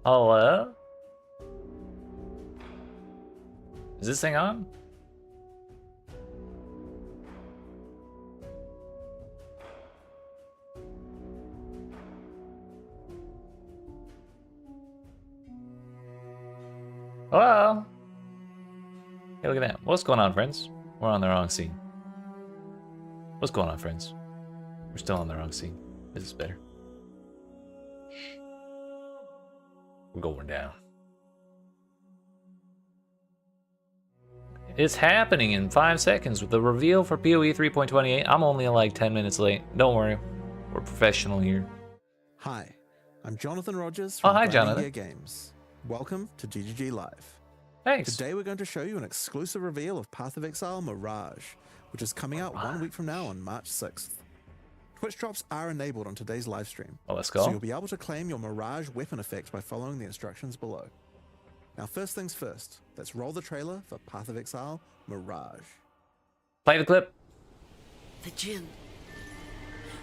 Hello? Is this thing on? Hello? Hey, look at that. What's going on, friends? We're on the wrong scene. What's going on, friends? We're still on the wrong scene. This is better. We're going down. It's happening in 5 seconds with the reveal for PoE 3.28. I'm only like 10 minutes late. Don't worry. We're professional here. Hi, I'm Jonathan Rogers Oh, from hi, Jonathan. Games. Welcome to GGG Live. Thanks. Today we're going to show you an exclusive reveal of Path of Exile Mirage, which is coming out 1 week from now on March 6th. Twitch drops are enabled on today's live stream, Oh, let's go. so you'll be able to claim your Mirage weapon effect by following the instructions below. Now first things first, let's roll the trailer for Path of Exile Mirage. Play the clip. The Jinn.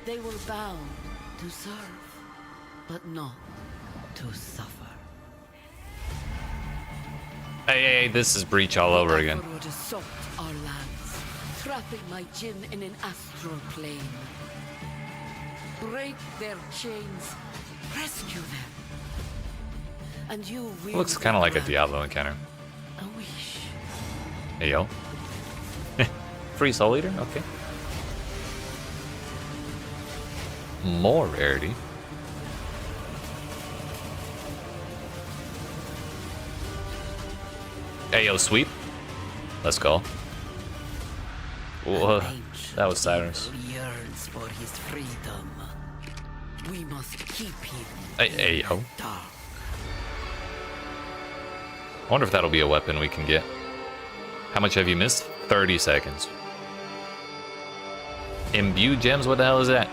They were bound to serve, but not to suffer. Hey, this is Breach all over again. The Emperor assault our lands, trapping my Jinn in an astral plane. Break their chains, rescue them. And you will. Looks kind of like a Diablo encounter. A wish. Hey, yo. Free Soul Eater? Okay. More rarity. Hey, yo, sweep. Let's go. Whoa, that was Cyrus. Yearns for his freedom. We must keep him. Hey, yo. Dark. I wonder if that'll be a weapon we can get. How much have you missed? 30 seconds. Imbue gems? What the hell is that?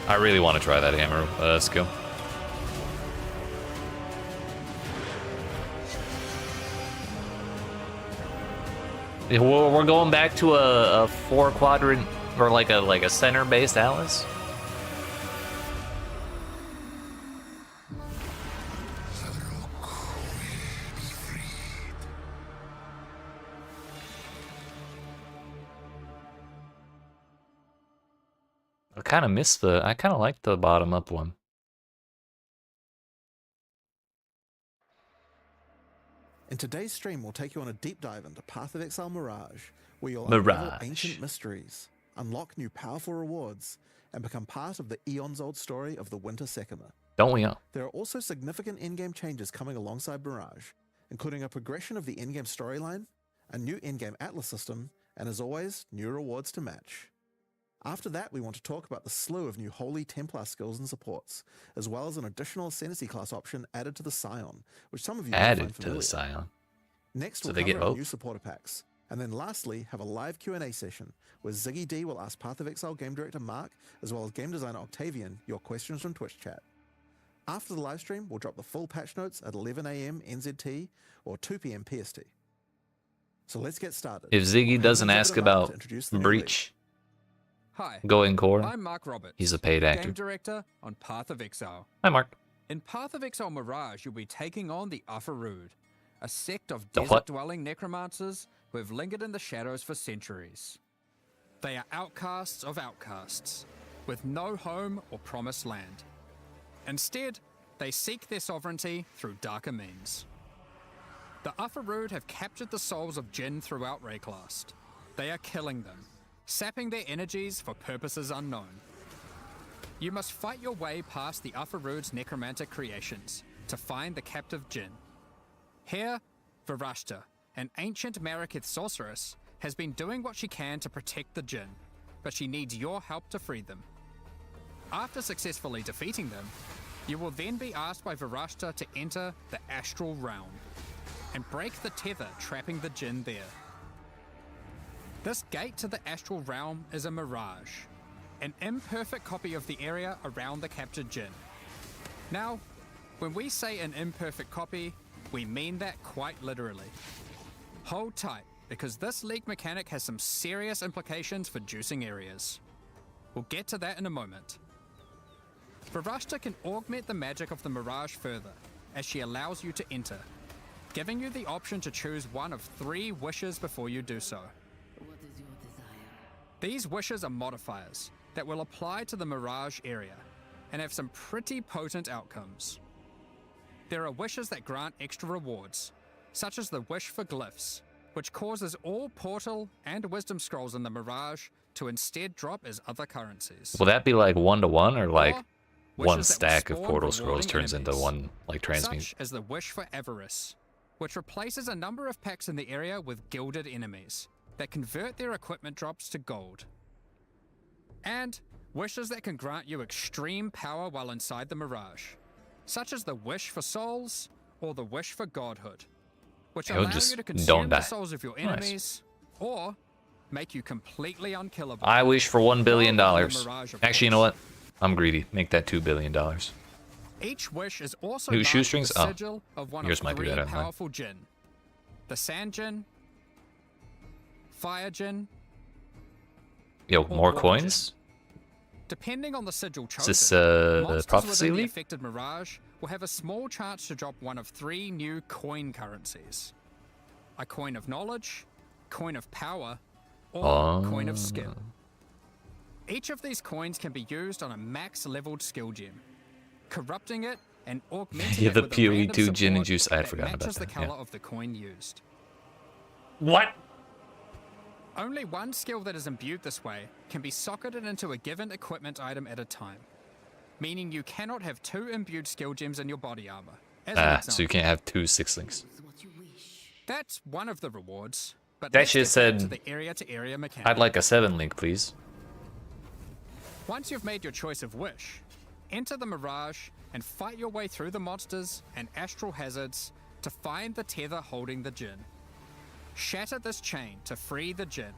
I really want to try that hammer skill. We're going back to a 4-quadrant or like a center-based Atlas. I kind of like the bottom up one. In today's stream, we'll take you on a deep dive into Path of Exile Mirage, where you'll unravel ancient mysteries, unlock new powerful rewards, and become part of the eons-old story of the Winter Sekima. Don't we all? There are also significant endgame changes coming alongside Mirage, including a progression of the endgame storyline, a new endgame Atlas system, and as always, new rewards to match. After that, we want to talk about the slew of new Holy Templar skills and supports, as well as an additional Ascendancy class option added to the Scion, which some of you might find familiar. Scion. Next, So we'll cover our both. new supporter packs, and then lastly, have a live Q&A session where Ziggy D will ask Path of Exile game director Mark, as well as game designer Octavian, your questions from Twitch chat. After the live stream, we'll drop the full patch notes at 11 AM NZT or 2 PM PST. So let's get started. If Ziggy doesn't Hand it ask over to Mark about to introduce the new Breach, Hi, going core, I'm Mark Roberts. he's a paid actor. Game director on Path of Exile. Hi, Mark. In Path of Exile Mirage, you'll be taking on the Afarud, a sect of The what? desert-dwelling necromancers who have lingered in the shadows for centuries. They are outcasts of outcasts, with no home or promised land. Instead, they seek their sovereignty through darker means. The Afarud have captured the souls of Jinn throughout Rayclast. They are killing them, sapping their energies for purposes unknown. You must fight your way past the Afarud's necromantic creations to find the captive Jinn. Here, Varashta, an ancient Marikith sorceress, has been doing what she can to protect the Jinn, but she needs your help to free them. After successfully defeating them, you will then be asked by Varashta to enter the Astral Realm and break the tether trapping the Jinn there. This gate to the Astral Realm is a mirage, an imperfect copy of the area around the captured Jinn. Now, when we say an imperfect copy, we mean that quite literally. Hold tight, because this leak mechanic has some serious implications for juicing areas. We'll get to that in a moment. Varashta can augment the magic of the Mirage further, as she allows you to enter, giving you the option to choose one of 3 wishes before you do so. What is your desire? These wishes are modifiers that will apply to the Mirage area and have some pretty potent outcomes. There are wishes that grant extra rewards, such as the wish for glyphs, which causes all portal and wisdom scrolls in the Mirage to instead drop as other currencies. Will that be like 1-to-1 or like Or one wishes that stack will of spawn portal scrolls rewarding turns into enemies, one like transmute? such as the wish for avarice, which replaces a number of packs in the area with gilded enemies that convert their equipment drops to gold. And wishes that can grant you extreme power while inside the Mirage, such as the wish for souls or the wish for godhood, which It'll allow just you to don't consume the die. souls of your Nice. enemies or make you completely unkillable. I wish for $1 billion. Well, the Mirage, of Actually, you know course. what? I'm greedy. Make that $2 billion. Each wish is also New marked with shoestrings? the Oh. sigil of one Yours of might be 3 better than mine. powerful Jinn: the Sand Jinn, Fire Jinn. Yo, Or more Water coins? Depending on the sigil chosen, this, monsters Prophecy within the League? affected Mirage will have a small chance to drop one of 3 new coin currencies: a coin of knowledge, coin of power, or coin of skill. Each of these coins can be used on a max-leveled skill gem, corrupting it and augmenting Yeah, it the with a PoE random 2 gin and support juice. I had that forgotten about matches the that, color yeah. of the coin used. What? Only one skill that is imbued this way can be socketed into a given equipment item at a time, meaning you cannot have 2 imbued skill gems in your body armor. As an Ah, example. so you can't have 2 sixlings. It's what you wish. That's one of the rewards, but That let's shit get back said, to the area-to-area mechanic. I'd like a 7 link, please. Once you've made your choice of wish, enter the Mirage and fight your way through the monsters and astral hazards to find the tether holding the Jinn. Shatter this chain to free the Jinn,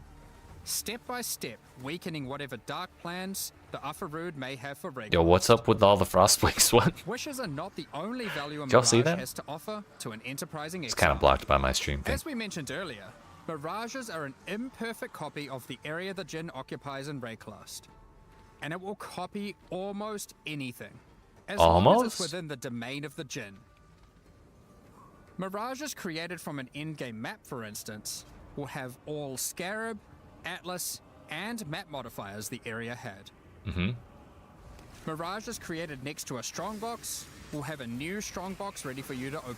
step by step weakening whatever dark plans the Ufarood may have for Reg. Yo, what's up with all the Frostwings? What? Wishes are not the only value a Did y'all see Mirage that? has to offer to an enterprising It's kind of exile. blocked by my stream thing. As we mentioned earlier, Mirages are an imperfect copy of the area the Jinn occupies in Rayclast, and it will copy almost anything, as long as Almost? it's within the domain of the Jinn. Mirages created from an endgame map, for instance, will have all Scarab, Atlas, and map modifiers the area had. Mirages created next to a strongbox will have a new strongbox ready for you to open.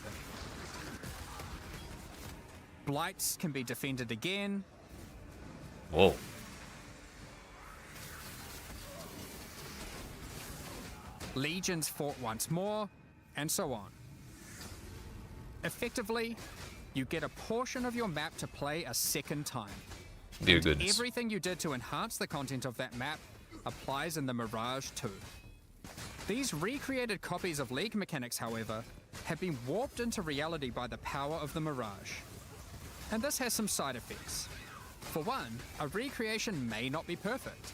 Blights can be defended again. Whoa. Legions fought once more, and so on. Effectively, you get a portion of your map to play a second time. Dear goodness. Everything you did to enhance the content of that map applies in the Mirage too. These recreated copies of League mechanics, however, have been warped into reality by the power of the Mirage. And this has some side effects. For one, a recreation may not be perfect.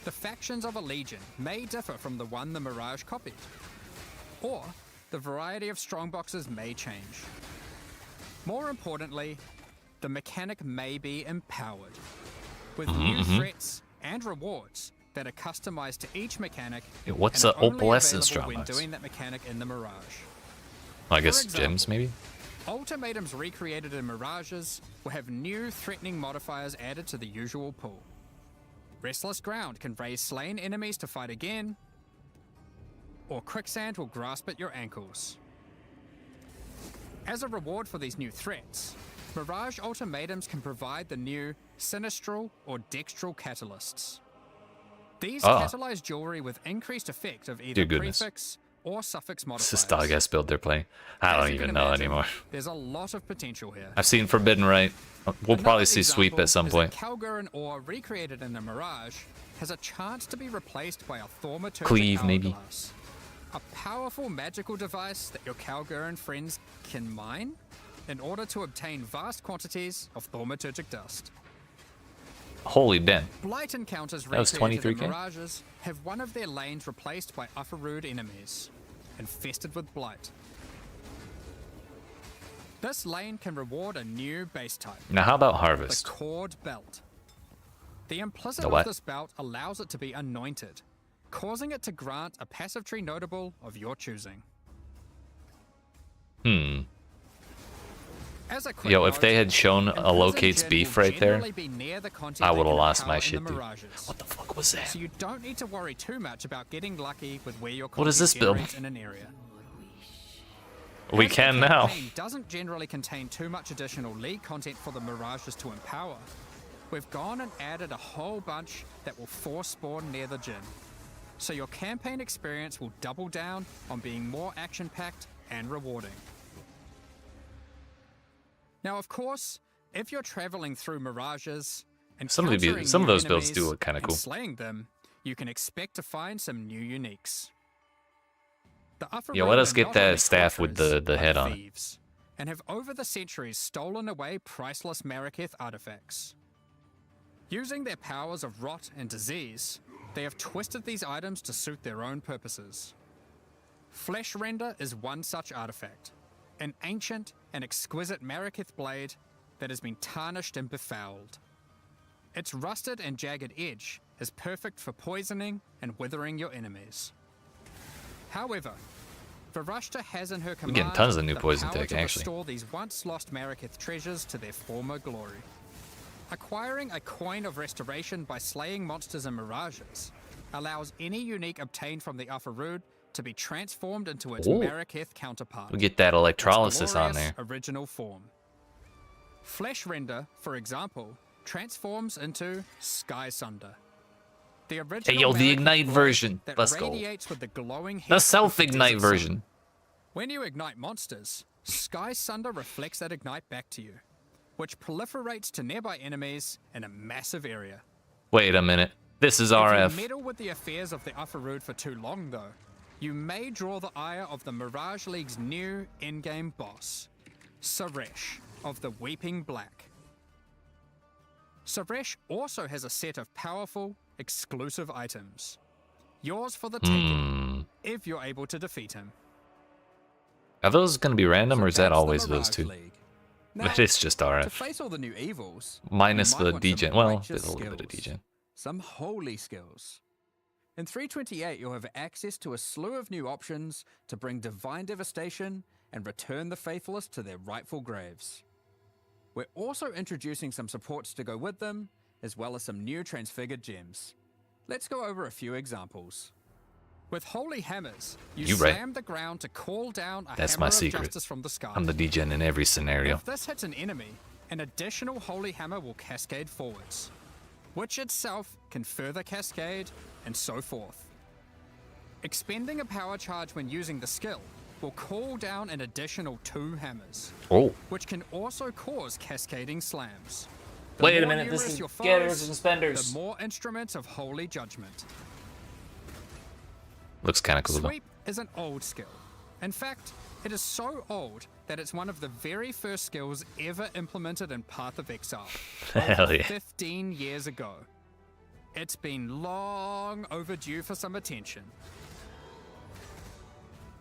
The factions of a Legion may differ from the one the Mirage copied. Or, the variety of strongboxes may change. More importantly, the mechanic may be empowered, with new threats and rewards that are customized to each mechanic. Yeah, what's and a are only opalescence available when strongbox? doing that mechanic in the Mirage. I guess For example, gems, maybe? Ultimatums recreated in Mirages will have new threatening modifiers added to the usual pool. Restless Ground can raise slain enemies to fight again, or Quicksand will grasp at your ankles. As a reward for these new threats, Mirage Ultimatums can provide the new Sinistral or Dextral Catalysts. These catalyze jewelry with increased effect of either Dear goodness. prefix or suffix It's modifiers. this dog ass build they're playing. I As don't you even can know imagine, anymore. There's a lot of potential here. I've seen Forbidden Right. We'll probably Another see Sweep example at some is point. that Kalgurin ore recreated in the Mirage has a chance to be replaced by a Thaumaturgic Cleave, maybe. hourglass, a powerful magical device that your Kalgurin friends can mine in order to obtain vast quantities of thaumaturgic dust. Holy damn. Blight encounters was recreated in 23K? Mirages have one of their lanes replaced by Ufarood enemies, infested with blight. This lane can reward a new base type, Now, how about the Harvest? Cord Belt. The implicit The of what? this belt allows it to be anointed, causing it to grant a passive tree notable of your choosing. As a quick Yo, if note, they had shown a Imprisoned locates Jinn beef will right there, generally be near the content I they would have can lost my empower in shit, the dude. mirages. What the fuck was that? So you don't need to worry too much about getting lucky with where your What is content this build? generates in an area. We As the can now. campaign doesn't generally contain too much additional league content for the mirages to empower. We've gone and added a whole bunch that will force spawn near the Jinn. So your campaign experience will double down on being more action-packed and rewarding. Now, of course, if you're traveling through mirages and Some of those builds do look kind of cool. slaying them, you can expect to find some new uniques. The upper Yeah, room let us are get not that only staff with torturers, the but head on it. thieves, and have over the centuries stolen away priceless Maraketh artifacts. Using their powers of rot and disease, they have twisted these items to suit their own purposes. Flesh Render is one such artifact, an ancient and exquisite Maraketh blade that has been tarnished and befouled. Its rusted and jagged edge is perfect for poisoning and withering your enemies. However, Phrecia has in her command getting tons of new the poison power tech, to actually. restore these once lost Maraketh treasures to their former glory. Acquiring a coin of restoration by slaying monsters in mirages allows any unique obtained from the Afarud to be transformed into its Ooh. Maraketh counterpart. We get that its electrolysis on glorious there. original form. Flesh Render, for example, transforms into Sky Sunder. The original Hey, yo, the Maraketh Ignite blade version. that Let's go. radiates with the glowing The heat of self-ignite desert sun. version. When you ignite monsters, Sky Sunder reflects that ignite back to you, which proliferates to nearby enemies in a massive area. Wait a minute. This is If you RF. meddle with the affairs of the Afarud for too long, though, you may draw the ire of the Mirage League's new endgame boss, Suresh of the Weeping Black. Suresh also has a set of powerful, exclusive items. Yours for the taking, if you're able to defeat him. Are those going to be random, or is that That's the always those Mirage two? League. Now, It is just to RF. face all the new evils, Minus you might the want some degen. Well, righteous there's a little bit of skills. degen. Some holy skills. In 328, you'll have access to a slew of new options to bring divine devastation and return the faithless to their rightful graves. We're also introducing some supports to go with them, as well as some new transfigured gems. Let's go over a few examples. With holy hammers, you You right. slam the ground to call down a That's hammer my of secret. justice from the sky. I'm the degen in every scenario. If this hits an enemy, an additional holy hammer will cascade forwards, which itself can further cascade, and so forth. Expending a power charge when using the skill will call down an additional 2 hammers, Oh. which can also cause cascading slams. The Wait a more minute, numerous this is your getters foes, and spenders. the more instruments of holy judgment. Looks kind of cool, though. Sweep is an old skill. In fact, it is so old that it's one of the very first skills ever implemented in Path of Exile. Hell over yeah. 15 years ago. It's been long overdue for some attention.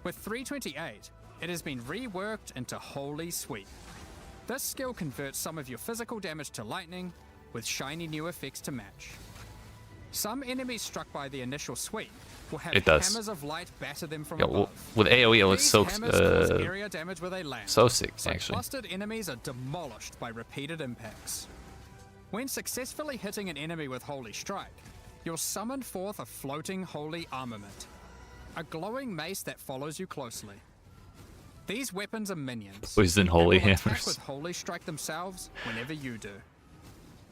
With 328, it has been reworked into Holy Sweep. This skill converts some of your physical damage to lightning, with shiny new effects to match. Some enemies struck by the initial sweep will have It does. hammers of light batter them from Yeah, above. with AoE, it looks These so hammers cause area damage where they land, so sick, so actually. clustered enemies are demolished by repeated impacts. When successfully hitting an enemy with Holy Strike, you'll summon forth a floating holy armament, a glowing mace that follows you closely. These weapons are minions. Poison and holy will attack hammers. with Holy Strike themselves whenever you do.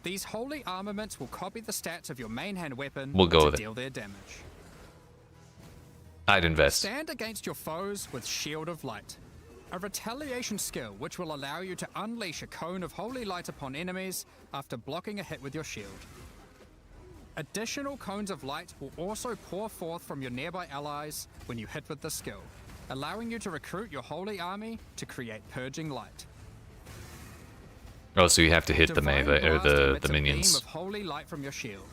These holy armaments will copy the stats of your main hand weapon We'll go to with it. deal their damage. I'd invest. Stand against your foes with Shield of Light, a retaliation skill which will allow you to unleash a cone of holy light upon enemies after blocking a hit with your shield. Additional cones of light will also pour forth from your nearby allies when you hit with the skill, allowing you to recruit your holy army to create purging light. Oh, so you have to hit the Divine melee or Blast the emits a beam minions. of holy light from your shield,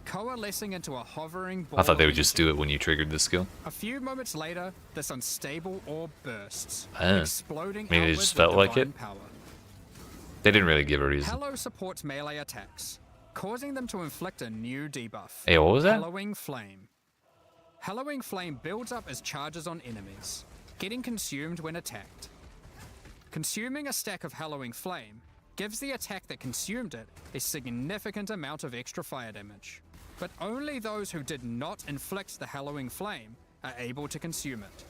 coalescing into a hovering ball I thought they of would just do it when you triggered the skill. A few moments later, this unstable orb bursts, Ah. exploding Maybe it outwards just with felt like divine it? power. They didn't really give a reason. Hallow supports melee attacks, causing them to inflict a new debuff. Hey, what was that? Hallowing Flame. Hallowing Flame builds up as charges on enemies, getting consumed when attacked. Consuming a stack of Hallowing Flame gives the attack that consumed it a significant amount of extra fire damage, but only those who did not inflict the Hallowing Flame are able to consume it.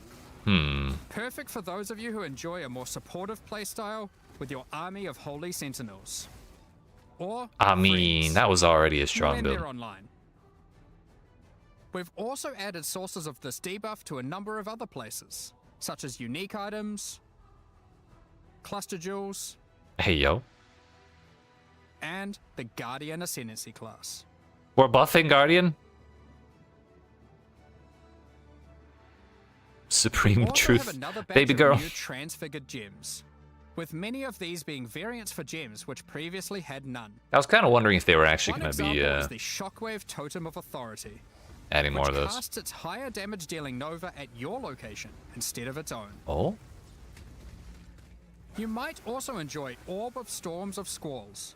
Perfect for those of you who enjoy a more supportive playstyle with your army of Holy Sentinels. Or I mean, friends, that was already a strong when build. they're online. We've also added sources of this debuff to a number of other places, such as unique items, cluster jewels, Hey, yo. and the Guardian Ascendancy class. We're buffing Guardian? Supreme Also Truth. have another batch Baby of girl. new transfigured gems, with many of these being variants for gems which previously had none. I was kind of wondering if they were actually One going to example be is the Shockwave Totem of Authority, adding more which of those. casts its higher damage dealing Nova at your location instead of its own. Oh? You might also enjoy Orb of Storms of Squalls.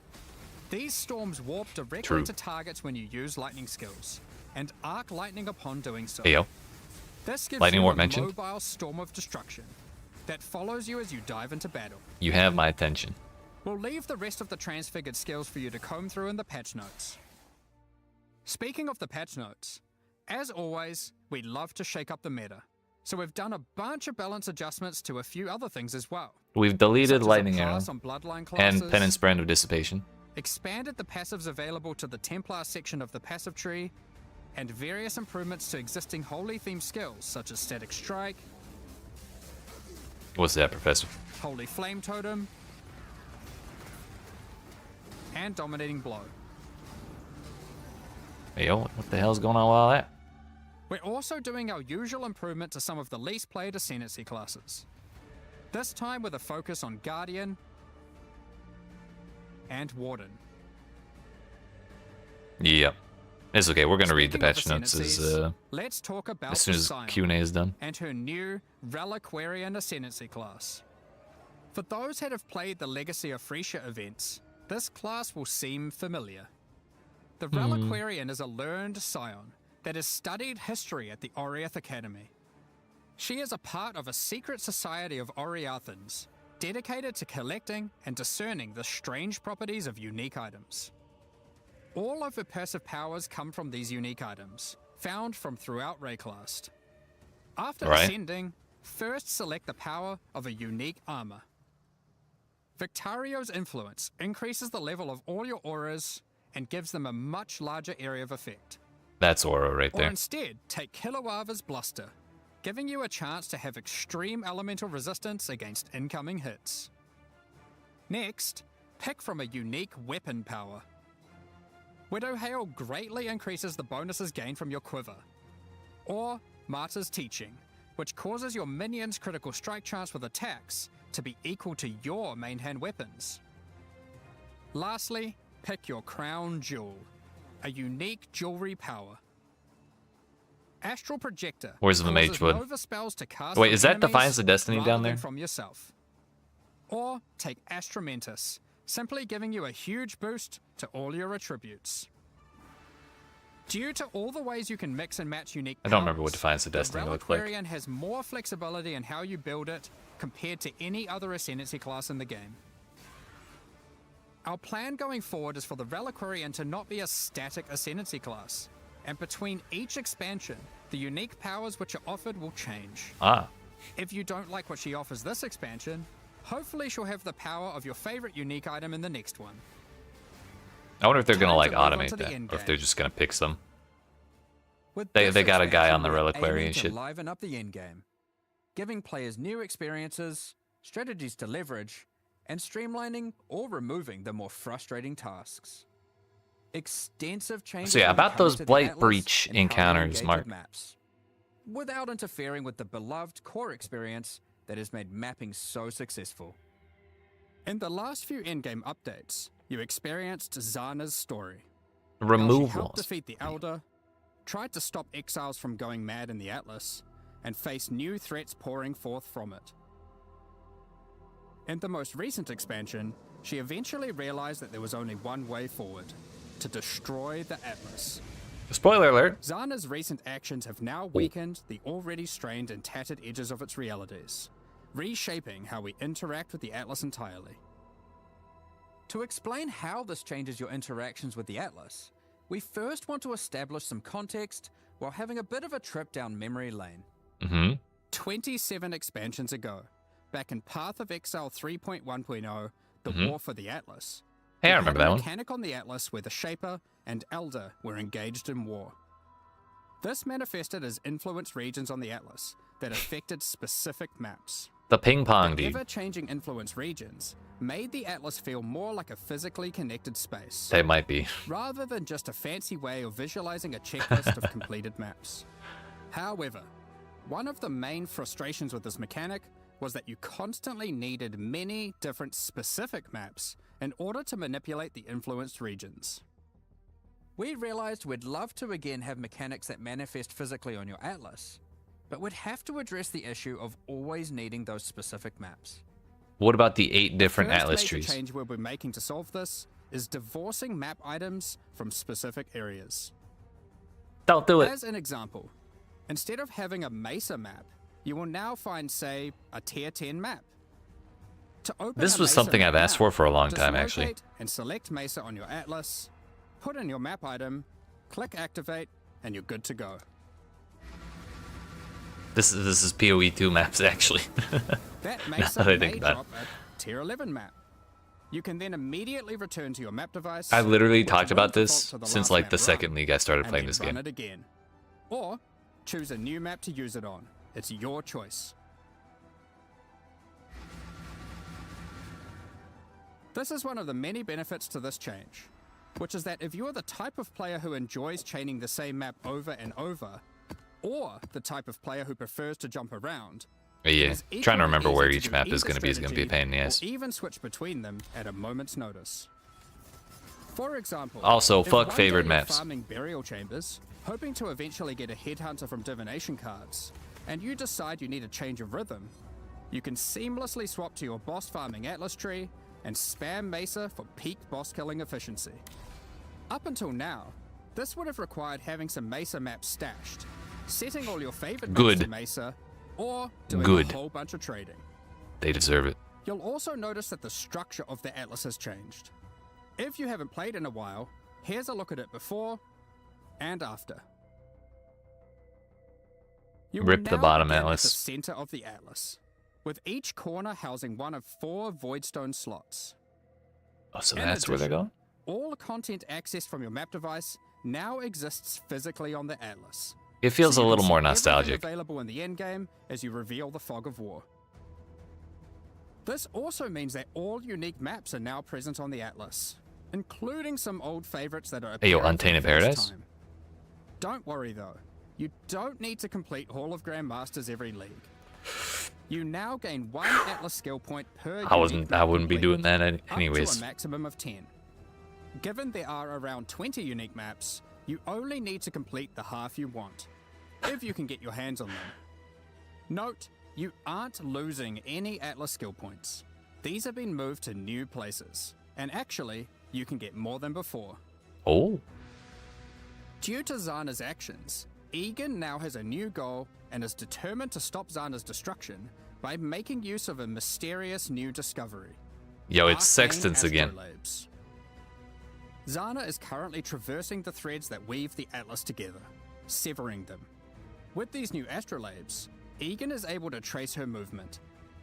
These storms warp directly True. to targets when you use lightning skills, and arc lightning upon doing so. Hey, yo. This gives Lightning you Warp a mentioned? mobile storm of destruction that follows you as you dive into battle. You have my attention. We'll leave the rest of the transfigured skills for you to comb through in the patch notes. Speaking of the patch notes, as always, we love to shake up the meta, so we've done a bunch of balance adjustments to a few other things as well. We've deleted such as a Lightning Arrow pass on Bloodline classes, and Penance Brand of Dissipation. expanded the passives available to the Templar section of the passive tree, and various improvements to existing holy themed skills such as Static Strike, What's that, Professor? Holy Flame Totem, and Dominating Blow. Hey, yo, what the hell's going on with all that? We're also doing our usual improvement to some of the least played Ascendancy classes. This time with a focus on Guardian and Warden. Yep. It's okay, we're going to read the Speaking of patch notes Ascendancies, let's talk about as soon the as Scion Q&A is done. and her new Reliquarian Ascendancy class. For those that have played the Legacy of Phrecia events, this class will seem familiar. The Reliquarian is a learned Scion that has studied history at the Oriath Academy. She is a part of a secret society of Oriathans, dedicated to collecting and discerning the strange properties of unique items. All of her passive powers come from these unique items, found from throughout Rayclast. After Right. ascending, first select the power of a unique armor. Victario's influence increases the level of all your auras and gives them a much larger area of effect. That's Aura right Or there. instead, take Kilowava's Bluster, giving you a chance to have extreme elemental resistance against incoming hits. Next, pick from a unique weapon power. Widow Hail greatly increases the bonuses gained from your quiver. Or Martyr's Teaching, which causes your minions' critical strike chance with attacks to be equal to your main hand weapons. Lastly, pick your Crown Jewel, a unique jewelry power. Astral Projector. Where's the causes Mage Wood? Nova spells to cast Wait, from is that enemies Defiance of Destiny rather down than there? from yourself. Or take Astramentus, simply giving you a huge boost to all your attributes. Due to all the ways you can mix and match unique I don't remember what powers, Defiance of Destiny the looked like. Reliquarian has more flexibility in how you build it compared to any other Ascendancy class in the game. Our plan going forward is for the Reliquarian to not be a static Ascendancy class, and between each expansion, the unique powers which are offered will change. Ah, If you don't like what she offers this expansion, hopefully she'll have the power of your favorite unique item in the next one. I wonder if they're going to Time like to move on automate to the that, end or if game. they're just going to pick some. With They this got a guy expansion, on the we're Reliquary aiming and to shit. liven up the endgame, giving players new experiences, strategies to leverage, and streamlining or removing the more frustrating tasks. Extensive changes. So yeah, will be about coming those to the Blight Atlas Breach and how you encounters, engage with Mark. maps, without interfering with the beloved core experience that has made mapping so successful. In the last few endgame updates, you experienced Zana's story. How she helped Removals. defeat the Elder, tried to stop exiles from going mad in the Atlas, and faced new threats pouring forth from it. In the most recent expansion, she eventually realized that there was only one way forward: to destroy the Atlas. Spoiler alert. Zana's recent actions have now weakened the already strained and tattered edges of its realities, reshaping how we interact with the Atlas entirely. To explain how this changes your interactions with the Atlas, we first want to establish some context while having a bit of a trip down memory lane. 27 expansions ago, back in Path of Exile 3.1.0, the War for the Atlas. Hey, I we remember had that a one. mechanic on the Atlas where the Shaper and Elder were engaged in war. This manifested as influence regions on the Atlas that affected specific maps. The ping pong, The dude. ever-changing influence regions made the Atlas feel more like a physically connected space, They might be. rather than just a fancy way of visualizing a checklist of completed maps. However, one of the main frustrations with this mechanic was that you constantly needed many different specific maps in order to manipulate the influenced regions. We realized we'd love to again have mechanics that manifest physically on your Atlas, but we'd have to address the issue of always needing those specific maps. What about the 8 different First Atlas major trees? change we'll be making to solve this is divorcing map items from specific areas. Don't do it. As an example, instead of having a Mesa map, you will now find, say, a Tier 10 map. To open This a was Mesa something map I've asked now, for a long just time, actually. locate and select Mesa on your Atlas, put in your map item, click activate, and you're good to go. This is PoE 2 maps, actually. That Now Mesa that I may think about it. drop a Tier 11 map. You can then immediately return to your map device. I've literally which talked will about default this to the since last like map the run, second league I started and playing then this run game. it again. Or choose a new map to use it on. It's your choice. This is one of the many benefits to this change, which is that if you're the type of player who enjoys chaining the same map over and over, or the type of player who prefers to jump around, But yeah, it's trying to equally remember where easy each do map is either going to be a strategy pain in the ass. Or even switch between them at a moment's notice. For example, Also, if fuck one favorite day you're maps. farming burial chambers, hoping to eventually get a headhunter from divination cards, and you decide you need a change of rhythm, you can seamlessly swap to your boss farming Atlas tree and spam Mesa for peak boss killing efficiency. Up until now, this would have required having some Mesa maps stashed, setting all your favorite Good. maps to Mesa, or doing Good. a whole bunch of trading. They deserve it. You'll also notice that the structure of the Atlas has changed. If you haven't played in a while, here's a look at it before and after. You will Rip the now bottom begin at Atlas. the center of the Atlas, with each corner housing one of 4 Voidstone slots. Oh, so In that's where they're addition, going? All content accessed from your map device now exists physically on the Atlas. It feels so a you can little see more everything nostalgic. available in the endgame as you reveal the Fog of War. This also means that all unique maps are now present on the Atlas, including some old favorites that are Hey, yo, appearing for the Untainted first Paradise? time. Don't worry though, you don't need to complete Hall of Grandmasters every league. You now gain 1 Atlas skill point per I unique map wouldn't be doing completed, that up to anyways. a maximum of 10. Given there are around 20 unique maps, you only need to complete the half you want, if you can get your hands on them. Note, you aren't losing any Atlas skill points. These have been moved to new places, and actually, you can get more than before. Oh, Due to Zana's actions, Egan now has a new goal and is determined to stop Zana's destruction by making use of a mysterious new discovery. yo, it's Arcane Sextants again. astrolabes. Zana is currently traversing the threads that weave the Atlas together, severing them. With these new astrolabes, Egan is able to trace her movement,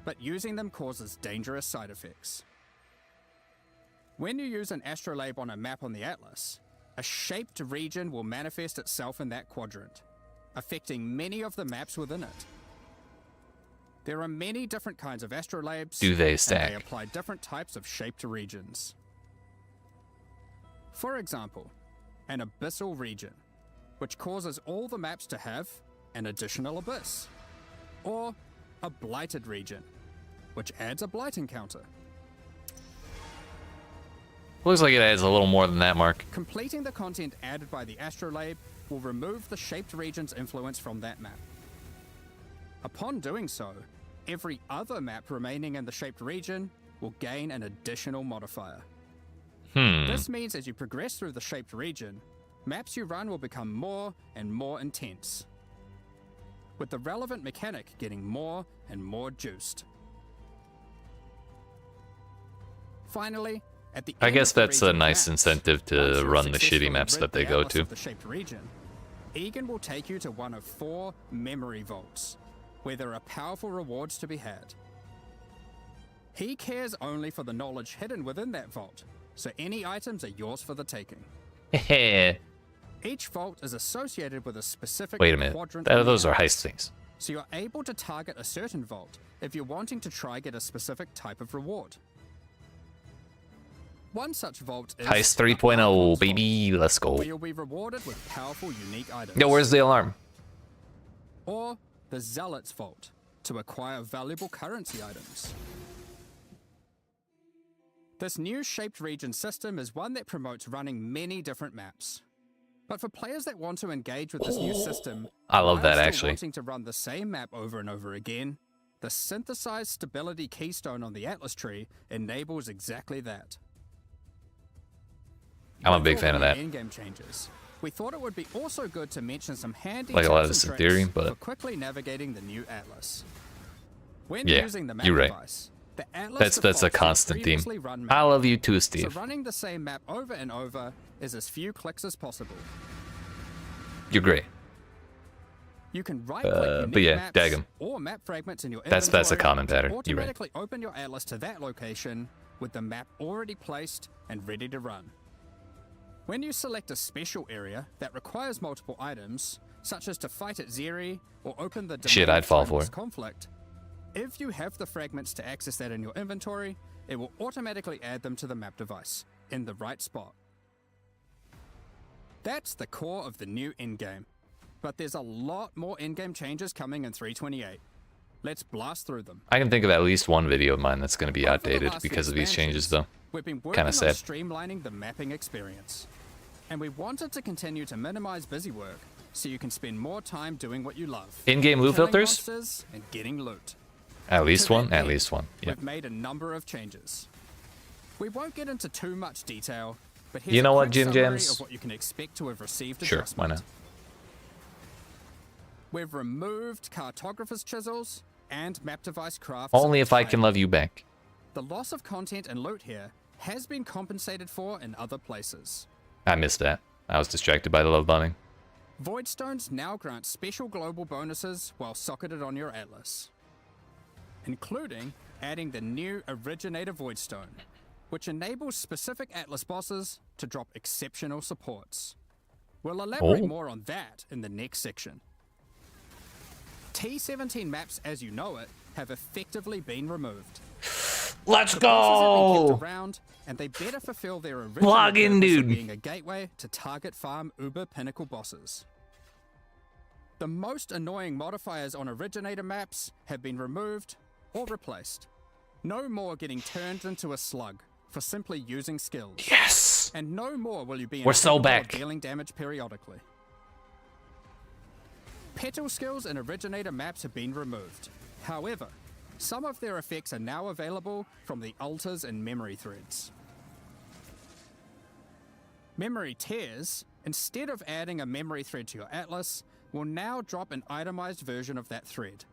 but using them causes dangerous side effects. When you use an astrolabe on a map on the Atlas, a shaped region will manifest itself in that quadrant, affecting many of the maps within it. There are many different kinds of astrolabes, Do they and stack? they apply different types of shaped regions. For example, an abyssal region, which causes all the maps to have an additional abyss. Or a blighted region, which adds a blight encounter. Looks like it adds a little more than that, Mark. Completing the content added by the astrolabe will remove the shaped region's influence from that map. Upon doing so, every other map remaining in the shaped region will gain an additional modifier. This means as you progress through the shaped region, maps you run will become more and more intense, with the relevant mechanic getting more and more juiced. Finally, at the I end guess of the that's a region's nice maps, incentive once to you've run the successfully shitty maps rid that they the go Atlas to. of the shaped region, Egan will take you to one of 4 memory vaults, where there are powerful rewards to be had. He cares only for the knowledge hidden within that vault, so any items are yours for the taking. Heh. Each vault is associated with a specific Wait a minute. quadrant on the Those are atlas, heist things. so you're able to target a certain vault if you're wanting to try get a specific type of reward. One such vault is Heist the 3.0, Archon's baby. Let's vault, go. where you'll be rewarded with powerful unique items. Yo, where's the alarm? Or the Zealot's vault, to acquire valuable currency items. This new shaped region system is one that promotes running many different maps. But for players that want to engage with this new system, I love while that, still actually. wanting to run the same map over and over again, the synthesized stability keystone on the Atlas tree enables exactly that. I'm a With big all fan of the that. in-game changes, we thought it would be also good to mention some handy Like a lot of tips this and in theory, tricks but- for quickly navigating the new Atlas. When Yeah, using the map you're right. device, the Atlas That's a defaults to the constant theme. previously run map. I love you too, So Steve. running the same map over and over is as few clicks as possible. You're great. You can right-click but unique yeah, maps daggum. or map fragments in your That's a inventory common to pattern. You're right. automatically open your Atlas to that location with the map already placed and ready to run. When you select a special area that requires multiple items, such as to fight at Zeri or open the Shit, domain I'd fall for timeless it. conflict, if you have the fragments to access that in your inventory, it will automatically add them to the map device in the right spot. That's the core of the new endgame. But there's a lot more endgame changes coming in 3.28. Let's blast through them. I can think of at least one video of mine that's going to be Over the outdated last few because of these changes, though. We've been working Kinda on sad. streamlining the mapping experience. And we wanted to continue to minimize busy work so you can spend more time doing what you love. In-game loot killing filters? monsters and getting loot. At least To one? that At end, least one. Yeah. We've made a number of changes. We won't get into too much detail, but here's You know a what, quick Jim summary Jams? of what you can expect to have received Sure, why adjustment. not? We've removed cartographer's chisels and map device crafts. Only if I can entirely. love you back. The loss of content and loot here has been compensated for in other places. I missed that. I was distracted by the love bombing. Voidstones now grant special global bonuses while socketed on your Atlas, including adding the new Originator Voidstone, which enables specific Atlas bosses to drop exceptional supports. We'll elaborate Oh. more on that in the next section. T17 maps as you know it have effectively been removed. Let's The bosses have been go! kept around, and they better fulfill their original Log in, purpose dude. of being a gateway to target farm uber pinnacle bosses. The most annoying modifiers on Originator maps have been removed or replaced. No more getting turned into a slug for simply using skills. Yes! And no more will you be We're so incapable of back. dealing damage periodically. Petal skills in Originator maps have been removed. However, some of their effects are now available from the altars and memory threads. Memory tears, instead of adding a memory thread to your Atlas, will now drop an itemized version of that thread,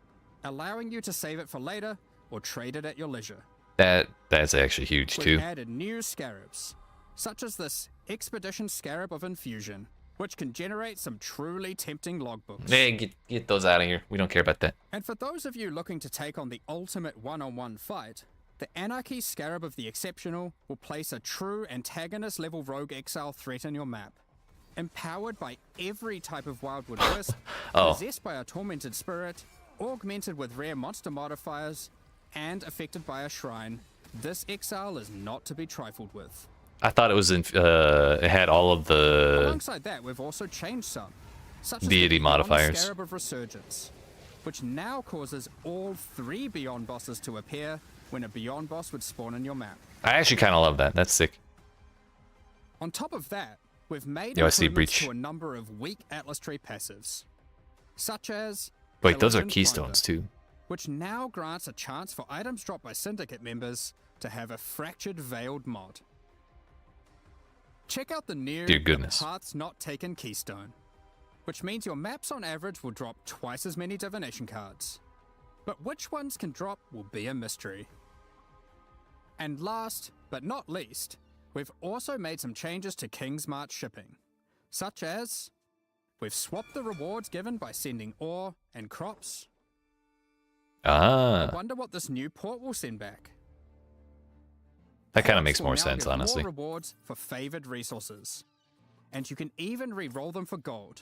allowing you to save it for later or trade it at your leisure. That's actually huge, We've too. added new scarabs, such as this Expedition Scarab of Infusion, which can generate some truly tempting logbooks. Hey, get those out of here. We don't care about that. And for those of you looking to take on the ultimate one-on-one fight, the Anarchy Scarab of the Exceptional will place a true antagonist-level rogue exile threat in your map. Empowered by every type of Wildwood Wisp, Oh. possessed by a tormented spirit, augmented with rare monster modifiers, and affected by a shrine, this exile is not to be trifled with. I thought it was in. It had all of the Alongside that, we've also changed some, such as deity the Beyond modifiers. Scarab of Resurgence, which now causes all 3 Beyond bosses to appear when a Beyond boss would spawn in your map. I actually kind of love that. That's sick. On top of that, we've made Yo, I see improvements Breach. to a number of weak Atlas Tree passives, such as Wait, those are Pelican keystones Plunder, too. which now grants a chance for items dropped by Syndicate members to have a Fractured Veiled mod. Check out the new Dear goodness. The Paths Not Taken keystone, which means your maps on average will drop twice as many divination cards. But which ones can drop will be a mystery. And last, but not least, we've also made some changes to King's March shipping, such as we've swapped the rewards given by sending ore and crops. I wonder what this new port will send back. That kind of Ports makes will more now sense, give honestly. More rewards for favored resources, and you can even re-roll them for gold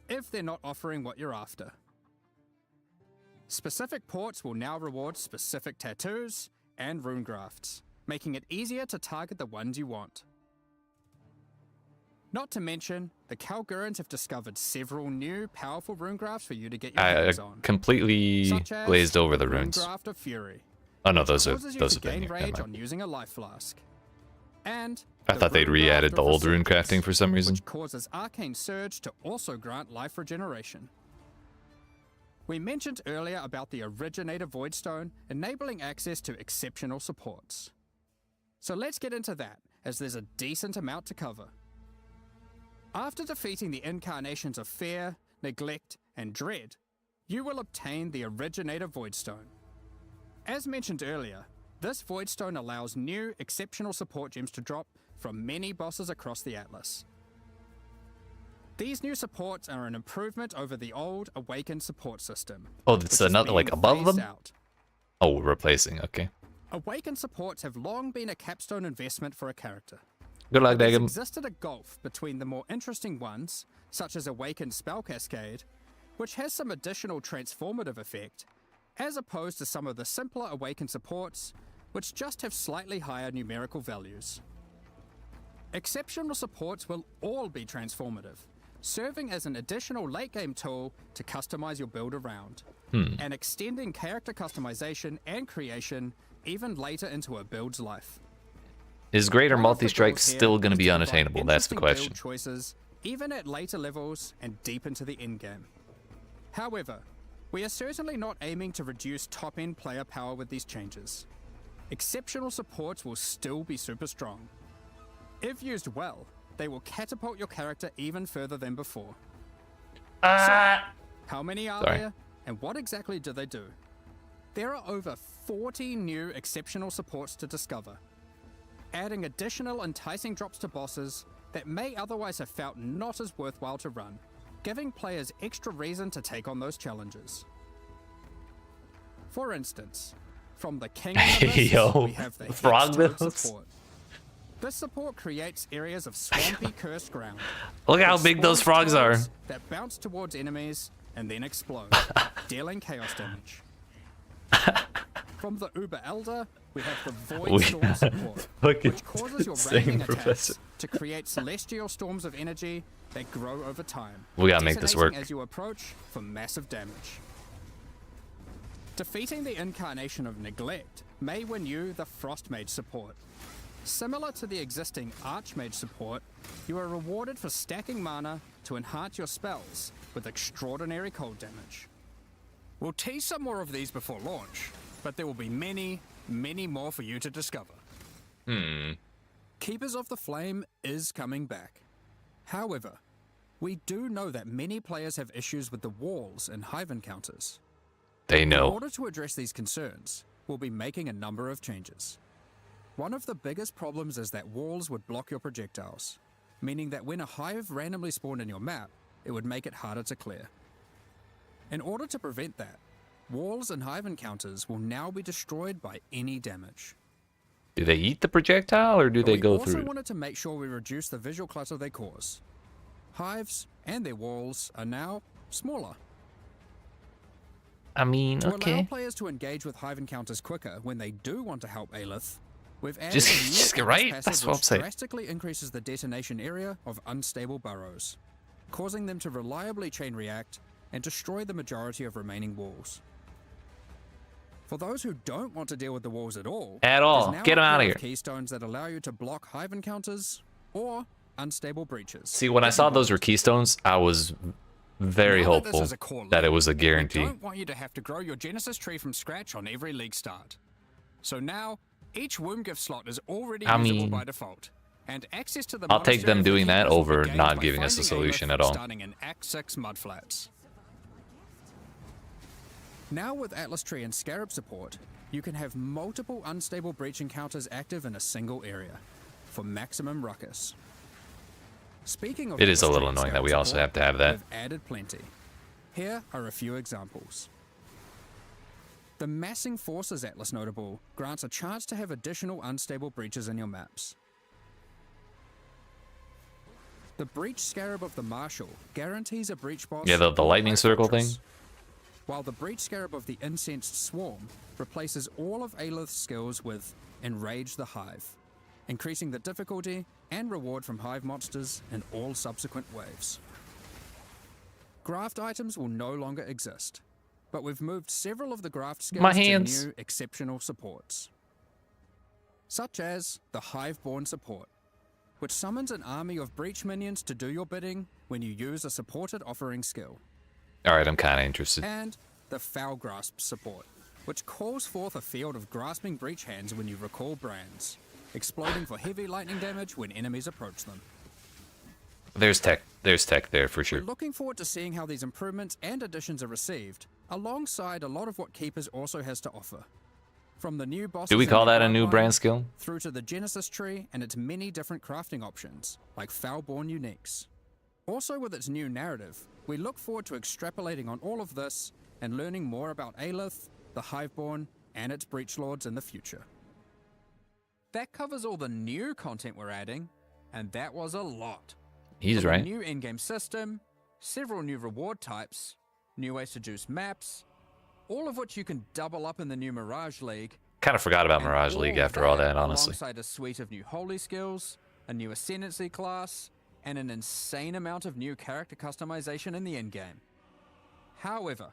if they're not offering what you're after. Specific ports will now reward specific tattoos and rune grafts, making it easier to target the ones you want. Not to mention, the Kalgurans have discovered several new powerful rune grafts for you to get your I hands on. completely Such as glazed over the Rune runes. Graft of Fury. Oh no, those Causes you have to been gain here. Never rage mind. on using a life flask. And I the thought they'd Rune re-added Graft the of old rune Ascendancy, crafting for some reason. which causes Arcane Surge to also grant life regeneration. We mentioned earlier about the Originator Voidstone enabling access to exceptional supports. So let's get into that, as there's a decent amount to cover. After defeating the incarnations of Fear, Neglect, and Dread, you will obtain the Originator Voidstone. As mentioned earlier, this Voidstone allows new, exceptional support gems to drop from many bosses across the Atlas. These new supports are an improvement over the old Awakened support system. Oh, which it's is another, being like, above phased them? out. Oh, replacing. Okay. Awakened supports have long been a capstone investment for a character. Good luck, There's Dagum. existed a gulf between the more interesting ones, such as Awakened Spell Cascade, which has some additional transformative effect, as opposed to some of the simpler Awakened supports, which just have slightly higher numerical values. Exceptional supports will all be transformative, serving as an additional late-game tool to customize your build around, and extending character customization and creation even later into a build's life. Is greater One of the multi-strike goals here still going to is be provide unattainable? That's the interesting question. build choices, even at later levels and deep into the endgame. However, we are certainly not aiming to reduce top-end player power with these changes. Exceptional supports will still be super strong. If used well, they will catapult your character even further than before. How many are Sorry. there, and what exactly do they do? There are over 40 new exceptional supports to discover, adding additional enticing drops to bosses that may otherwise have felt not as worthwhile to run, giving players extra reason to take on those challenges. For instance, from the King of the Abyss, Yo, we have the frog Hextoad bills. support. This support creates areas of swampy cursed ground. Look how which big those spawns frogs are. tiles that bounce towards enemies and then explode, dealing chaos damage. From the Uber Elder, we have the Void Storm support, Fucking which causes your insane, raining Professor. attacks to create celestial storms of energy that grow over time. We gotta make this detonating work. as you approach for massive damage. Defeating the incarnation of Neglect may win you the Frost Mage support. Similar to the existing Archmage support, you are rewarded for stacking mana to enhance your spells with extraordinary cold damage. We'll tease some more of these before launch, but there will be many, many more for you to discover. Keepers of the Flame is coming back. However, we do know that many players have issues with the walls and hive encounters. They In know. order to address these concerns, we'll be making a number of changes. One of the biggest problems is that walls would block your projectiles, meaning that when a hive randomly spawned in your map, it would make it harder to clear. In order to prevent that, walls and hive encounters will now be destroyed by any damage. Do they eat the projectile or do But they we go also through? wanted to make sure we reduce the visual clutter they cause. Hives and their walls are now smaller. I mean, To allow okay. players to engage with hive encounters quicker when they do want to help Aelith, we've added Just- a new just get Atlas right, passive that's what I'm which saying. drastically increases the detonation area of unstable burrows, causing them to reliably chain react and destroy the majority of remaining walls. For those who don't want to deal with the walls at all, At all. there's now Get a 'em pair outta of here. keystones that allow you to block hive encounters or unstable breaches. See, when I saw those were keystones, I was very Now that this hopeful is a core that it league, was a we guarantee. don't want you to have to grow your Genesis tree from scratch on every league start. So now, each womb gift slot is already I usable mean- by default. and access to the I'll take them monastery of doing that Keepers will over be gained not by giving us a finding solution Aleph, at all. starting in Act 6 Mudflats. Now with Atlas Tree and Scarab support, you can have multiple unstable breach encounters active in a single area for maximum ruckus. Speaking of It is a Atlas little Tree and annoying that Scarab we also support, have to have that. we've added plenty. Here are a few examples. The Massing Forces Atlas Notable grants a chance to have additional unstable breaches in your maps. The Breach Scarab of the Marshal guarantees a breach boss. Yeah, the or lightning high circle fortress, thing. while the Breach Scarab of the Incensed Swarm replaces all of Aelith's skills with Enrage the Hive, increasing the difficulty and reward from Hive monsters in all subsequent waves. Graft items will no longer exist, but we've moved several of the graft skills My to hands. new exceptional supports, such as the Hiveborn support, which summons an army of breach minions to do your bidding when you use a supported offering skill, All right, I'm kind of interested. and the Foul Grasp support, which calls forth a field of grasping breach hands when you recall brands, exploding for heavy lightning damage when enemies approach them. There's tech there for sure. We're looking forward to seeing how these improvements and additions are received, alongside a lot of what Keepers also has to offer. From the new bosses Do we in call the that a new Bloodline, brand skill? through to the Genesis tree and its many different crafting options, like Foulborn Uniques. Also with its new narrative, we look forward to extrapolating on all of this and learning more about Aelith, the Hiveborn, and its Breach Lords in the future. That covers all the new content we're adding, and that was a lot. He's From a right. new in-game system, several new reward types, new ways to juice maps, all of which you can double up in the new Mirage League. Kind of forgot about and Mirage League after all that, honestly. Alongside a suite of new holy skills, a new Ascendancy class, and an insane amount of new character customization in the endgame. However,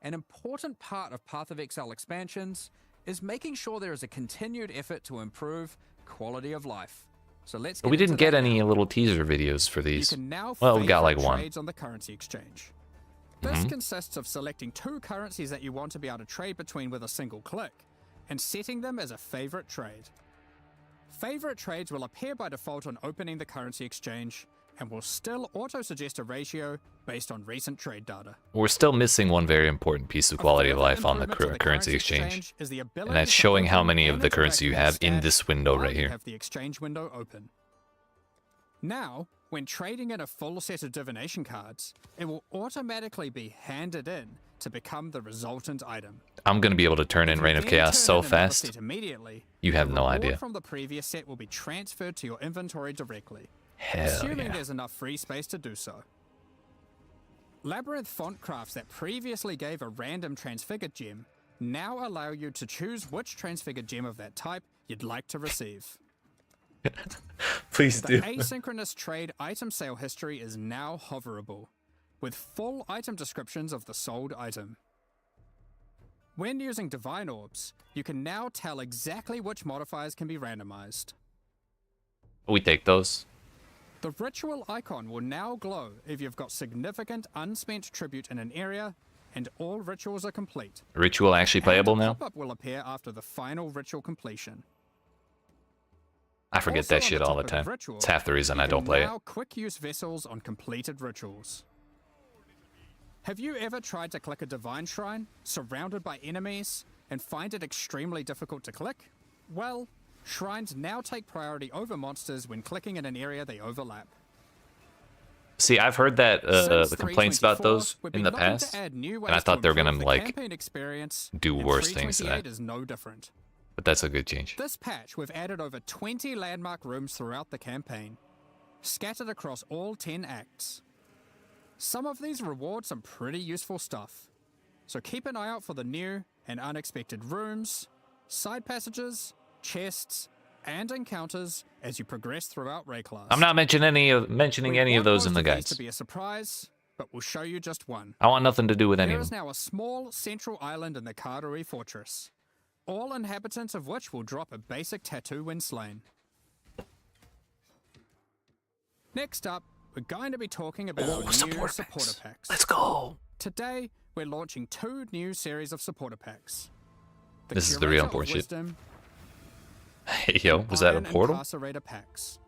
an important part of Path of Exile expansions is making sure there is a continued effort to improve quality of life. So let's get We didn't into get that any now. little teaser videos for You these. can now Well, we got favorite like one. trades on the currency exchange. This consists of selecting two currencies that you want to be able to trade between with a single click, and setting them as a favorite trade. Favorite trades will appear by default on opening the currency exchange, and will still auto-suggest a ratio based on recent trade data. We're still missing one very important piece of quality of further life on the improvement to currency exchange. is the ability And that's to showing how open many of and the interact currency you with have in stats this window while right you here. have the exchange window open. Now, when trading in a full set of divination cards, it will automatically be handed in to become the resultant item. I'm going to be able to turn in Reign of Then Chaos turn so in another fast. set immediately, You have the no reward idea. from the previous set will be transferred to your inventory directly, Hell assuming yeah. there's enough free space to do so. Labyrinth font crafts that previously gave a random transfigured gem now allow you to choose which transfigured gem of that type you'd like to receive. Please The asynchronous trade item sale history is now hoverable, with full item descriptions of the sold item. When using Divine Orbs, you can now tell exactly which modifiers can be randomized. We take those. The ritual icon will now glow if you've got significant unspent tribute in an area and all rituals are complete. Ritual actually playable And a now? pop-up will appear after the final ritual completion. I forget Also that on shit all the topic of time. ritual, It's half the reason you I don't can play it. now quick use vessels on completed rituals. Have you ever tried to click a divine shrine surrounded by enemies and find it extremely difficult to click? Well, shrines now take priority over monsters when clicking in an area they overlap. See, I've heard that Since the complaints about 3.24, those we've in been the looking past, to add new and I ways thought to they were gonna improve the like campaign experience, do and worse things than 3.28 that. is no different. but that's a good change. This patch, we've added over 20 landmark rooms throughout the campaign, scattered across all 10 acts. Some of these reward some pretty useful stuff, so keep an eye out for the new and unexpected rooms, side passages, chests, and encounters as you progress throughout Rayclass. I'm not mentioning any of those in the To guides. be a surprise, but we'll show you just one. I want nothing to do with any There of is them. now a small central island in the Karuri Fortress, all inhabitants of which will drop a basic tattoo when slain. Next up, we're going to be talking about our new supporter packs. Let's go. Today, we're launching 2 new series of supporter packs. This is the real Curator of important shit. Wisdom Hey, yo, and was that a Iron portal? Incarcerator packs.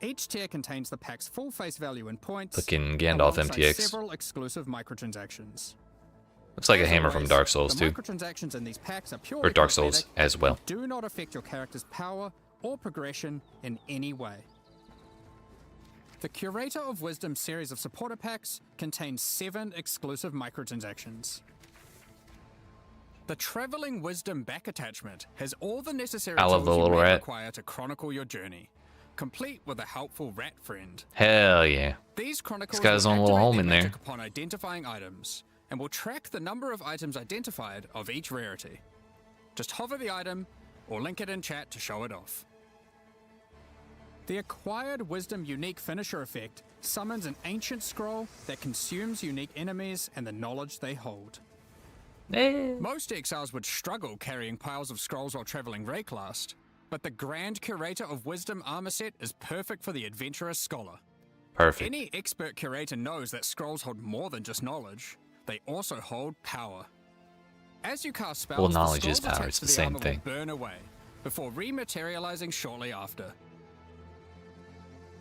Each tier contains the pack's full face value in points. Fucking Gandalf alongside MTX. several exclusive microtransactions. Looks like a As hammer from always, Dark Souls the too. microtransactions in these packs are purely Or Dark Souls cosmetic as well. and do not affect your character's power or progression in any way. The Curator of Wisdom series of supporter packs contains 7 exclusive microtransactions. The Traveling Wisdom back attachment has all the necessary I love tools the you little may rat. require to chronicle your journey, complete with a helpful rat friend. Hell yeah. These chronicles He's got his will own little activate home their in there. magic upon identifying items, and will track the number of items identified of each rarity. Just hover the item, or link it in chat to show it off. The Acquired Wisdom Unique Finisher effect summons an ancient scroll that consumes unique enemies and the knowledge they hold. Most exiles would struggle carrying piles of scrolls while traveling Rayclast, but the Grand Curator of Wisdom armor set is perfect for the adventurous scholar. Perfect. Any expert curator knows that scrolls hold more than just knowledge, they also hold power. As you cast spells, Well, the knowledge is scrolls power, attached it's to the armor same will thing. burn away, before rematerializing shortly after.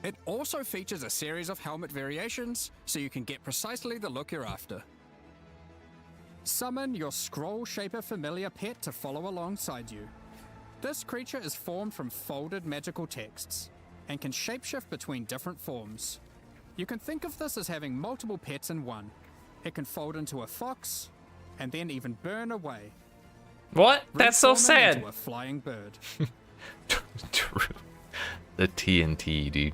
It also features a series of helmet variations, so you can get precisely the look you're after. Summon your Scroll Shaper familiar pet to follow alongside you. This creature is formed from folded magical texts, and can shapeshift between different forms. You can think of this as having multiple pets in one. It can fold into a fox, and then even burn away. What? That's so reforming sad. into a flying bird. True. The TNT, dude.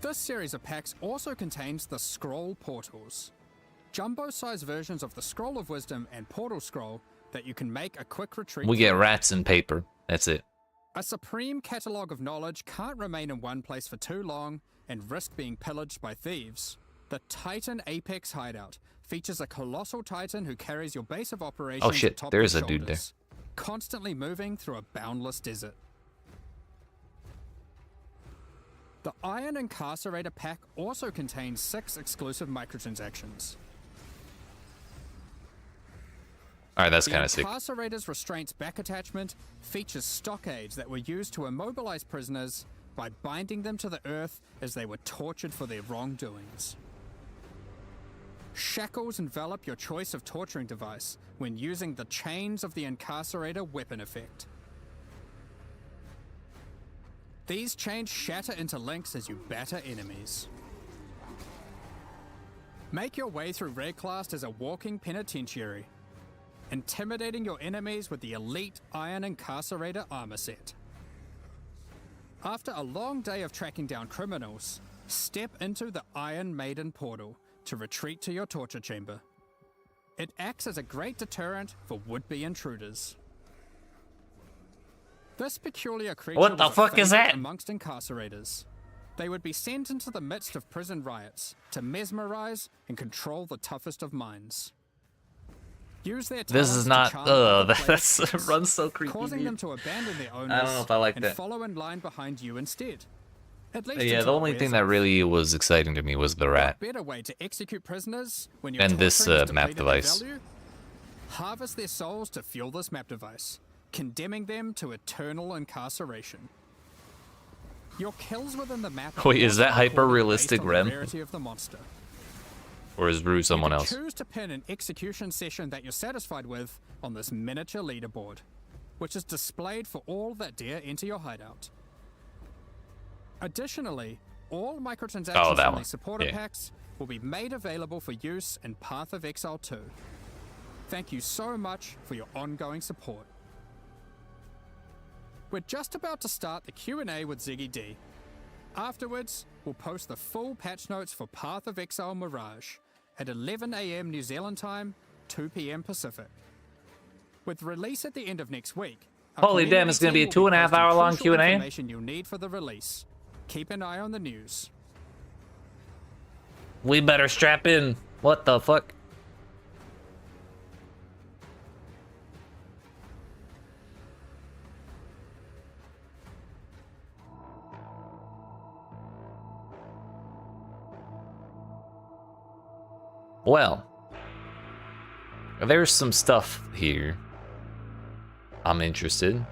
This series of packs also contains the Scroll Portals. Jumbo-sized versions of the Scroll of Wisdom and Portal Scroll that you can make a quick retreat We get through. rats and paper. That's it. A supreme catalogue of knowledge can't remain in one place for too long and risk being pillaged by thieves. The Titan Apex Hideout features a colossal titan who carries your base of operations Oh shit, atop there your is a dude there. shoulders, constantly moving through a boundless desert. The Iron Incarcerator pack also contains 6 exclusive microtransactions. Alright, that's The kind of sick. Incarcerator's Restraints back attachment features stockades that were used to immobilize prisoners by binding them to the earth as they were tortured for their wrongdoings. Shackles envelop your choice of torturing device when using the Chains of the Incarcerator weapon effect. These chains shatter into links as you batter enemies. Make your way through Rayclast as a walking penitentiary, intimidating your enemies with the elite Iron Incarcerator armor set. After a long day of tracking down criminals, step into the Iron Maiden portal to retreat to your torture chamber. It acts as a great deterrent for would-be intruders. This peculiar creature What the was a fuck is favorite that? amongst incarcerators. They would be sent into the midst of prison riots to mesmerize and control the toughest of minds. Use their This is talents not. to charm other players' That's steps, runs so creepy. causing Dude. them to abandon their owners I don't know if I like and that. follow in line behind you instead. At least Yeah, the until it only wears thing that off. really was exciting to me was the rat. What better way to execute prisoners when your And this, torturing has map depleted their device. value? Harvest their souls to fuel this map device, condemning them to eternal incarceration. Your kills within the map. are Wait, is that also recorded hyper-realistic based on the Rem? rarity of the monster. Or is Rue someone You else? choose to pin an execution session that you're satisfied with on this miniature leaderboard, which is displayed for all that dare enter your hideout. Additionally, all microtransactions Oh, that from one. these supporter Yeah. packs will be made available for use in Path of Exile 2. Thank you so much for your ongoing support. We're just about to start the Q&A with Ziggy D. Afterwards, we'll post the full patch notes for Path of Exile Mirage at 11 AM New Zealand time, 2 PM Pacific. With release at the end of next week, our Holy damn, community it's gonna be a team will 2.5 posting hour long crucial Q&A? information you'll need for the release. Keep an eye on the news. We better strap in. What the fuck? Well, there's some stuff here. I'm interested.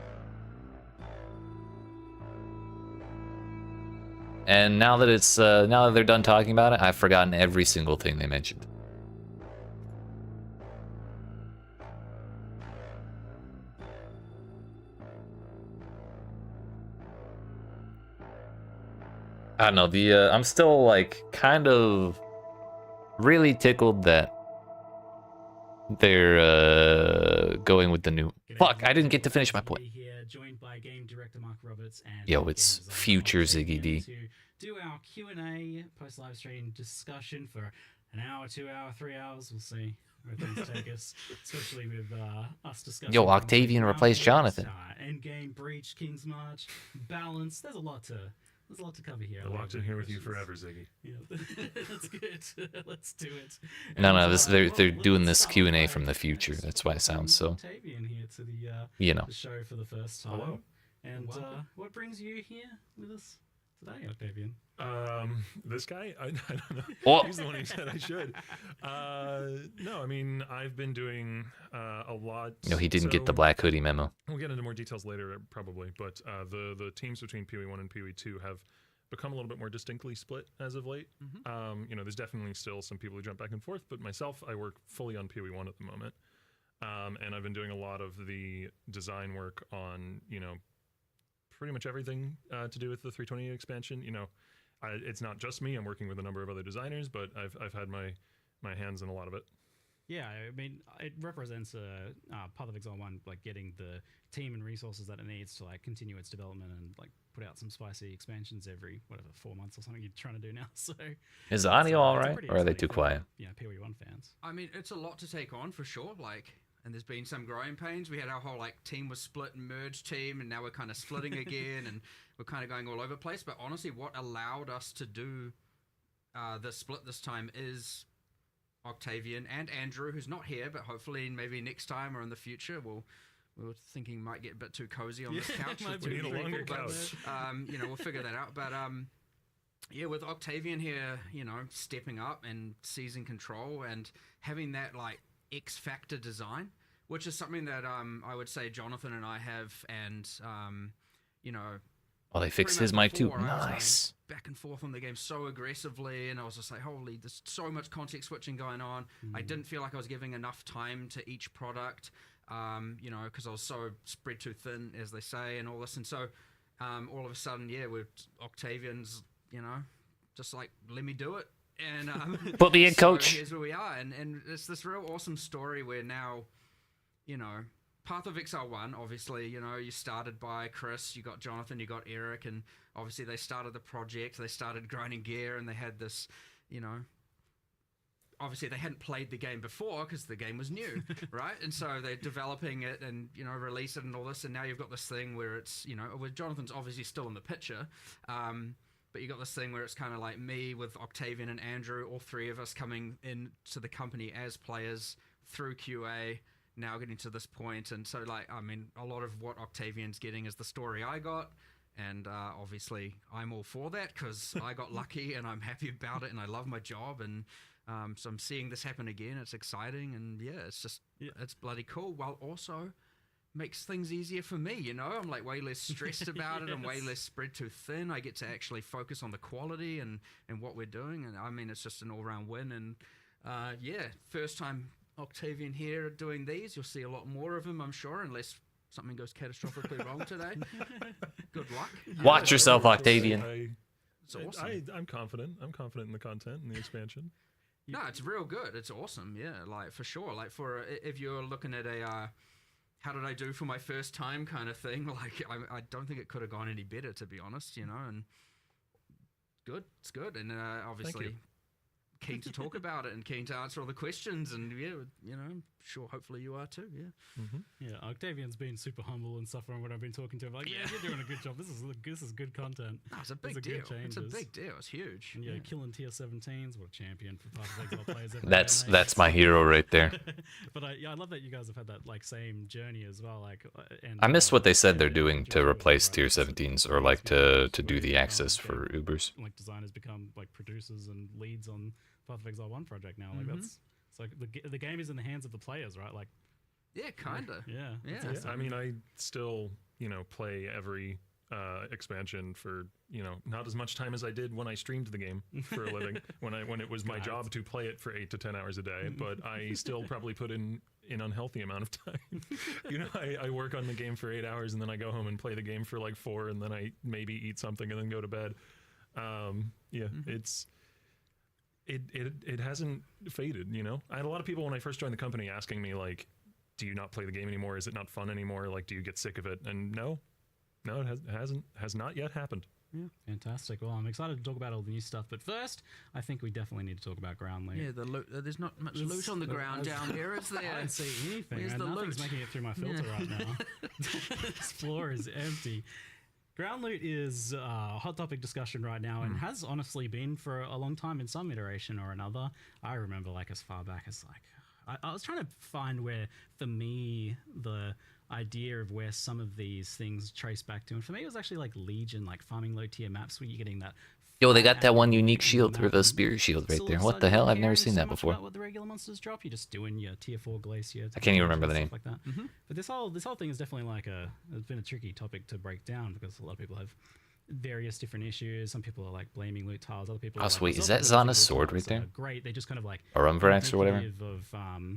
And now that it's now that they're done talking about it, I've forgotten every single thing they mentioned. I don't know. I'm still like kind of really tickled that they're going with the new. Fuck! I didn't get to finish my point. Here, joined by game director Mark Roberts and Yo, it's game designer future Octavian Ziggy D. to do our Q&A post live stream discussion for an hour, 2 hour, 3 hours. We'll see where things take us, especially with us discussing. Yo, Octavian replaced Jonathan. Endgame, Breach, King's March, Balance. There's a lot to cover here. I locked in here with you forever, Ziggy. Yeah, that's good. Let's do it. No, And, they're doing let's this start Q&A by from the future. That's why it sounds so. Octavian here to the You know. the show for the first time. Hello. And what brings you here with us today, Octavian? This guy? I don't know. Oh. He's the one who said I should. No, I mean, I've been doing a lot. No, he didn't get the so- black hoodie memo. We'll get into more details later, probably. But the teams between PoE 1 and PoE 2 have become a little bit more distinctly split as of late. You know, there's definitely still some people who jump back and forth, but myself, I work fully on PoE 1 at the moment. And I've been doing a lot of the design work on, you know, pretty much everything to do with the 328 expansion. You know, it's not just me. I'm working with a number of other designers, but I've had my hands in a lot of it. Yeah, I mean, it represents a Path of Exile 1, like getting the team and resources that it needs to like continue its development and like put out some spicy expansions every 4 months or something you're trying to do now. So Is the audio all it's right, pretty or are they exciting too for, quiet? Yeah, PoE 1 fans. I mean, it's a lot to take on for sure. Like, and there's been some growing pains. We had our whole like team was split and merged team, and now we're kind of splitting again, and we're kind of going all over the place. But honestly, what allowed us to do the split this time is Octavian and Andrew, who's not here, but hopefully maybe next time or in the future we were thinking might get a bit too cozy on this couch. might with be two need a people, longer but, couch. you know, we'll figure that out. But yeah, with Octavian here, you know, stepping up and seizing control and having that like X factor design, which is something that I would say Jonathan and I have, and you know. Oh, they fixed pretty his much mic too. before, I was going Nice. back and forth on the game so aggressively, and I was just like, holy, there's so much context switching going on. I didn't feel like I was giving enough time to each product, you know, because I was so spread too thin, as they say, and all this. And so all of a sudden, yeah, with Octavian's, you know, just like, let me do it. And Put me in, so coach. here's where we are. And it's this real awesome story where now, you know, Path of Exile 1, obviously, you know, you started by Chris, you got Jonathan, you got Eric, and obviously they started the project, they started grinding gear, and they had this, you know, obviously they hadn't played the game before because the game was new, right? And so they're developing it and, you know, release it and all this, and now you've got this thing where it's, you know, with Jonathan's obviously still in the picture, but you got this thing where it's kind of like me with Octavian and Andrew, all three of us coming into the company as players through QA, now getting to this point. And so, like, I mean, a lot of what Octavian's getting is the story I got, and obviously I'm all for that because I got lucky and I'm happy about it and I love my job, and so I'm seeing this happen again. It's exciting, and yeah, it's just it's bloody cool, while also makes things easier for me, you know. I'm like way less stressed about it. I'm way less spread too thin. I get to actually focus on the quality and what we're doing, and I mean, it's just an all-round win. And yeah, first time Octavian here doing these. You'll see a lot more of him, I'm sure, unless something goes catastrophically wrong today. Good luck. Watch yourself, Octavian. It's awesome. I'm confident. I'm confident in the content and the expansion. No, it's real good. It's awesome. Yeah, like for sure. Like for if you're looking at a how did I do for my first time kind of thing, like I don't think it could have gone any better, to be honest, you know. And good, it's good. And obviously keen to talk about it and keen to answer all the questions, and yeah, you know, sure, hopefully you are too. Yeah. Yeah, Octavian's been super humble and stuff from what I've been talking to him. Like, yeah, you're doing a good job. This is good content. No, it's a These big are deal. good It's a changes. big deal. It's huge. And yeah, killing tier 17s. What a champion for Path of Exile players. every That's day, mate. that's my hero right there. But yeah, I love that you guys have had that like same journey as well. Like, and I miss what they said they're yeah, doing enjoy to it, replace right? tier It's- 17s, or it's like been to do the great, access for getting, Ubers. like designers become like producers and leads on Path of Exile 1 project now. Like that's it's like the game is in the hands of the players, right? Like Yeah, kinda. yeah, Yeah. it's Yeah, awesome. I mean, I still, you know, play every expansion for not as much time as I did when I streamed the game for a living when it was my job to play it for 8 to 10 hours a day, but I still probably put in an unhealthy amount of time. I work on the game for 8 hours and then I go home and play the game for like 4, and then I maybe eat something and then go to bed. It hasn't faded. I had a lot of people when I first joined the company asking me like, do you not play the game anymore? Is it not fun anymore? Like, do you get sick of it? And no, it has not yet happened. Yeah, fantastic. Well, I'm excited to talk about all the new stuff, but first, I think we definitely need to talk about ground loot. Yeah, the loot. There's not much loot on the ground down here, is there? I don't see anything. Where's And the nothing's loot? making it through my filter right now. This floor is empty. Ground loot is a hot topic discussion right now, and has honestly been for a long time in some iteration or another. I remember like as far back as like I was trying to find where, for me, the idea of where some of these things trace back to, and for me it was actually like Legion, like farming low tier maps where you're getting that. Yo, they got that one unique shield, map, Reverse and Spirit Shield right all there. of a What the sudden hell? you're I've never caring seen so that much before. about what the regular monsters drop. You're just doing your tier 4 Glacier. I can't even remember the stuff name. like that. But this whole thing is definitely like it's been a tricky topic to break down because a lot of people have various different issues. Some people are like blaming loot tiles. Other people. Oh, are sweet. Like, Is "There's that also Zana's loot sword tiles right that there? are Great. They just kind of like Or Umbrax or whatever. indicative of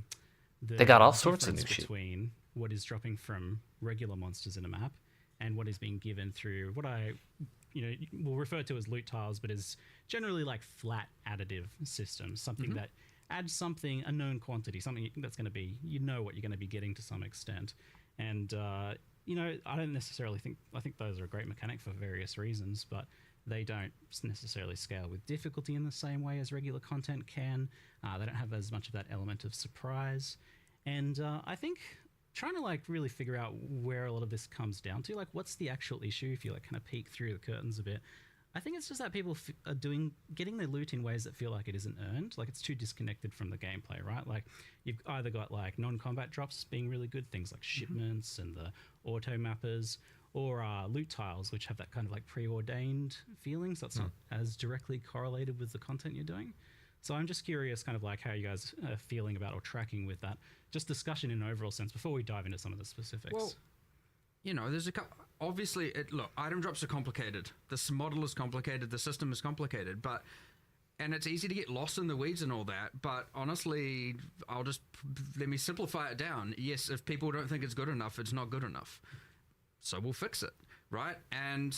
They got all sorts of difference new shit. between what is dropping from regular monsters in a map and what is being given through what I will refer to as loot tiles, but is generally like flat additive systems, something that adds something, a known quantity, something that's going to be, what you're going to be getting to some extent. And, I don't necessarily I think those are a great mechanic for various reasons, but they don't necessarily scale with difficulty in the same way as regular content can. They don't have as much of that element of surprise. And I think trying to like really figure out where a lot of this comes down to, like what's the actual issue if you like kind of peek through the curtains a bit. I think it's just that people are getting their loot in ways that feel like it isn't earned, like it's too disconnected from the gameplay, right? Like you've either got like non-combat drops being really good, things like shipments and the auto mappers, or loot tiles, which have that kind of like preordained feeling, so it's not as directly correlated with the content you're doing. So I'm just curious kind of like how you guys are feeling about or tracking with that, just discussion in an overall sense before we dive into some of the specifics. Well, there's a couple. Obviously, look, item drops are complicated. This model is complicated. The system is complicated, and it's easy to get lost in the weeds and all that. But honestly, let me simplify it down. Yes, if people don't think it's good enough, it's not good enough. So we'll fix it, right? And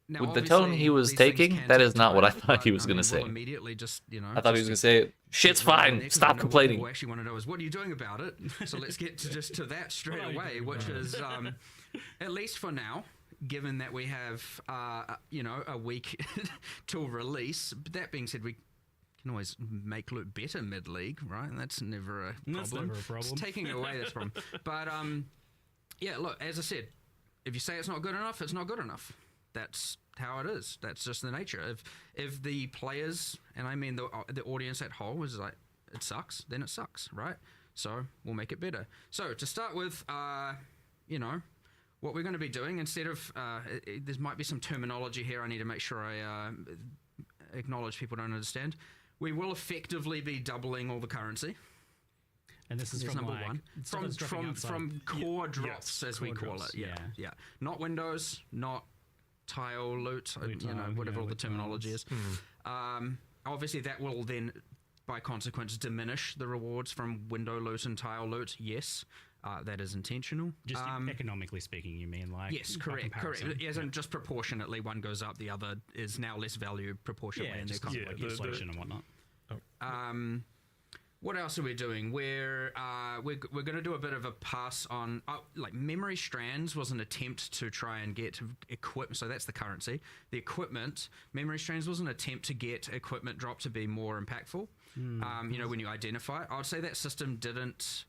now, with the tone he was these things taking, can that take is not what I time, thought he but, was going to say. we'll immediately just, I thought he was going to say, shit's fine, stop complaining. What we actually want to know is, what are you doing about it? So let's get to that straight away, which is, at least for now, given that we have, a week till release. But that being said, we can always make loot better mid-league, right? And that's never a problem. That's never a problem. It's taking away this problem. But, look, as I said, if you say it's not good enough, it's not good enough. That's how it is. That's just the nature. If the players, and I mean the audience at whole, is like, it sucks, then it sucks, right? So we'll make it better. So to start with, what we're going to be doing, instead of, there might be some terminology here I need to make sure I acknowledge people don't understand. We will effectively be doubling all the currency. And this is There's from number like, one. From core drops, as we call drops, it. Yeah. Not windows, not tile loot, whatever all the terminology is. Obviously, that will then, by consequence, diminish the rewards from window loot and tile loot. Yes, that is intentional. Just economically speaking, you mean like? Yes, by correct. comparison. As in just proportionately, one goes up, the other is now less value proportionately. Yeah, in just their kind of like inflation and whatnot. What else are we doing? We're going to do a bit of a pass on like memory strands was an attempt to try and get equipment. So that's the currency. The equipment memory strands was an attempt to get equipment drop to be more impactful. When you identify it, I would say that system didn't.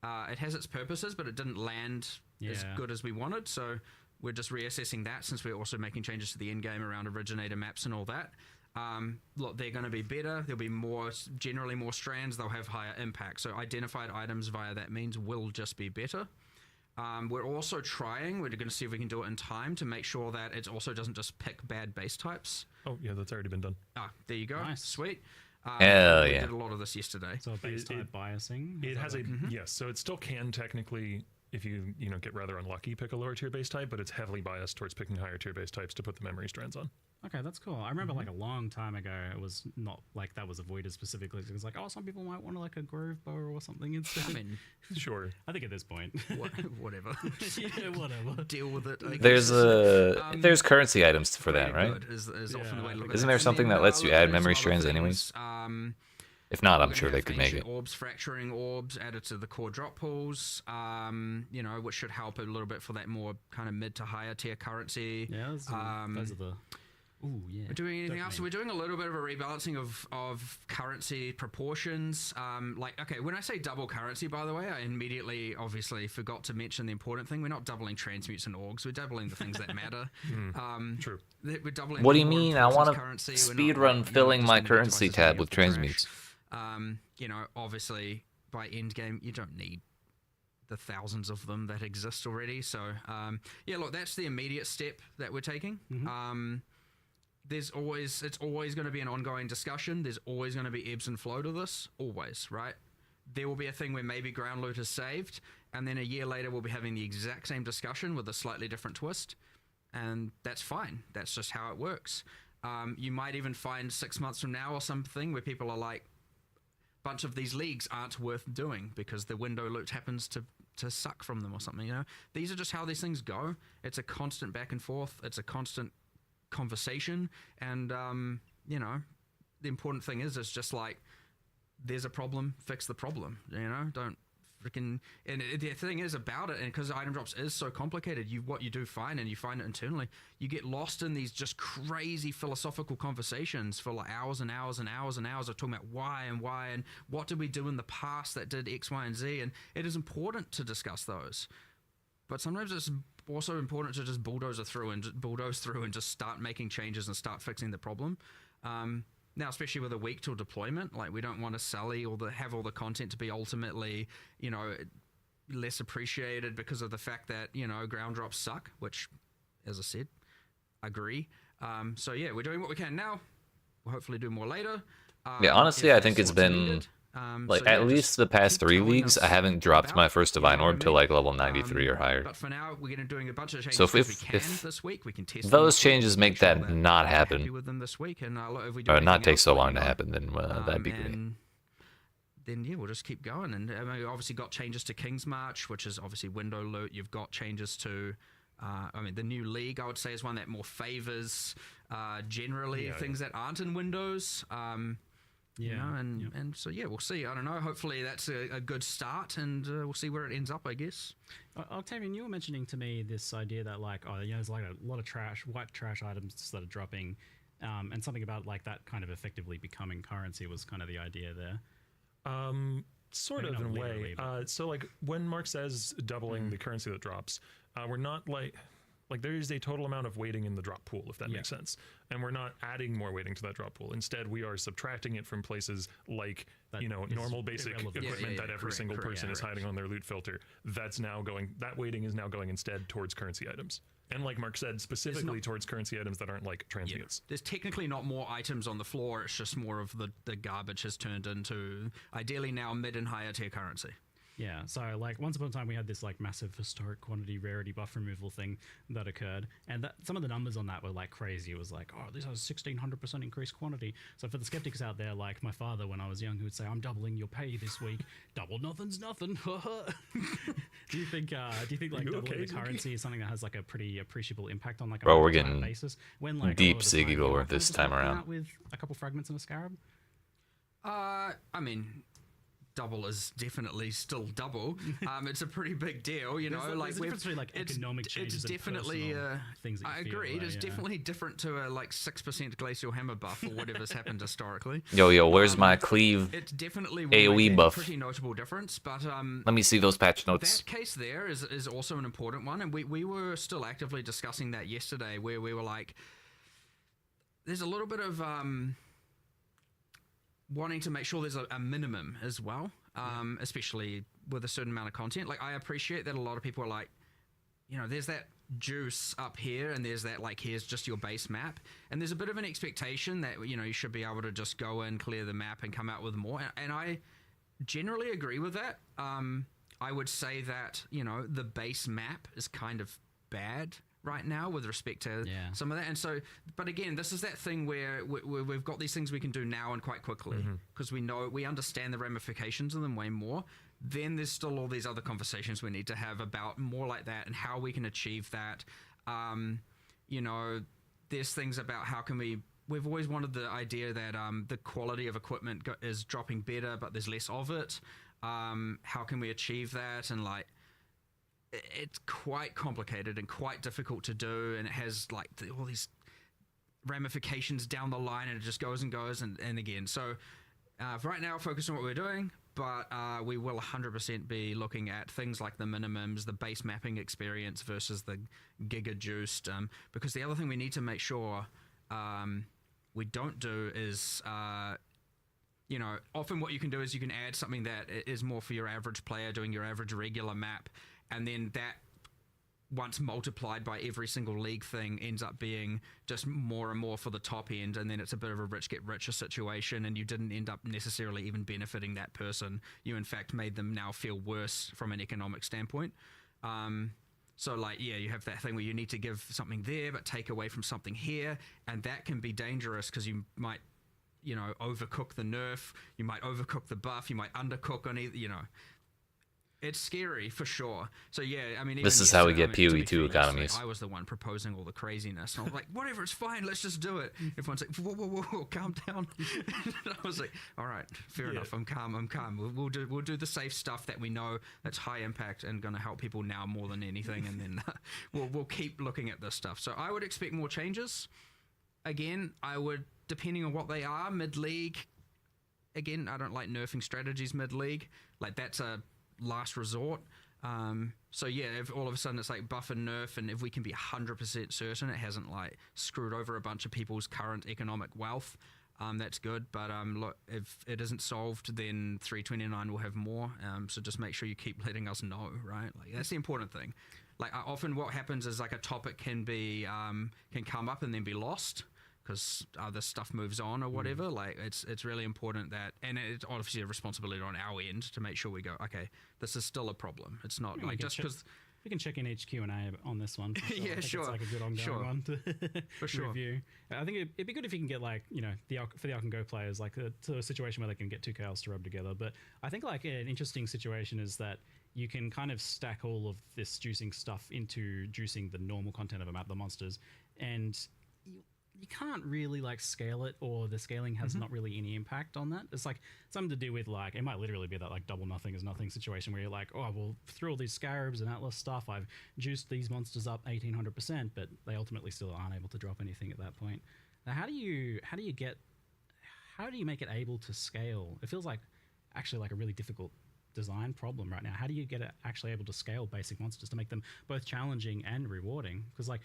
It has its purposes, but it didn't land as good as we wanted. So we're just reassessing that since we're also making changes to the endgame around originator maps and all that. Look, they're going to be better. There'll be generally more strands. They'll have higher impact. So identified items via that means will just be better. We're also we're going to see if we can do it in time to make sure that it also doesn't just pick bad base types. Oh, yeah, that's already been done. There you go. Nice. Sweet. Hell we yeah. did a lot of this yesterday. So base type biasing. It has yes, so it still can technically if you get rather unlucky, pick a lower tier base type, but it's heavily biased towards picking higher tier base types to put the memory strands on. Okay, that's cool. I remember like a long time ago, it was not like that was avoided specifically. It was like, oh, some people might want like a grove bow or something instead. I mean, Sure. I think at this point, whatever. yeah, whatever. Deal with it. I There's guess. there's currency items for that, Pretty right? good is often the way to look at Isn't it. there And something then, that lets you look, add there's memory some other strands things. anyways? If not, I'm We're sure gonna they have could make ancient it. orbs, fracturing orbs added to the core drop pools, which should help a little bit for that more kind of mid to higher tier currency. Yeah, those are the. Ooh, yeah. We're doing anything else? So Dopamine. we're doing a little bit of a rebalancing of currency proportions. Okay, when I say double currency, by the way, I immediately obviously forgot to mention the important thing. We're not doubling transmutes and orgs. We're doubling the things that matter. True. We're doubling. What do you the more mean? I important want to currency. We're speed not, run filling just my gonna get currency devices tab being with up the trash. transmutes. Obviously, by endgame, you don't need the thousands of them that exist already. So, look, that's the immediate step that we're taking. It's always going to be an ongoing discussion. There's always going to be ebbs and flow to this, always, right? There will be a thing where maybe ground loot is saved, and then a year later we'll be having the exact same discussion with a slightly different twist, and that's fine. That's just how it works. You might even find 6 months from now or something where people are like, bunch of these leagues aren't worth doing because the window loot happens to suck from them or something, These are just how these things go. It's a constant back and forth. It's a constant conversation, and the important thing is just like, there's a problem, fix the problem, don't freaking. And the thing is about it, and because item drops is so complicated, what you do find, and you find it internally, you get lost in these just crazy philosophical conversations for like hours and hours and hours and hours of talking about why and what did we do in the past that did X, Y, and Z, and it is important to discuss those, but sometimes it's also important to just bulldoze through and just start making changes and start fixing the problem. Now, especially with a week till deployment, like we don't want to sully have all the content to be ultimately, less appreciated because of the fact that, ground drops suck, which, as I said, agree. So yeah, we're doing what we can now. We'll hopefully do more later. Yeah, honestly, if I think that's it's what's been needed. at least the past keep 3 telling leagues, us I haven't dropped my first divine orb till like level Um, 93 or higher. But for now, we're going to doing a bunch of changes So as we if can this week. We can test them those this week, changes make sure that not we're happy happen, with them this week, and if we do or not anything take else, so let long you to know. happen, then that'd be great. And then yeah, we'll just keep going. And we obviously got changes to King's March, which is obviously window loot. You've got changes to, the new league, I would say, is one that more favors generally things that aren't in Windows. And so yeah, we'll see. I don't know. Hopefully that's a good start, and we'll see where it ends up, I guess. Octavian, you were mentioning to me this idea that like, there's like a lot of white trash items that are dropping, and something about like that kind of effectively becoming currency was kind of the idea there. Sort Maybe of not in a way. literally, So like when Mark says doubling the currency that drops, we're not like there is a total amount of weighting in the drop pool, if that makes sense. And we're not adding more weighting to that drop pool. Instead, we are subtracting it from places like, That normal basic irrelevant. equipment that every single person is hiding on their loot filter. That weighting is now going instead towards currency items. And like Mark said, specifically towards currency items that aren't like transmutes. There's technically not more items on the floor. It's just more of the garbage has turned into, ideally now, mid and higher tier currency. Yeah, so like once upon a time we had this like massive historic quantity rarity buff removal thing that occurred, and some of the numbers on that were like crazy. It was like, oh, this has 1600% increased quantity. So for the skeptics out there, like my father when I was young, who would say, I'm doubling your pay this week. Double nothing's nothing. do you think like doubling the currency is something that has like a pretty appreciable impact on like a Bro, we're long-term getting basis? When like deep a lot of the Ziggy time, lore you're this just time walking around. out with a couple fragments and a scarab. I mean, double is definitely still double. It's a pretty big deal, There's a difference between like economic changes it's definitely and personal things that you I feel, agree. though, It's yeah. definitely different to a like 6% glacial hammer buff or whatever's happened historically. Yo, where's my cleave It's definitely AoE buff? Pretty notable difference, but Let me see those patch notes. that case there is also an important one, and we were still actively discussing that yesterday, where we were like, there's a little bit of wanting to make sure there's a minimum as well, especially with a certain amount of content. Like, I appreciate that a lot of people are like, there's that juice up here, and there's that like, here's just your base map, and there's a bit of an expectation that you should be able to just go in, clear the map, and come out with more. And I generally agree with that. I would say that, you know, the base map is kind of bad right now with respect to some of that. And so, but again, this is that thing where we've got these things we can do now and quite quickly because we understand the ramifications of them way more. Then there's still all these other conversations we need to have about more like that and how we can achieve that. You know, there's things about how can we've always wanted the idea that the quality of equipment is dropping better, but there's less of it. How can we achieve that? And like, it's quite complicated and quite difficult to do, and it has like all these ramifications down the line, and it just goes and goes and again. So for right now, focus on what we're doing, but we will 100% be looking at things like the minimums, the base mapping experience versus the giga juiced, because the other thing we need to make sure we don't do is you know, often what you can do is you can add something that is more for your average player doing your average regular map, and then that once multiplied by every single league thing ends up being just more and more for the top end, and then it's a bit of a rich get richer situation, and you didn't end up necessarily even benefiting that person. You in fact made them now feel worse from an economic standpoint. So like, yeah, you have that thing where you need to give something there but take away from something here, and that can be dangerous because you might, you know, overcook the nerf, you might overcook the buff, you might undercook on either, you know. It's scary for sure. So yeah, I mean, This is how we get PoE 2 economies. I was the one proposing all the craziness, and I was like, whatever, it's fine, let's just do it. Everyone's like, whoa, whoa, whoa, calm down. And I was like, all right, fair enough, I'm calm. We'll do the safe stuff that we know that's high impact and going to help people now more than anything, and then we'll keep looking at this stuff. So I would expect more changes. Again, I would, depending on what they are, mid-league. Again, I don't like nerfing strategies mid-league. Like, that's a last resort. So yeah, if all of a sudden it's like buff and nerf, and if we can be 100% certain it hasn't like screwed over a bunch of people's current economic wealth, that's good. But look, if it isn't solved, then 329 will have more. So just make sure you keep letting us know, right? Like, that's the important thing. Like, often what happens is like a topic can be can come up and then be lost because other stuff moves on or whatever. Like, it's really important that, and it's obviously a responsibility on our end to make sure we go, okay, this is still a problem. It's not like just because we can check in each Q&A on this one. For sure. Yeah, I think sure. It's like a good ongoing one to for sure. review. I think it'd be good if you can get like, you know, for the Alcan Go players, like to a situation where they can get two chaos to rub together. But I think like an interesting situation is that you can kind of stack all of this juicing stuff into juicing the normal content of a map, the monsters, and you can't really like scale it, or the scaling has not really any impact on that. It's like something to do with like, it might literally be that like double nothing is nothing situation where you're like, oh, well, through all these scarabs and Atlas stuff, I've juiced these monsters up 1800%, but they ultimately still aren't able to drop anything at that point. Now, how do you make it able to scale? It feels like actually like a really difficult design problem right now. How do you get it actually able to scale basic monsters to make them both challenging and rewarding? Because like,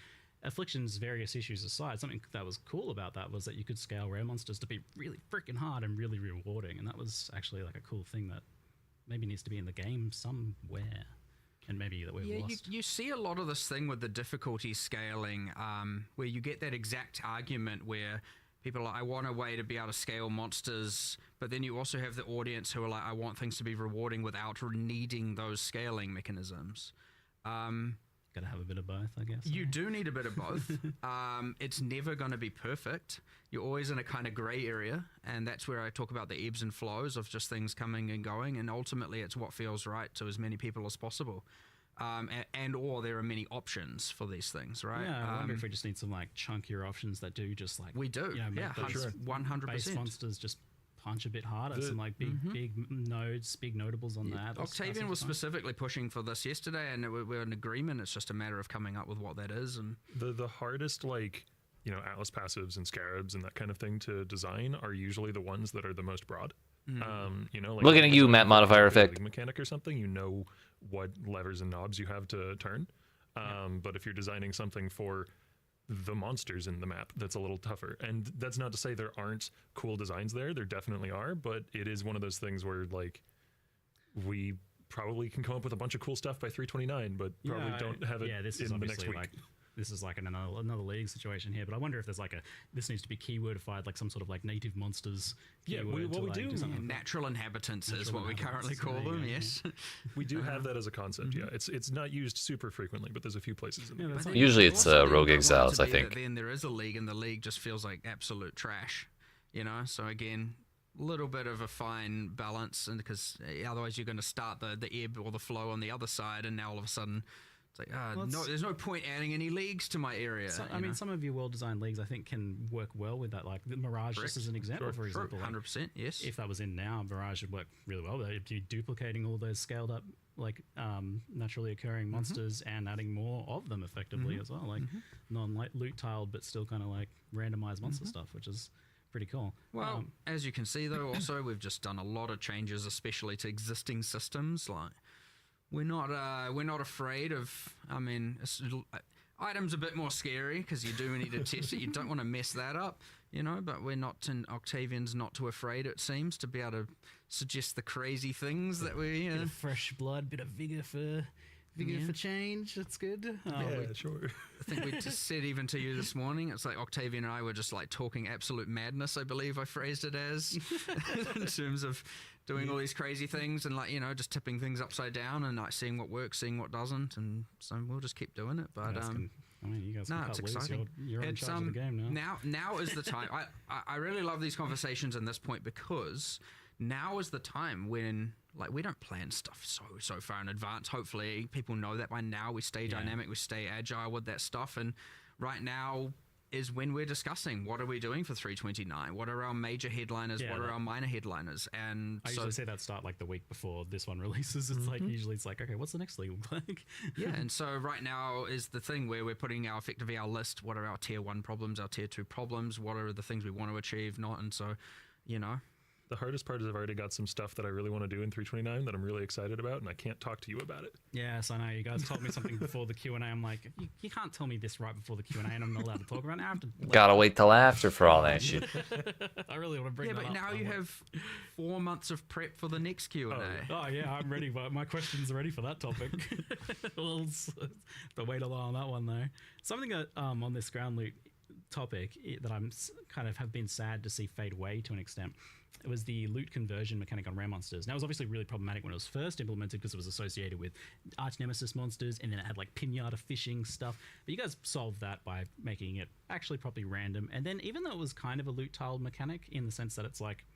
Affliction's various issues aside, something that was cool about that was that you could scale rare monsters to be really freaking hard and really rewarding, and that was actually like a cool thing that maybe needs to be in the game somewhere, and maybe that we've lost. You see a lot of this thing with the difficulty scaling, where you get that exact argument where people are like, I want a way to be able to scale monsters, but then you also have the audience who are like, I want things to be rewarding without needing those scaling mechanisms. Gotta have a bit of both, I guess. You do need a bit of both. It's never going to be perfect. You're always in a kind of gray area, and that's where I talk about the ebbs and flows of just things coming and going, and ultimately it's what feels right to as many people as possible. And or there are many options for these things, right? Yeah, I wonder if we just need some like chunkier options that do just like... We do, you know, yeah, 100%. Base monsters just punch a bit harder, some like big nodes, big notables on that. Octavian was specifically pushing for this yesterday, and we're in agreement. It's just a matter of coming up with what that is. And the hardest, like, you know, Atlas passives and scarabs and that kind of thing to design are usually the ones that are the most broad. You know, like, looking at you, map modifier effect mechanic or something, you know what levers and knobs you have to turn. But if you're designing something for the monsters in the map, that's a little tougher. And that's not to say there aren't cool designs there definitely are, but it is one of those things where like we probably can come up with a bunch of cool stuff by 329, but probably don't have it this in is the next week. Like this is like another league situation here, but I wonder if there's like this needs to be keywordified, like some sort of like native monsters. Yeah, keyword what to, we like, do- something like that. Natural inhabitants is Natural what we currently inhabitants, call there you them. go, Yes. We do have that as a concept. Yeah, it's not used super frequently, but there's a few places in Yeah, there. that's not- Usually You it's, also then Rogue don't want it Exiles, to I be think. that then there is a league, and the league just feels like absolute trash. So again, a little bit of a fine balance, and because otherwise you're going to start the ebb or the flow on the other side, and now all of a sudden it's like, there's no point adding any leagues to my area. So, I mean, some of your well-designed leagues, I think, can work well with that. Like the Mirage, just as an example, for example. Like, 100%, yes. if that was in now, Mirage would work really well. It'd be duplicating all those scaled-up, like naturally occurring monsters and adding more of them effectively as well, like non-loot tiled, but still kind of like randomized monster stuff, which is pretty cool. Well, as you can see, though, also we've just done a lot of changes, especially to existing systems. Like we're not afraid of. I mean, items a bit more scary because you do need to test it. You don't want to mess that up, But we're not. Octavian's not too afraid. It seems to be able to suggest the crazy things that we. Bit of fresh blood, bit of vigor for change. That's good. Sure. I think we just said even to you this morning, it's like Octavian and I were just like talking absolute madness, I believe I phrased it as, in terms of doing all these crazy things and like, just tipping things upside down and like seeing what works, seeing what doesn't. And so we'll just keep doing it. But, I mean, you guys can it's cut loose. exciting. You're in charge of the game now. Now is the time. I really love these conversations in this point because now is the time when like we don't plan stuff so far in advance. Hopefully people know that by now. We stay dynamic, we stay agile with that stuff, and right now is when we're discussing what are we doing for 329, what are our major headliners, what are our minor headliners. And I usually say that start like the week before this one releases. It's like usually it's like, okay, what's the next league look like? And so right now is the thing where we're putting effectively our list. What are our tier 1 problems, our tier 2 problems, what are the things we want to achieve, not. And so The hardest part is I've already got some stuff that I really want to do in 329 that I'm really excited about, and I can't talk to you about it. Yes, I know. You guys told me something before the Q&A. I'm like, you can't tell me this right before the Q&A, and I'm not allowed to talk about it. I have to Gotta wait till after for all that shit. I really want to bring that up. but now you have 4 months of prep for the next Q&A. Oh, yeah, I'm ready. But my questions are ready for that topic. But wait a while on that one, though. Something that, on this ground loot topic that I'm kind of have been sad to see fade away to an extent. It was the loot conversion mechanic on rare monsters. Now, it was obviously really problematic when it was first implemented because it was associated with arch nemesis monsters, and then it had like pinata fishing stuff. But you guys solved that by making it actually properly random. And then even though it was kind of a loot tiled mechanic in the sense that it's like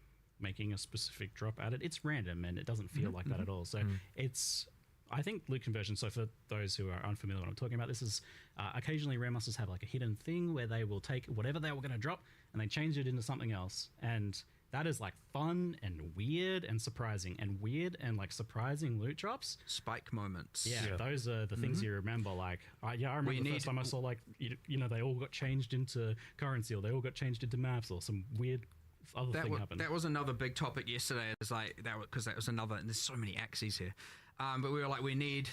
making a specific drop at it, it's random and it doesn't feel like that at all. So it's, I think, loot conversion. So for those who are unfamiliar with what I'm talking about, this is occasionally rare monsters have like a hidden thing where they will take whatever they were going to drop and they change it into something else. And that is like fun and weird and surprising, and weird and like surprising loot drops. Spike moments. Yeah. Those are the things you remember. Like, I remember the first time I saw like, they all got changed into currency, or they all got changed into maps, or some weird other thing happened. That was another big topic yesterday. It's like because that was another. And there's so many axes here, but we were like, we need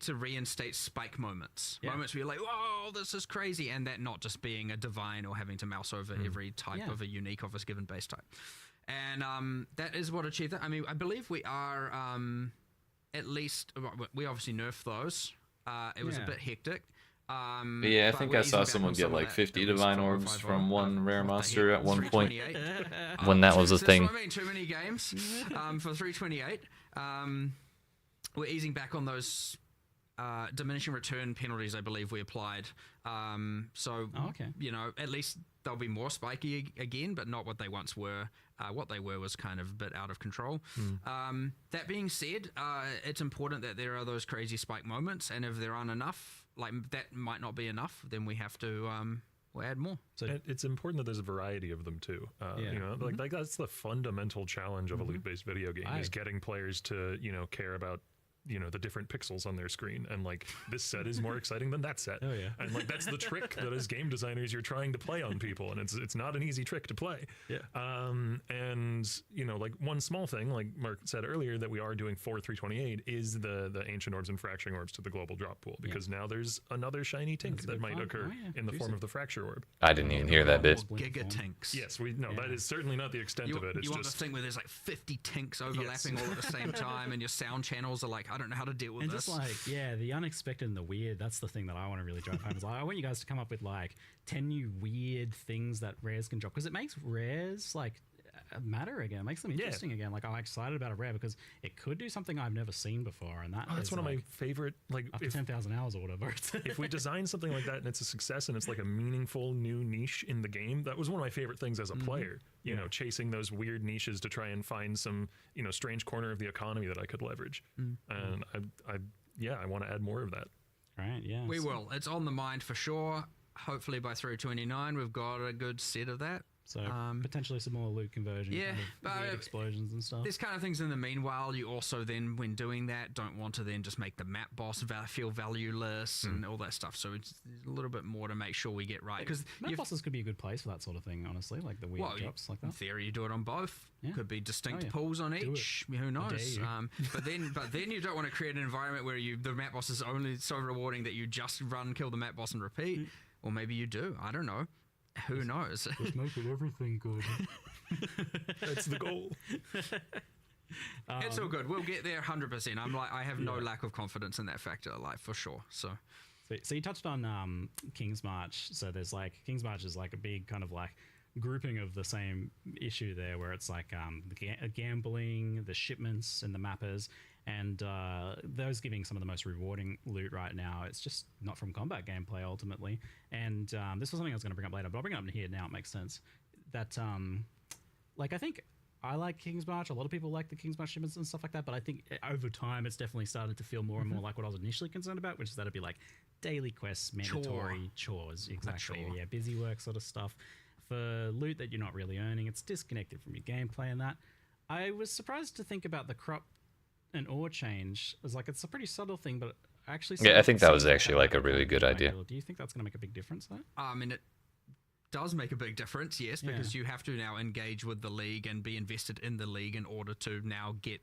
to reinstate spike moments. Moments where you're like, whoa, this is crazy. And that not just being a divine or having to mouse over every type of a unique of a given base type. And that is what achieved that. I mean, I believe we are at least, we obviously nerfed those. It was a bit hectic. Yeah, I think I saw someone get like 50 divine orbs from one rare monster at one point when that was a thing. I mean, too many games for 328. We're easing back on those diminishing return penalties, I believe we applied. So, at least they'll be more spiky again, but not what they once were. What they were was kind of a bit out of control. That being said, it's important that there are those crazy spike moments, and if there aren't enough, like that might not be enough, then we have to we'll add more. So it's important that there's a variety of them too. Like that's the fundamental challenge of a loot-based video game is getting players to care about the different pixels on their screen, and like this set is more exciting than that set. And like that's the trick that as game designers you're trying to play on people, and it's not an easy trick to play. And like one small thing, like Mark said earlier, that we are doing for 328 is the ancient orbs and fracturing orbs to the global drop pool, because now there's another shiny tink that might occur in the form of the fracture orb. I didn't even hear that bit. Giga tinks. Yes, that is certainly not the extent of it. It's you want just the thing where there's like 50 tinks overlapping all at the same time, and your sound channels are like I don't know how to deal with And this. just like, yeah, the unexpected and the weird, that's the thing that I want to really drive home. Is like, I want you guys to come up with like 10 new weird things that rares can drop, because it makes rares like matter again. It makes them interesting again. Like, I'm excited about a rare because it could do something I've never seen before, and that's one of my favorite. Like, after 10,000 hours or whatever. if we design something like that and it's a success and it's like a meaningful new niche in the game, that was one of my favorite things as a player. You know, chasing those weird niches to try and find some, you know, strange corner of the economy that I could leverage. And I want to add more of that. Right? Yeah. We will. It's on the mind for sure. Hopefully by 329 we've got a good set of that. So potentially some more loot conversion, yeah, kind of weird explosions and stuff. There's kind of things in the meanwhile. You also then, when doing that, don't want to then just make the map boss feel valueless and all that stuff. So it's a little bit more to make sure we get right. Because map bosses could be a good place for that sort of thing, honestly, like the weird drops like that. In theory, you do it on both. Yeah. Could be distinct pools on each. Who knows? But then you don't want to create an environment where the map boss is only so rewarding that you just run, kill the map boss, and repeat. Or maybe you do. I don't know. Who knows? Just make it everything good. That's the goal. It's all good. We'll get there 100%. I have no lack of confidence in that factor, like, for sure. So you touched on King's March. So there's like King's March is like a big kind of like grouping of the same issue there, where it's like the gambling, the shipments, and the mappers. And those giving some of the most rewarding loot right now. It's just not from combat gameplay ultimately. And this was something I was going to bring up later, but I'll bring it up here now. It makes sense. That like, I think I like King's March. A lot of people like the King's March shipments and stuff like that. But I think over time, it's definitely started to feel more and more like what I was initially concerned about, which is that it'd be like daily quests, mandatory chores, exactly. Yeah, busy work sort of stuff for loot that you're not really earning. It's disconnected from your gameplay and that. I was surprised to think about the crop and ore change. It's like, it's a pretty subtle thing, but actually, Yeah, I think that was actually like a really good idea. Do you think that's going to make a big difference though? I mean, it does make a big difference, yes, because you have to now engage with the league and be invested in the league in order to now get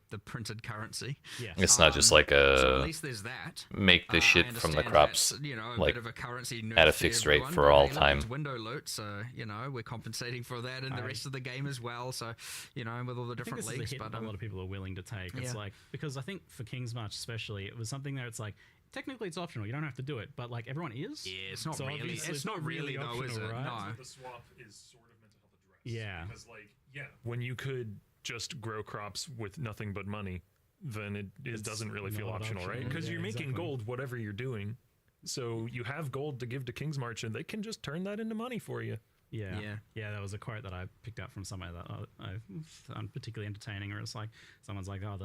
the printed currency. Yeah, it's not just like so at least there's that. make the shit from the crops A like bit of a currency at a fixed rate for all time. It's window loot, so we're compensating for that in the rest of the game as well. So with all the different leagues, is a hit but a lot of people are willing to take. It's like, because I think for King's March especially, it was something there. It's like, technically it's optional. You don't have to do it, but like everyone is. Yeah, it's not so really. It's not really though, is it? Right? No. The swap is sort of meant to help address. Yeah. Because when you could just grow crops with nothing but money, then it doesn't really feel optional, right? Because you're making gold whatever you're doing. So you have gold to give to King's March, and they can just turn that into money for you. Yeah. That was a quote that I picked up from somewhere that I found particularly entertaining. Where it's like, someone's like, "Oh,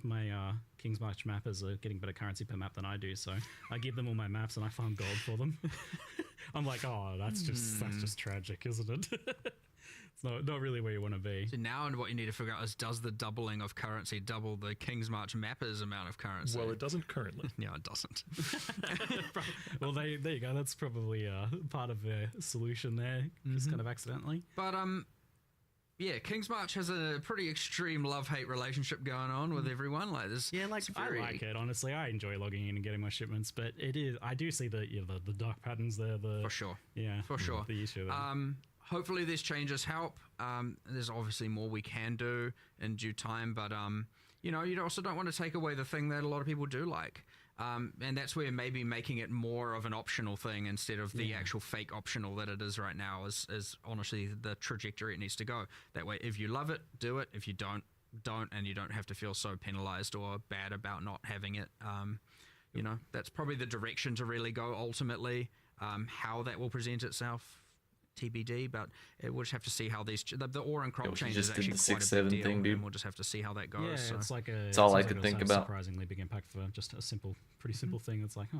my King's March mappers are getting better currency per map than I do, so I give them all my maps and I farm gold for them." I'm like, "Oh, that's just tragic, isn't it?" It's not really where you want to be. So now, what you need to figure out is, does the doubling of currency double the King's March mappers amount of currency? Well, it doesn't currently. No, it doesn't. Well, there you go. That's probably part of the solution there, just kind of accidentally. But King's March has a pretty extreme love-hate relationship going on with everyone. Like this, I like it. Honestly, I enjoy logging in and getting my shipments, but I do see the dark patterns there. For sure. Yeah, for sure. The issue. Hopefully these changes help. There's obviously more we can do in due time, but you also don't want to take away the thing that a lot of people do like. And that's where maybe making it more of an optional thing instead of the actual fake optional that it is right now is honestly the trajectory it needs to go. That way, if you love it, do it. If you don't, and you don't have to feel so penalized or bad about not having it. That's probably the direction to really go ultimately. How that will present itself, TBD, but we'll just have to see how the ore and crop change is actually quite a big deal, thing, dude. and we'll just have to see how that goes. Yeah, so. It's all I could think about. Surprisingly big impact for just a pretty simple thing. It's like, we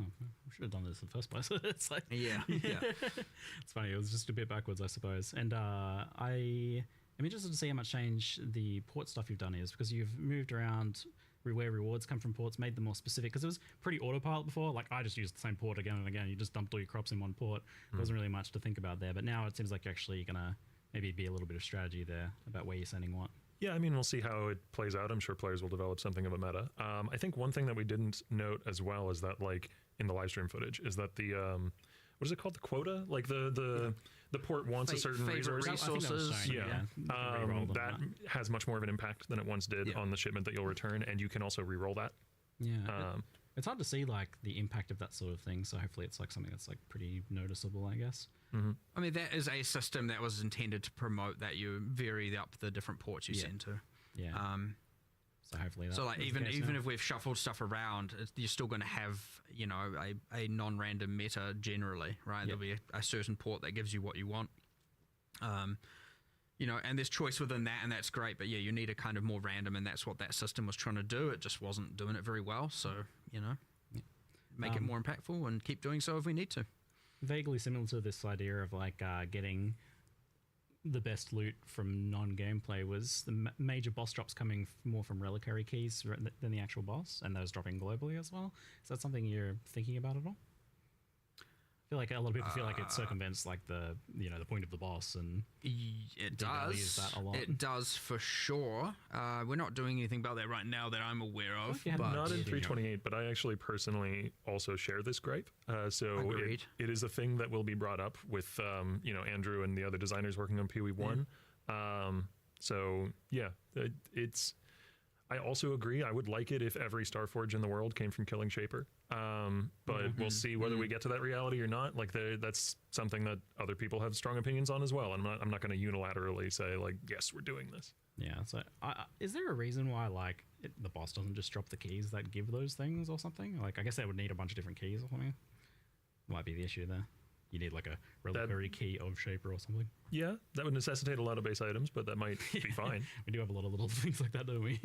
should have done this in the first place. It's like, yeah. It's funny. It was just a bit backwards, I suppose. And I am interested to see how much change the port stuff you've done is, because you've moved around where rewards come from ports, made them more specific, because it was pretty autopilot before. Like, I just used the same port again and again. You just dumped all your crops in one port. There wasn't really much to think about there, but now it seems like you're actually gonna maybe be a little bit of strategy there about where you're sending what. Yeah, I mean, we'll see how it plays out. I'm sure players will develop something of a meta. I think one thing that we didn't note as well is that, like, in the live stream footage, is that the what is it called? The quota? Like the the port wants a certain favorite resource. I think that was resources. shown, Yeah, Reroll them that has much more of an impact than it once did Yeah. on the shipment that you'll return, and you can also re-roll that. Yeah. It's hard to see like the impact of that sort of thing, so hopefully it's like something that's like pretty noticeable, I guess. I mean, that is a system that was intended to promote that you vary up the different ports you send to. Yeah. So hopefully that So like is the even case even now. if we've shuffled stuff around, you're still going to have a non-random meta generally, right? There'll be a certain port that gives you what you want. And there's choice within that, and that's great. But yeah, you need a kind of more random, and that's what that system was trying to do. It just wasn't doing it very well. So make it more impactful and keep doing so if we need to. Vaguely similar to this idea of like getting the best loot from non-gameplay was the major boss drops coming more from reliquary keys than the actual boss, and those dropping globally as well. Is that something you're thinking about at all? I feel like a lot of people feel like it circumvents like the point of the boss, and It didn't really use does. that a lot. It does for sure. We're not doing anything about that right now that I'm aware of. you haven't But Not in Yeah. 328, but I actually personally also share this gripe. So Agreed. it is a thing that will be brought up with Andrew and the other designers working on PoE 1. So yeah, it's. I also agree. I would like it if every Starforge in the world came from killing Shaper. But we'll see whether we get to that reality or not. Like that's something that other people have strong opinions on as well. I'm not going to unilaterally say like, yes, we're doing this. yeah. So is there a reason why like the boss doesn't just drop the keys that give those things or something? Like I guess they would need a bunch of different keys or something. Might be the issue there. You need like a reliquary key of Shaper or something. Yeah, that would necessitate a lot of base items, but that might be fine. We do have a lot of little things like that, don't we?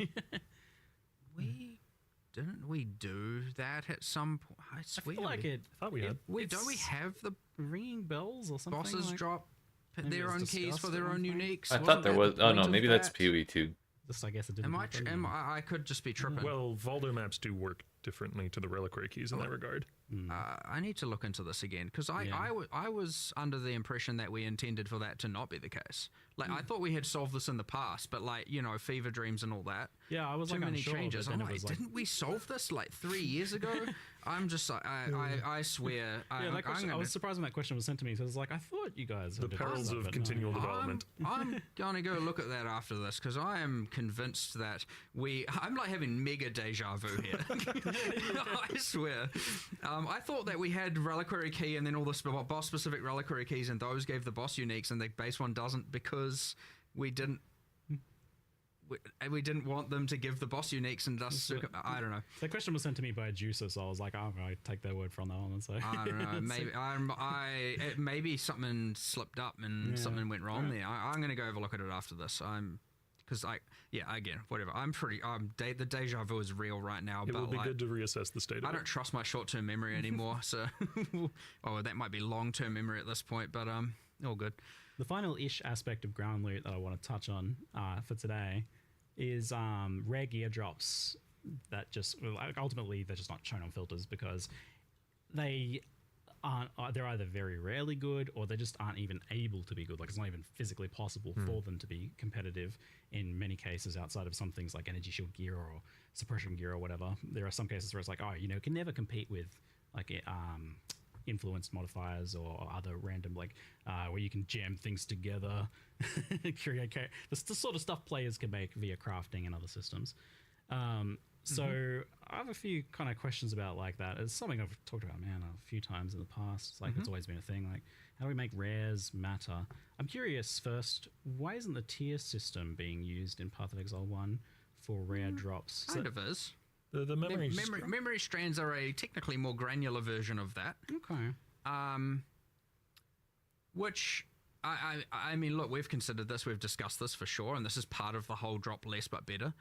Didn't we do that at some point? I swear. I feel like it. I thought we had. Don't we have the ringing bells or something? bosses like, drop maybe their it was own keys discussed for at their one own point? uniques? I thought Wasn't there that was. the Oh point no, of maybe that's that? PoE 2. Just I guess it didn't. happen. I could just be tripping. Well, Valdo maps do work differently to the reliquary keys in that regard. I need to look into this again because I was under the impression that we intended for that to not be the case. Like I thought we had solved this in the past, but like fever dreams and all that. Yeah, I was Too like many unsure, changes. but I'm then it like, was like, didn't we solve this like 3 years ago? I'm just like, I swear. yeah, that question, I was surprised when that question was sent to me. So I was like, I thought you guys The had perils done that, of but no. continual development. I'm gonna go look at that after this because I am convinced that I'm like having mega deja vu here. I swear. I thought that we had reliquary key and then all the boss specific reliquary keys and those gave the boss uniques and the base one doesn't because we didn't want them to give the boss uniques and thus I don't know. That question was sent to me by a juicer, so I was like, oh, I take their word from that one and say. I don't know. Maybe something slipped up and something went wrong there. I'm gonna go have a look at it after this. Again, whatever. I'm pretty. The deja vu is real right now. It but will be good to reassess the state of I it. don't trust my short-term memory anymore. So, that might be long-term memory at this point. But all good. The final-ish aspect of ground loot that I want to touch on for today is rare gear drops that ultimately they're just not shown on filters because they they're either very rarely good or they just aren't even able to be good. Like it's not even physically possible for them to be competitive in many cases outside of some things like energy shield gear or suppression gear or whatever. There are some cases where it's like, can never compete with like influenced modifiers or other random where you can jam things together, create the sort of stuff players can make via crafting and other systems. So I have a few kind of questions about like that. It's something I've talked about, a few times in the past. It's like it's always been a thing. Like, how do we make rares matter? I'm curious first, why isn't the tier system being used in Path of Exile 1 for rare drops? Kind of is. The Memory strands are a technically more granular version of that. Okay. Which I mean, look, we've considered this, we've discussed this for sure, and this is part of the whole drop less but better.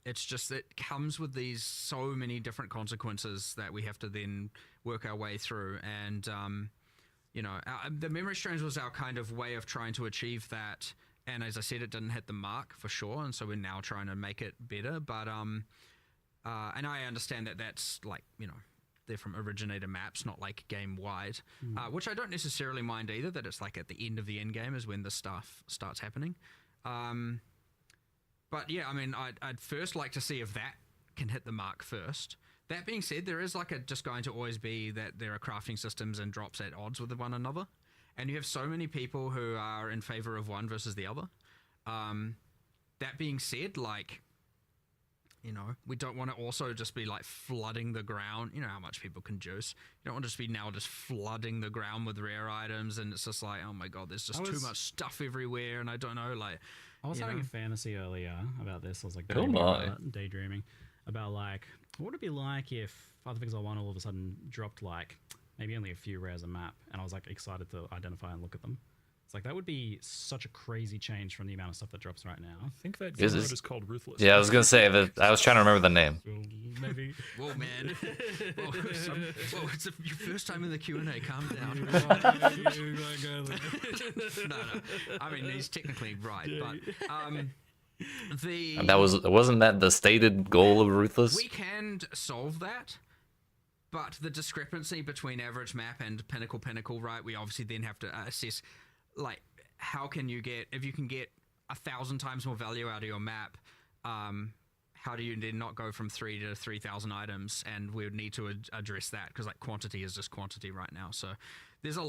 It's just it comes with these so many different consequences that we have to then work our way through. And, the memory strands was our kind of way of trying to achieve that. And as I said, it didn't hit the mark for sure. And so we're now trying to make it better. But, and I understand that that's like, they're from originator maps, not like game wide, which I don't necessarily mind either, that it's like at the end of the end game is when this stuff starts happening. But yeah, I mean, I'd first like to see if that can hit the mark first. That being said, there is just going to always be that there are crafting systems and drops at odds with one another. and you have so many people who are in favor of one versus the other. That being said, like, you know, we don't want to also just be like flooding the ground. You know how much people can juice. You don't want to just be now just flooding the ground with rare items, and it's just like, oh my god, there's just too much stuff everywhere, and I don't know, like. I was having a fantasy earlier about this. I was like daydreaming about like, what would it be like if Path of Exile 1 all of a sudden dropped like maybe only a few rares a map, and I was like excited to identify and look at them. It's like, that would be such a crazy change from the amount of stuff that drops right now. I think that game mode is called Ruthless. Yeah, I was gonna say that. I was trying to remember the name. Maybe. Whoa, man. Whoa, it's your first time in the Q&A. Calm down. No. I mean, he's technically right, but wasn't that the stated goal of Ruthless? we can solve that. But the discrepancy between average map and pinnacle, right? We obviously then have to assess, like, how can you get, if you can get 1,000 times more value out of your map, how do you then not go from 3 to 3,000 items? And we would need to address that, because like quantity is just quantity right now. So there's a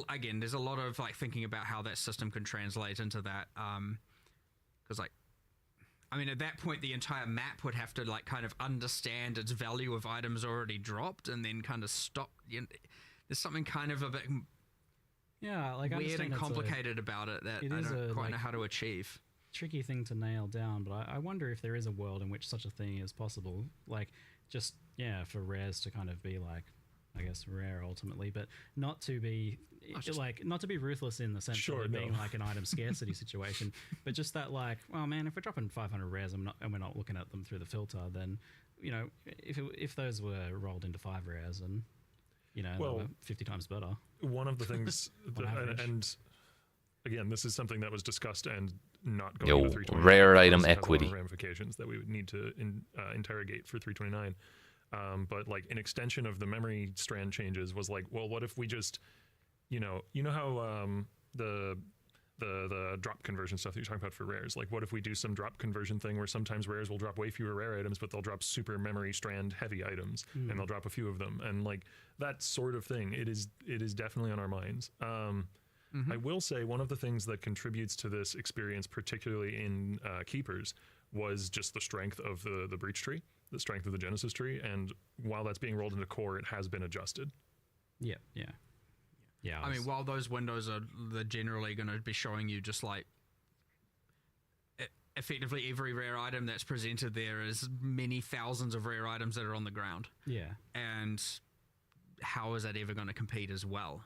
lot of like thinking about how that system can translate into that. Because like, I mean, at that point, the entire map would have to like kind of understand its value of items already dropped, and then kind of stop. You know, there's something kind of a bit weird and complicated about it that I don't quite know how to achieve. Tricky thing to nail down, but I wonder if there is a world in which such a thing is possible. Like, just for rares to kind of be like, I guess, rare ultimately, but not to be not to be ruthless in the sense of it being like an item scarcity situation, but just that like, well, man, if we're dropping 500 rares and we're not looking at them through the filter, then, you know, if those were rolled into 5 rares and, you know, they were 50 times better. One of the things, and again, this is something that was discussed and not going to 329. Rare item equity ramifications that we would need to interrogate for 329. But like an extension of the memory strand changes was like, well, what if we just, you know how the drop conversion stuff that you're talking about for rares, like what if we do some drop conversion thing where sometimes rares will drop way fewer rare items, but they'll drop super memory strand heavy items, and they'll drop a few of them, and like that sort of thing. It is definitely on our minds. I will say one of the things that contributes to this experience, particularly in keepers, was just the strength of the breach tree, the strength of the Genesis tree, and while that's being rolled into core, it has been adjusted. Yeah. I mean, while those windows they're generally going to be showing you just like effectively every rare item that's presented there is many thousands of rare items that are on the ground. Yeah. And how is that ever going to compete as well?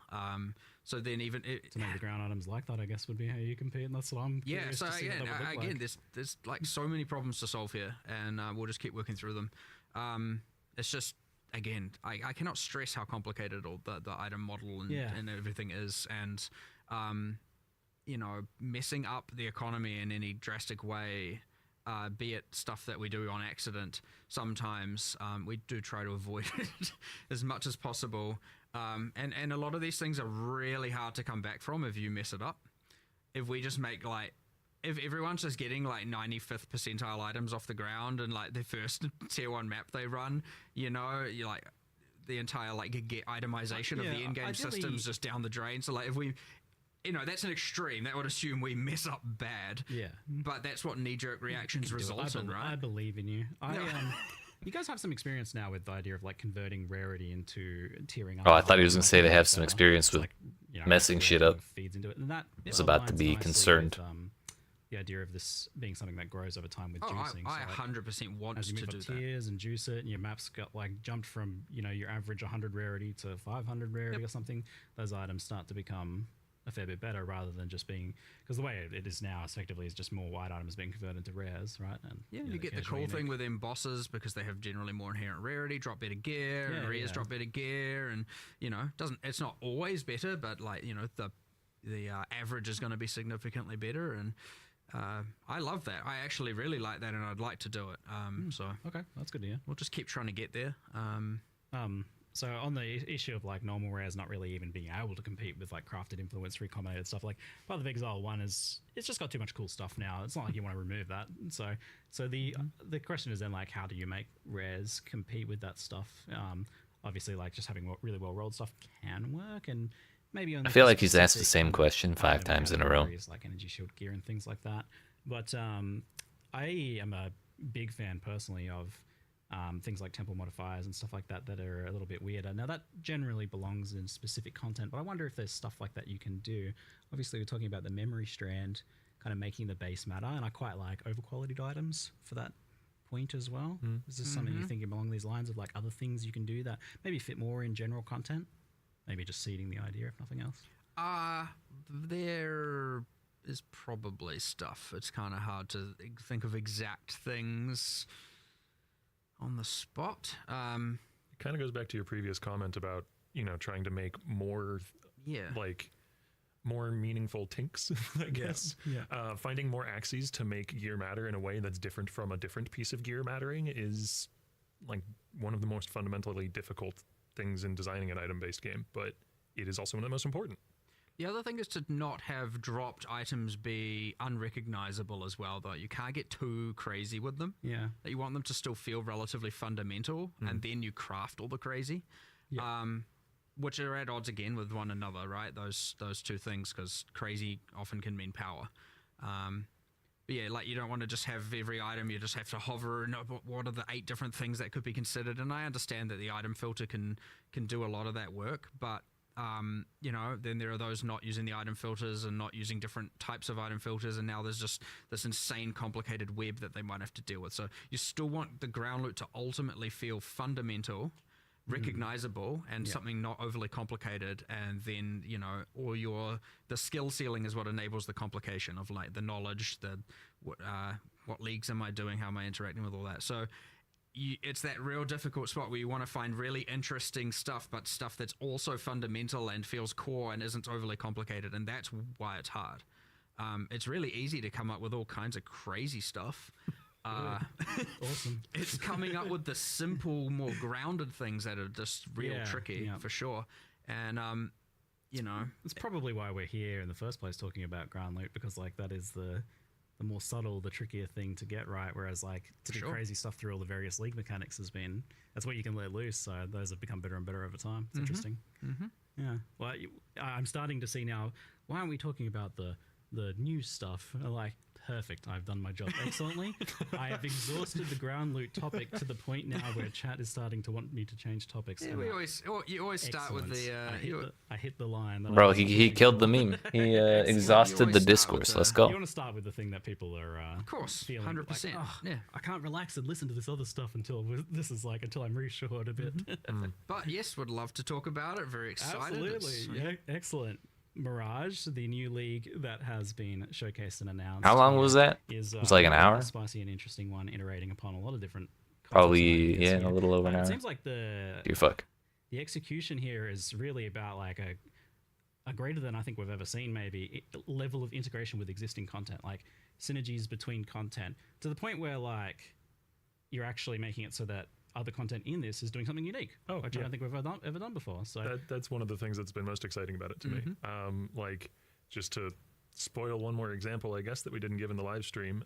So then even to make the ground items like that, I guess, would be how you compete, and that's what I'm curious to see what that would look like. There's like so many problems to solve here, and we'll just keep working through them. It's just, again, I cannot stress how complicated all the item model and everything is, and you know, messing up the economy in any drastic way, be it stuff that we do on accident, sometimes we do try to avoid it as much as possible. And a lot of these things are really hard to come back from if you mess it up. If we just make like, if everyone's just getting like 95th percentile items off the ground and like the first tier 1 map they run, you know, you like the entire like get itemization of the in-game systems just down the drain. So like if we, you know, that's an extreme. That would assume we mess up bad. Yeah. But that's what knee-jerk reactions result in, right? I believe in you. You guys have some experience now with the idea of like converting rarity into tiering up. Oh, I thought he was going to say they have some experience with like, you know, messing shit up. Feeds into it, and that was about to be concerned. With, the idea of this being something that grows over time with juicing. I 100% want as you to move do up that. tiers and juice it, and your map's got like jumped from, you know, your average 100 rarity to 500 rarity or something. Those items start to become a fair bit better rather than just being, because the way it is now effectively is just more white items being converted into rares, right? And you get the cool thing with them bosses because they have generally more inherent rarity, drop better gear, and rares drop better gear, and you know, it's not always better, but like, you know, the average is going to be significantly better, and I love that. I actually really like that, and I'd like to do it. So okay, that's good to hear. We'll just keep trying to get there. So on the issue of like normal rares not really even being able to compete with like crafted influence, recombinated stuff, like Path of Exile 1 it's just got too much cool stuff now. It's not like you want to remove that. So the question is then like, how do you make rares compete with that stuff? Obviously like just having really well rolled stuff can work, and maybe on I feel like he's asked the specific same question 5 item times in a row. categories, like energy shield gear and things like that. But I am a big fan personally of things like temple modifiers and stuff like that that are a little bit weirder. Now that generally belongs in specific content, but I wonder if there's stuff like that you can do. Obviously, we're talking about the memory strand kind of making the base matter, and I quite like overqualityed items for that point as well. Is this something you're thinking along these lines of, like other things you can do that maybe fit more in general content? Maybe just seeding the idea, if nothing else. There is probably stuff. It's kind of hard to think of exact things on the spot. It kind of goes back to your previous comment about, trying to make more, more meaningful tinks, I guess. Yeah. Finding more axes to make gear matter in a way that's different from a different piece of gear mattering is like one of the most fundamentally difficult things in designing an item-based game, but it is also one of the most important. The other thing is to not have dropped items be unrecognizable as well, though. You can't get too crazy with them. Yeah. You want them to still feel relatively fundamental, and then you craft all the crazy. Yeah. Which are at odds again with one another, right? Those two things, because crazy often can mean power. But yeah, like you don't want to just have every item, you just have to hover and know what are the 8 different things that could be considered. And I understand that the item filter can do a lot of that work, but then there are those not using the item filters and not using different types of item filters, and now there's just this insane complicated web that they might have to deal with. So you still want the ground loot to ultimately feel fundamental, recognizable, and something not overly complicated, and then the skill ceiling is what enables the complication of like the knowledge, what leagues am I doing, how am I interacting with all that. So it's that real difficult spot where you want to find really interesting stuff, but stuff that's also fundamental and feels core and isn't overly complicated, and that's why it's hard. It's really easy to come up with all kinds of crazy stuff. Awesome. It's coming up with the simple, more grounded things that are just real tricky for sure. And it's probably why we're here in the first place talking about ground loot, because like that is the more subtle, the trickier thing to get right, whereas like to do crazy stuff through all the various league mechanics that's what you can let loose, so those have become better and better over time. It's interesting. Yeah, well, I'm starting to see now, why aren't we talking about the new stuff? Like, perfect, I've done my job excellently. I have exhausted the ground loot topic to the point now where chat is starting to want me to change topics. Yeah, you always start with the I hit the line. Bro, he killed the meme. He exhausted the discourse. Let's go. You want to start with the thing that people are of course, feeling 100%. like, yeah, I can't relax and listen to this other stuff until I'm reassured a bit. But yes, would love to talk about it. Very excited. Absolutely. Yeah, excellent. Mirage, the new league that has been showcased and announced. How long was that? It was like an hour? A spicy and interesting one, iterating upon a lot of different probably, yeah, a little over an hour. It seems like the execution here is really about like a greater than I think we've ever seen, maybe, level of integration with existing content, like synergies between content, to the point where like you're actually making it so that other content in this is doing something unique, which I don't think we've ever done before. So that's one of the things that's been most exciting about it to me. Like, just to spoil one more example, I guess, that we didn't give in the live stream.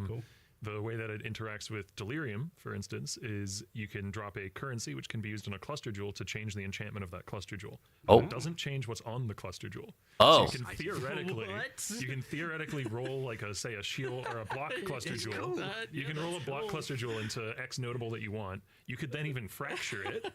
Cool. The way that it interacts with Delirium, for instance, is you can drop a currency which can be used in a cluster jewel to change the enchantment of that cluster jewel. Oh. It doesn't change what's on the cluster jewel. Oh. So you can theoretically roll like a shield or a block cluster jewel. Cool. You can roll a block cluster jewel into X notable that you want. You could then even fracture it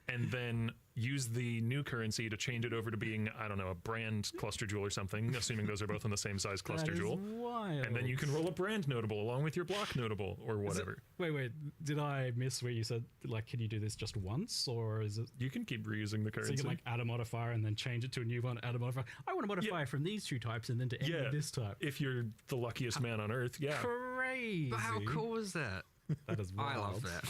and then use the new currency to change it over to being, I don't know, a brand cluster jewel or something, assuming those are both in the same size cluster jewel. Wild. And then you can roll a brand notable along with your block notable or whatever. Wait, did I miss where you said, like, can you do this just once, or is it... You can keep reusing the currency. So you can, like, add a modifier and then change it to a new one, add a modifier. I want to modify from these two types and then to end with this type. If you're the luckiest man on earth, Crazy. But how cool is that? That is wild. I love that.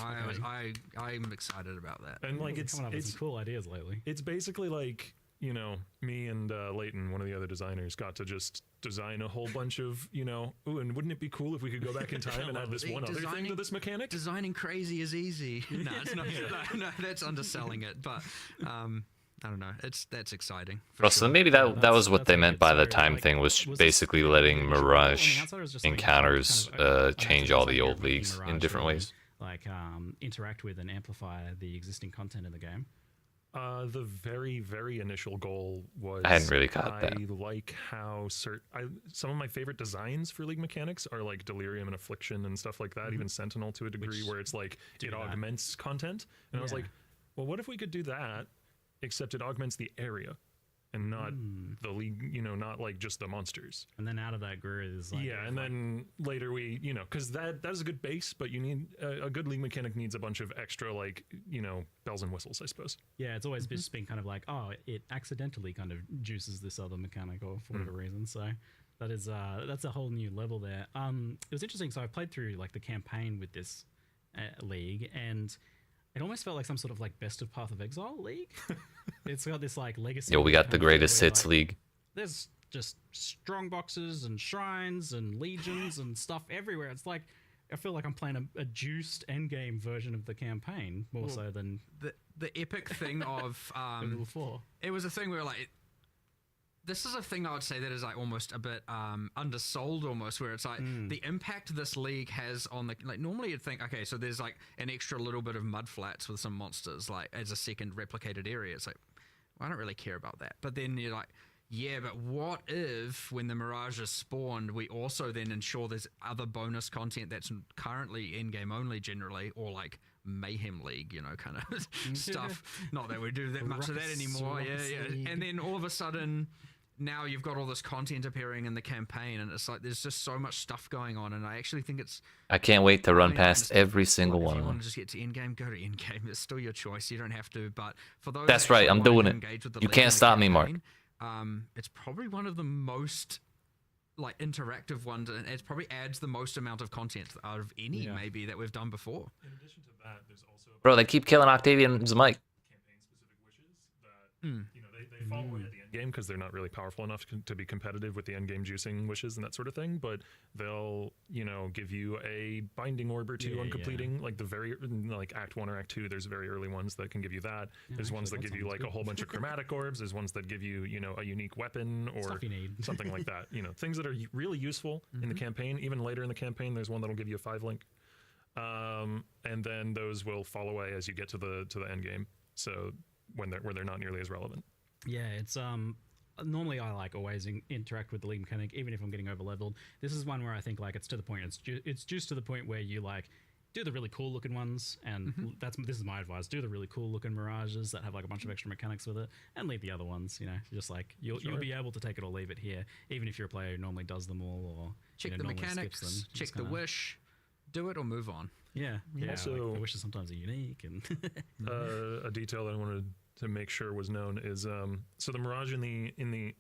I'm excited about that. And like coming up with some cool ideas lately. It's basically like, me and Leighton, one of the other designers, got to just design a whole bunch of, ooh, and wouldn't it be cool if we could go back in time and add this one other thing to this mechanic? Designing crazy is easy. No, it's not. No, that's underselling it. But I don't know. That's exciting. Well, so maybe that was what they meant by the time thing, was basically letting Mirage encounters change all the old leagues in different ways. Like interact with and amplify the existing content in the game. The very, very initial goal was I hadn't really caught that. I like how some of my favorite designs for League mechanics are like Delirium and Affliction and stuff like that, even Sentinel to a degree, where it's like it augments content. And I was like, well, what if we could do that, except it augments the area and not the league, you know, not like just the monsters. And then out of that grew is like then later we, you know, because that's a good base, but you need a good league mechanic needs a bunch of extra, like, you know, bells and whistles, I suppose. Yeah, it's always just been kind of like, oh, it accidentally kind of juices this other mechanic or for whatever reason. So that is that's a whole new level there. It was interesting. So I played through like the campaign with this league, and it almost felt like some sort of like Best of Path of Exile league. It's got this like legacy. Yo, we got the kind of greatest where, hits like, league. There's just strong boxes and shrines and legions and stuff everywhere. It's like I feel like I'm playing a juiced endgame version of the campaign more so than The epic thing of before. it was a thing where like this is a thing I would say that is like almost a bit undersold almost, where it's like the impact this league has on the, like, normally you'd think, okay, so there's like an extra little bit of mud flats with some monsters like as a second replicated area. It's like, well, I don't really care about that. But then you're like, yeah, but what if when the Mirages spawned, we also then ensure there's other bonus content that's currently in-game only generally, or like Mayhem League, you know, kind of stuff. Not that we do that much of that anymore. Yeah. And then all of a sudden, now you've got all this content appearing in the campaign, and it's like there's just so much stuff going on, and I actually think it's... I can't wait to run I past understand. every single If one you of want them. to just get to endgame, go to endgame. It's still your choice. You don't have to, but for those... That's that right, I'm actually doing want to it. engage with the You league can't and the stop me, Mark. campaign, it's probably one of the most like interactive ones, and it probably adds the most amount of content out of any maybe that we've done before. In addition to that, there's also Bro, they keep killing Octavian's mic. campaign-specific wishes that you know they fall away at the end game because they're not really powerful enough to be competitive with the end game juicing wishes and that sort of thing. But they'll, you know, give you a binding orb or two on completing like the very like Act 1 or Act 2. There's very early ones that can give you that. There's ones that give you like a whole bunch of chromatic orbs. There's ones that give you, you know, a unique weapon or Stuff you need. something like that. You know, things that are really useful in the campaign. Even later in the campaign, there's one that'll give you a 5-link. And then those will fall away as you get to the end game. So where they're not nearly as relevant. Yeah, it's normally I like always interact with the league mechanic, even if I'm getting over leveled. This is one where I think like it's to the point. It's just to the point where you like do the really cool looking ones, and this is my advice: do the really cool looking mirages that have like a bunch of extra mechanics with it, and leave the other ones. You know, just like you'll be able to take it or leave it here, even if you're a player who normally does them all or Check you the know, normally mechanics, skips them. check Just the kinda- wish, do it or move on. Yeah, Also- like the wishes sometimes are unique, and A detail that I wanted to make sure was known is so the mirage in the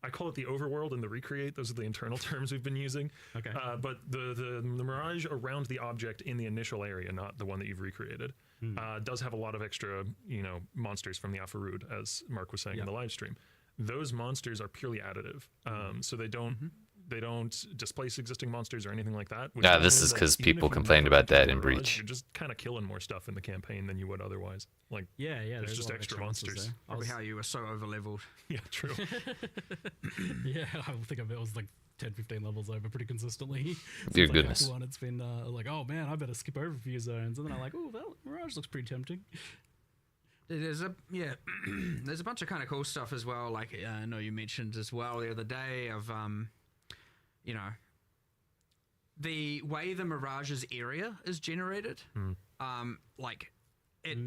I call it the overworld and the recreate. Those are the internal terms we've been using. Okay. But the mirage around the object in the initial area, not the one that you've recreated, does have a lot of extra, you know, monsters from the Alpharud, as Mark was saying in the live stream. Those monsters are purely additive, so they don't displace existing monsters or anything like that. which Yeah, means this is that 'cause even people if you complained never about that enter in the Mirage, Breach. You're just kind of killing more stuff in the campaign than you would otherwise. Like, yeah, there's there's just a lot of extra monsters monsters. there. I Probably was- how you were so over leveled. yeah, true. Yeah, I think it was like 10, 15 levels over pretty consistently. Dear Since, like, goodness. Act 1, it's been like, oh man, I better skip over a few zones. And then I'm like, oh, well, Mirage looks pretty tempting. There's there's a bunch of kind of cool stuff as well. Like I know you mentioned as well the other day of you know, the way the Mirage's area is generated. Like it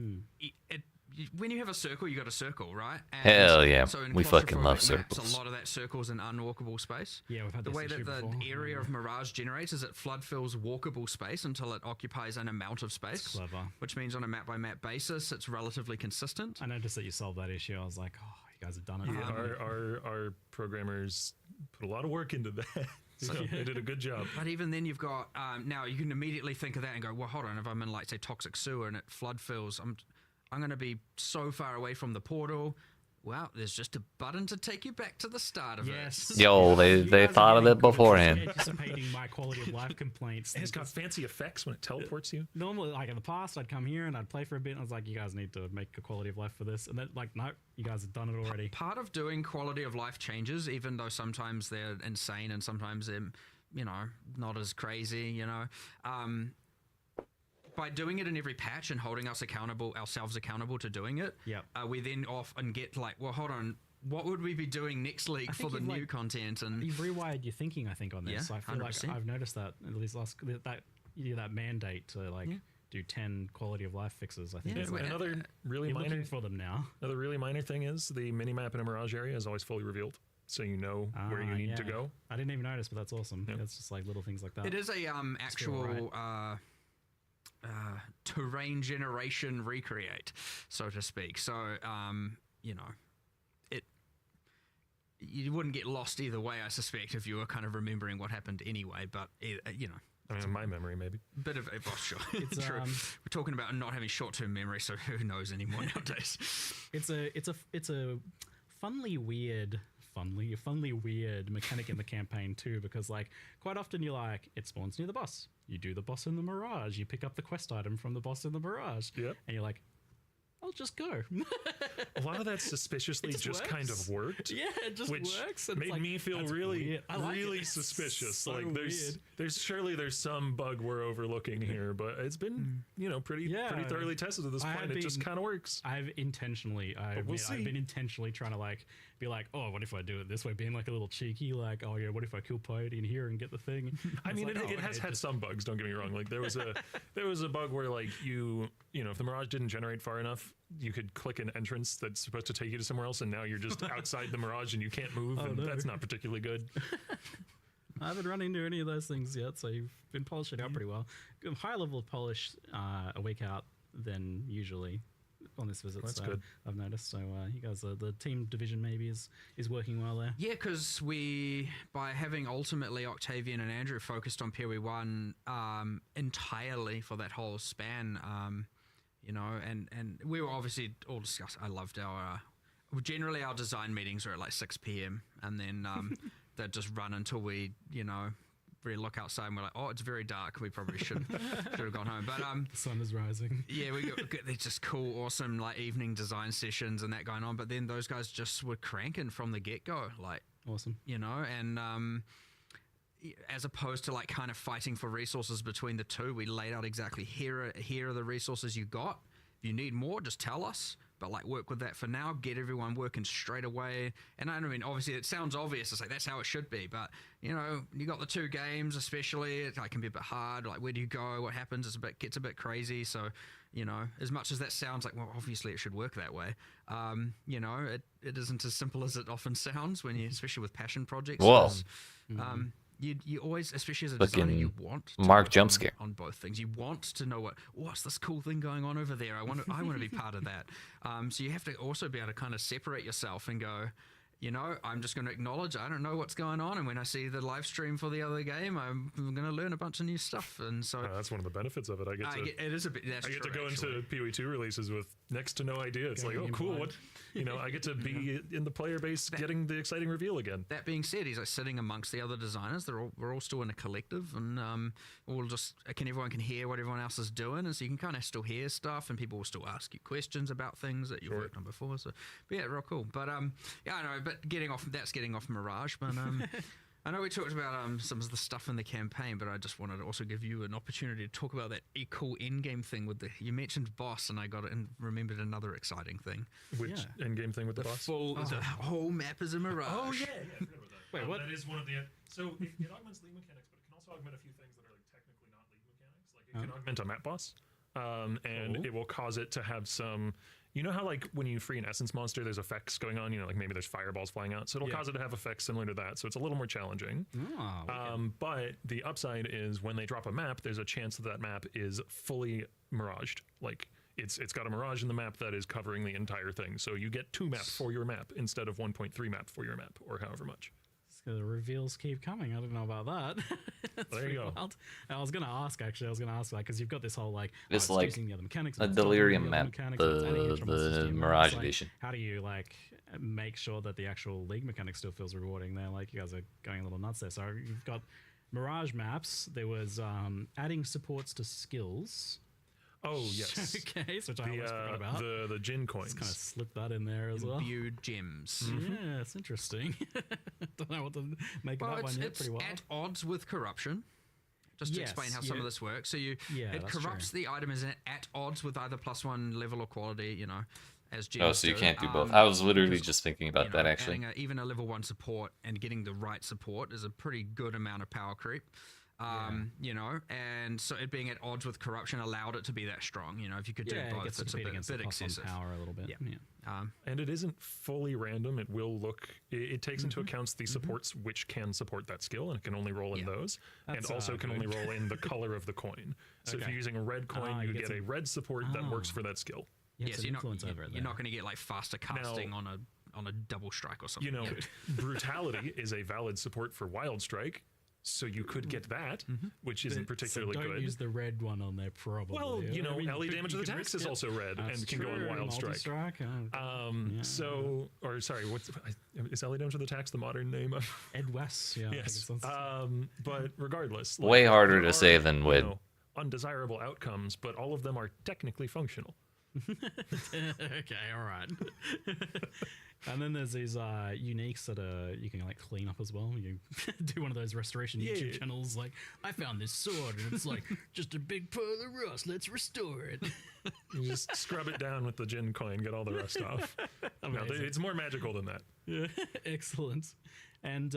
when you have a circle, you got a circle, right? And Hell yeah. So in We fucking love claustrophobic maps, circles. a lot of that circle's an unwalkable space. Yeah, we've had The this way issue that the before. area of Mirage generates is it flood fills walkable space until it occupies an amount of space. It's clever. Which means on a map by map basis, it's relatively consistent. I noticed that you solved that issue. I was like, oh, you guys have done it. Yeah, our programmers put a lot of work into that. So they did a good job. But even then, you've got now you can immediately think of that and go, well, hold on. If I'm in like say toxic sewer and it flood fills, I'm going to be so far away from the portal. Well, there's just a button to take you back to the start of Yes. it. Yo, they You guys are thought of getting it good at beforehand. Anticipating my quality of life complaints. And it's got fancy effects when it teleports you. Normally, like in the past, I'd come here and I'd play for a bit, and I was like, you guys need to make a quality of life for this. And then, like, no, you guys have done it already. Part of doing quality of life changes, even though sometimes they're insane and sometimes they're, you know, not as crazy, you know. by doing it in every patch and holding ourselves accountable to doing it, Yep. we then off and get like, well, hold on, what would we be doing next league for the new content? And You've rewired your thinking, I think, on this. Yeah, I feel 100%. like I've noticed that at least that mandate to do 10 quality of life fixes. I think Yeah, it's like, Another really you're minor looking for them now. Another really minor thing is the mini-map in a Mirage area is always fully revealed, so you know where you need to go. I didn't even notice, but that's awesome. Yep. It's just like little things like that. it is a actual terrain generation recreate, so to speak. So you wouldn't get lost either way, I suspect, if you were kind of remembering what happened anyway. But I mean, in my memory, maybe. bit of well, sure. It's, True. We're talking about not having short-term memory, so who knows anymore nowadays? It's a funny weird mechanic in the campaign too, because like quite often you're like, it spawns near the boss. You do the boss in the Mirage. You pick up the quest item from the boss in the Mirage. Yep. And you're like, I'll just go. A lot of that suspiciously just kind of worked. Yeah, it just which works. And made it's like, me feel that's really, weird. I like really it. suspicious. So like weird. there's surely some bug we're overlooking here, but it's been pretty thoroughly tested at this point. It just kind of works. I've been intentionally trying to like be like, oh, what if I do it this way? Being like a little cheeky, like, oh yeah, what if I kill PoE in here and get the thing? I mean, like, it has had some bugs. Don't get me wrong. Like there was a bug where like if the Mirage didn't generate far enough, you could click an entrance that's supposed to take you to somewhere else, and now you're just outside the Mirage and you can't move, and that's not particularly good. I haven't run into any of those things yet, so you've been polishing out pretty well. Higher level of polish a week out than usually on this visit. That's so good. I've noticed. So you guys, the team division maybe is working well there. Yeah, because by having ultimately Octavian and Andrew focused on PoE 1 entirely for that whole span, and we were obviously all discussed. I loved generally our design meetings are at like 6 p.m. and then they'd just run until we, really look outside and we're like, oh, it's very dark. We probably should have gone home. But The sun is rising. yeah, we got these just cool, awesome like evening design sessions and that going on. But then those guys just were cranking from the get-go, like Awesome. and as opposed to like kind of fighting for resources between the two, we laid out exactly here are the resources you got. If you need more, just tell us. But like work with that for now, get everyone working straight away. And I mean, obviously it sounds obvious to say that's how it should be, but you got the 2 games especially, it can be a bit hard. Like where do you go? What happens? Gets a bit crazy. So, as much as that sounds like, well, obviously it should work that way. It isn't as simple as it often sounds especially with passion projects. Whoa. You always, especially as a designer, you want to Mark work jump scare on both things. You want to know what's this cool thing going on over there. I want to be part of that. So you have to also be able to kind of separate yourself and go, I'm just going to acknowledge I don't know what's going on, and when I see the live stream for the other game, I'm going to learn a bunch of new stuff. And so That's one of the benefits of it. I get to go into PoE 2 releases with next to no idea. It's like, oh, cool. What I get to be in the player base getting the exciting reveal again. That being said, he's like sitting amongst the other designers. We're all still in a collective, and everyone can hear what everyone else is doing, and so you can kind of still hear stuff, and people will still ask you questions about things that you've worked on before. So, but yeah, real cool. But I know. But getting off Mirage. But I know we talked about some of the stuff in the campaign, but I just wanted to also give you an opportunity to talk about that cool endgame thing you mentioned boss, and I got it and remembered another exciting thing. Which endgame thing with the boss? The whole map is a Mirage. Oh yeah, I forgot about that. Wait, what? That is one of the. So it augments league mechanics, but it can also augment a few things that are like technically not league mechanics. Like it can augment a map boss, and it will cause it to have some. You know how like when you free an essence monster, there's effects going on. Like maybe there's fireballs flying out, so it'll cause it to have effects similar to that. So it's a little more challenging. But the upside is when they drop a map, there's a chance that map is fully miraged. Like it's got a mirage in the map that is covering the entire thing. So you get 2 maps for your map instead of 1.3 map for your map, or however much. The reveals keep coming. I don't know about that. There you go. Wild. I was gonna ask because you've got this whole It's it's like using the other mechanics, a but it's not delirium doing the other map, mechanics, it's adding extra monsters to the your map. Mirage It's like, edition. how do you make sure that the actual league mechanic still feels rewarding there? Like you guys are going a little nuts there. So you've got Mirage maps. There was adding supports to skills. Oh yes. Okay, which I almost forgot about. The Jin coins. Just kind of slip that in there as well. Imbued gems. Yeah, it's interesting. Don't know what to make of that one yet. It's Pretty wild. at odds with corruption. just to explain how some of this works. So it that's corrupts true. the item is at odds with either +1 level or quality, you know, as Oh, gems so you do. can't do both. I was literally because, just thinking about you know, that, actually. adding even a level 1 support and getting the right support is a pretty good amount of power creep. You know, and so it being at odds with corruption allowed it to be that strong. You know, if you could do It both, gets to it's a compete against bit the +1 excessive. power a little bit. Yeah. And it isn't fully random. It will look. It takes into account the supports which can support that skill, and it can only roll in those, and That's, also can good. only roll in the color of the coin. So if Okay. you're using a red coin, you you get get a some- red support that works for that skill. You Yeah, have so some you're not, influence over it you're there. not going to get like faster casting on a double strike or something. You know, brutality is a valid support for Wild Strike, so you could get that, which isn't particularly so don't good. use the red one on there, probably. Well, you know, LE damage you with can attacks risk is it. also red That's and can go on true, Wild Strike. multi-strike, So, or sorry, is LE damage with attacks the modern name of? Ed West, yeah. I think Yes. it sounds- But regardless, Way harder there to are, say than you would. know, undesirable outcomes, but all of them are technically functional. Okay, all right. And then there's these uniques that you can like clean up as well. You do one of those restoration YouTube channels, like I found this sword and it's like just a big pile of rust. Let's restore it. You just scrub it down with the Jin coin, get all the rust off. No, Amazing. it's more magical than that. Yeah, excellent. And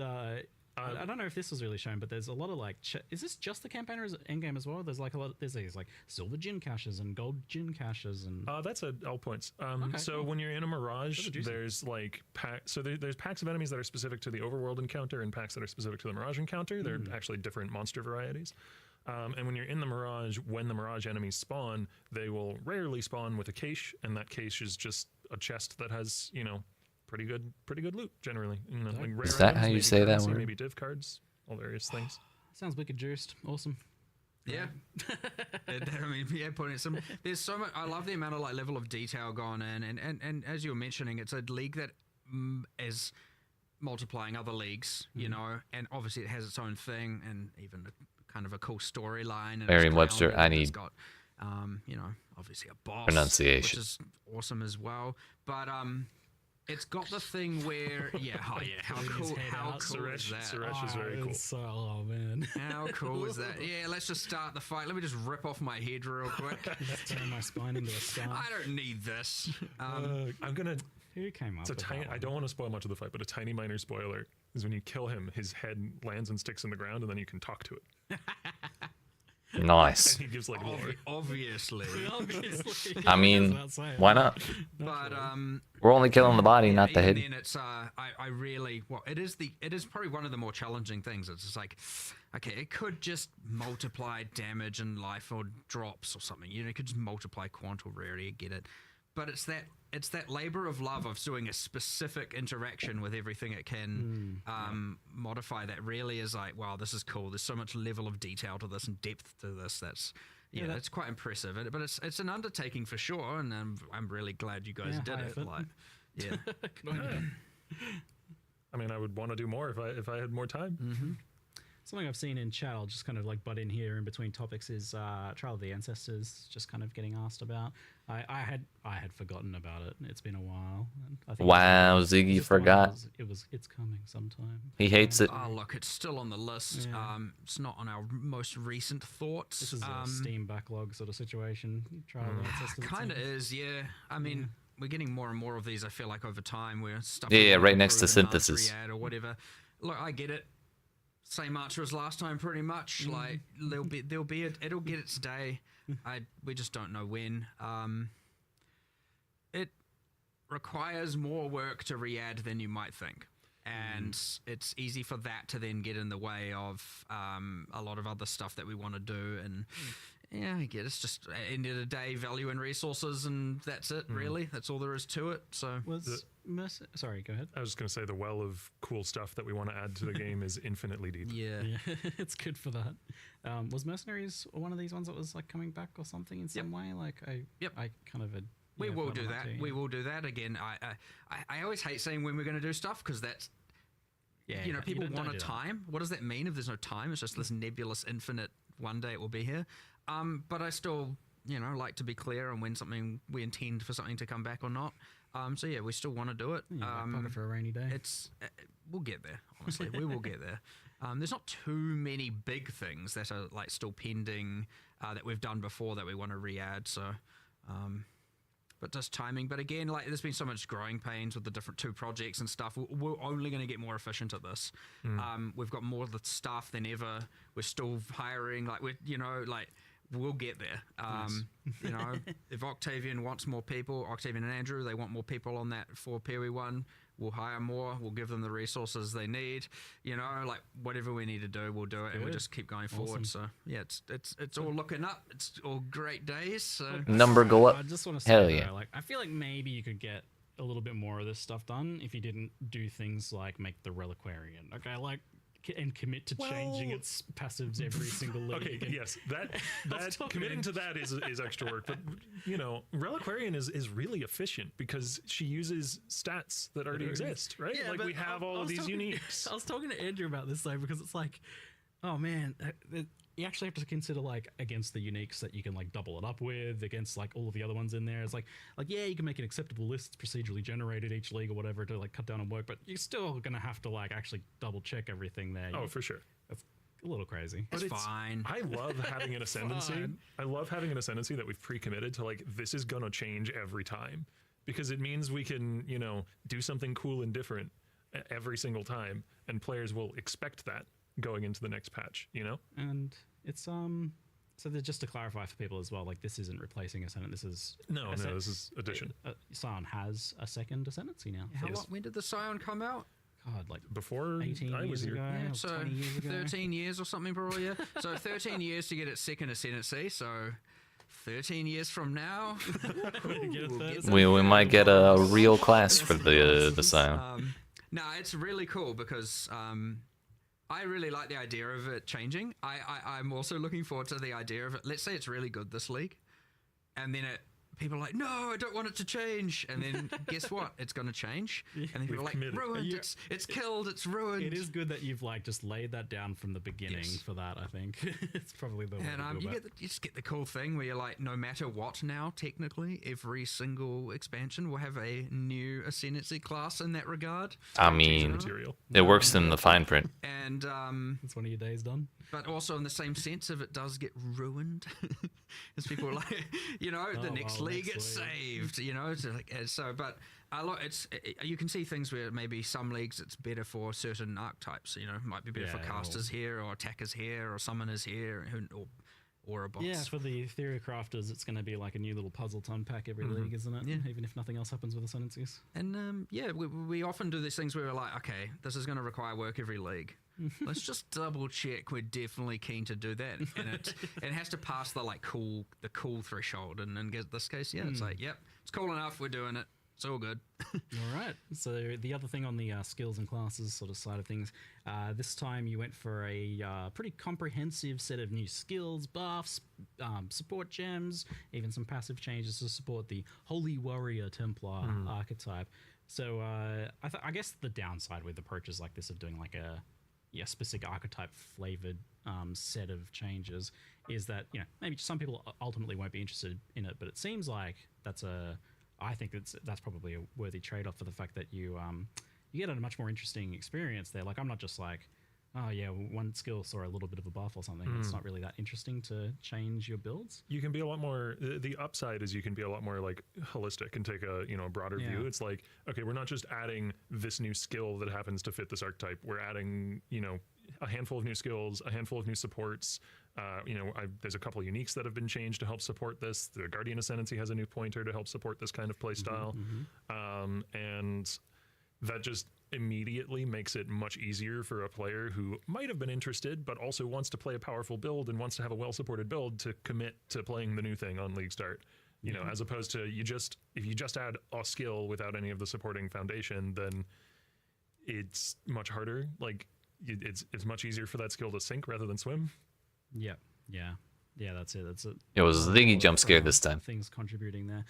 I don't know if this was really shown, but there's a lot of like, is this just the campaign or is it endgame as well? There's like a lot. There's these like silver gin caches and gold gin caches and. That's at all points. So cool. when you're in a Mirage, Those are juicy. there's like there's packs of enemies that are specific to the Overworld encounter and packs that are specific to the Mirage encounter. They're actually different monster varieties. And when you're in the Mirage, when the Mirage enemies spawn, they will rarely spawn with a cache, and that cache is just a chest that has, you know, pretty good loot generally. You know, like rare Is that items, how you maybe say that currency, word? Maybe div cards, all various things. Sounds wicked juiced. Awesome. Yeah, I mean, yeah, putting it some. There's so much. I love the amount of like level of detail gone in, and as you were mentioning, it's a league that is multiplying other leagues, you know, and obviously it has its own thing, and even a, kind of a cool storyline. and it's Merriam-Webster, grounded, I and it's need got, you know, obviously a boss, pronunciation. which is awesome as well. But it's got the thing where, how cool, how cool is that? Suresh is very cool. Oh man. How cool is that? Yeah, let's just start the fight. Let me just rip off my head real quick. Turn my spine into a star. I don't need this. I'm gonna. Who came up It's a with tiny. that I one? don't want to spoil much of the fight, but a tiny minor spoiler is when you kill him, his head lands and sticks in the ground, and then you can talk to it. Nice. And he gives like lore. Obviously. Obviously. I mean, why not? But We're only killing the body, yeah, not the even head. then it's I really it is probably one of the more challenging things. It's just like, okay, it could just multiply damage and life or drops or something. You know, it could just multiply quant or rarity, get it. But it's that labor of love of doing a specific interaction with everything it can modify that really is like, wow, this is cool. There's so much level of detail to this and depth to this. That's that's quite impressive. But it's an undertaking for sure, and I'm really glad you guys did high it. effort. Like, yeah. Good on you. I mean, I would want to do more if I had more time. Something I've seen in chat, I'll just kind of like butt in here in between topics, is Trial of the Ancestors, just kind of getting asked about. I had forgotten about it. It's been a while. And I think Wow, Ziggy just the one forgot. It's coming sometime. He hates it. Oh, look, it's still on the list. Yeah. It's not on our most recent thoughts. This is a Steam backlog sort of situation. Trial of the Ancestors. it Kind of seems. is, yeah. I mean, we're getting more and more of these. I feel like over time, where stuff. Yeah, we're right going next to through the Naz Synthesis. Riad or whatever. Look, I get it. Same answer as last time, pretty much. Like it'll get its day. We just don't know when. It requires more work to re-add than you might think. And it's easy for that to then get in the way of a lot of other stuff that we want to do. And yeah, I get it's just end of the day, value and resources, and that's it. Really, that's all there is to it. So Sorry, go ahead. I was just going to say the well of cool stuff that we want to add to the game is infinitely deep. yeah. Yeah, it's good for that. Was Mercenaries one of these ones that was like coming back or something in some way? Like I kind of We will do felt that. like to, We will do that again. I always hate saying when we're going to do stuff because that's people don't want a do that. time. What does that mean if there's no time? It's just this nebulous, infinite. One day it will be here. But I still like to be clear on when we intend for something to come back or not. So yeah, we still want to do it. Back pocket for a rainy day. It's we'll get there. Honestly, we will get there. There's not too many big things that are like still pending that we've done before that we want to re-add. So, but just timing. But again, like there's been so much growing pains with the different 2 projects and stuff. We're only going to get more efficient at this. We've got more of the staff than ever. We're still hiring. Like we'll get there. You know, if Octavian wants more people, Octavian and Andrew, they want more people on that for PoE 1. We'll hire more. We'll give them the resources they need. You know, like whatever we need to do, we'll do it, and we'll just keep going forward. So yeah, it's all looking up. It's all great days. So Number go up. I just want to say, Hell though, yeah. like I feel like maybe you could get a little bit more of this stuff done if you didn't do things like make the Reliquarian. Okay, like and commit to changing its passives every single league. Okay, and- yes, that talking committing to to that is extra work. But you know, Reliquarian is really efficient because she uses stats that already exist, right? Yeah, like but we have all I of was these talking- uniques. I was talking to Andrew about this though because it's like, oh man, you actually have to consider like against the uniques that you can like double it up with against like all of the other ones in there. It's like yeah, you can make an acceptable list, it's procedurally generated each league or whatever to like cut down on work, but you're still gonna have to like actually double check everything there. Oh, for sure. It's a little crazy. it's fine. I love having an ascendancy. fine. I love having an ascendancy that we've pre-committed to like this is gonna change every time because it means we can, you know, do something cool and different every single time, and players will expect that going into the next patch, you know? And it's so just to clarify for people as well, like this isn't replacing Ascendant. This is No, this is addition. Scion has a second Ascendancy now. When did the Scion come out? God, like Before 18 I was years here. ago, Yeah, or so 20 years ago. 13 years or something probably, yeah. So 13 years to get its second Ascendancy, so 13 years from now, Get a third We might get a real class for the Scion. no, it's really cool because I really like the idea of it changing. I'm also looking forward to the idea of it. Let's say it's really good this league, and then people are like, no, I don't want it to change. And then guess what? It's going to change. And then people are like, committed. ruined. Yeah. It's killed. It's ruined. It is good that you've like just laid that down from the beginning Yes. for that. I think it's probably the way And to go you about you just get the cool thing where you're like, no matter what now, technically, every single expansion will have a new Ascendancy class in that regard. I mean, Material. it works in the fine print. And It's one of your days done. but also in the same sense, if it does get ruined, as people are like, you know, the Oh, next well, league next gets league. saved, you know. But a lot, you can see things where maybe some leagues it's better for certain archetypes. You know, it might be better for Yeah, casters here, or attackers here, or summoners here, or a boss. Yeah, for the Theory Crafters, it's going to be like a new little puzzle to unpack every league, isn't it? Yeah. Even if nothing else happens with Ascendancies. And yeah, we often do these things where we're like, okay, this is going to require work every league. Let's just double check we're definitely keen to do that, and it has to pass the cool threshold. And in this case, yeah, it's like, yep, it's cool enough. We're doing it. It's all good. All right. So the other thing on the skills and classes sort of side of things, this time you went for a pretty comprehensive set of new skills, buffs, support gems, even some passive changes to support the Holy Warrior Templar archetype. So I guess the downside with approaches like this of doing like a specific archetype flavored set of changes is that, you know, maybe some people ultimately won't be interested in it, but it seems like I think that's probably a worthy trade-off for the fact that you get a much more interesting experience there. Like, I'm not just like, oh yeah, one skill saw a little bit of a buff or something. It's not really that interesting to change your builds. You can be a lot more. The upside is you can be a lot more like holistic and take a broader view. Yeah. It's like, okay, we're not just adding this new skill that happens to fit this archetype. We're adding a handful of new skills, a handful of new supports. There's a couple of uniques that have been changed to help support this. The Guardian Ascendancy has a new pointer to help support this kind of play style, and that just immediately makes it much easier for a player who might have been interested but also wants to play a powerful build and wants to have a well-supported build to commit to playing the new thing on League Start. As opposed to if you just add a skill without any of the supporting foundation, then it's much harder. Like it's much easier for that skill to sink rather than swim. Yeah, that's it. That's it. It was Ziggy jump scare this time. Things contributing there.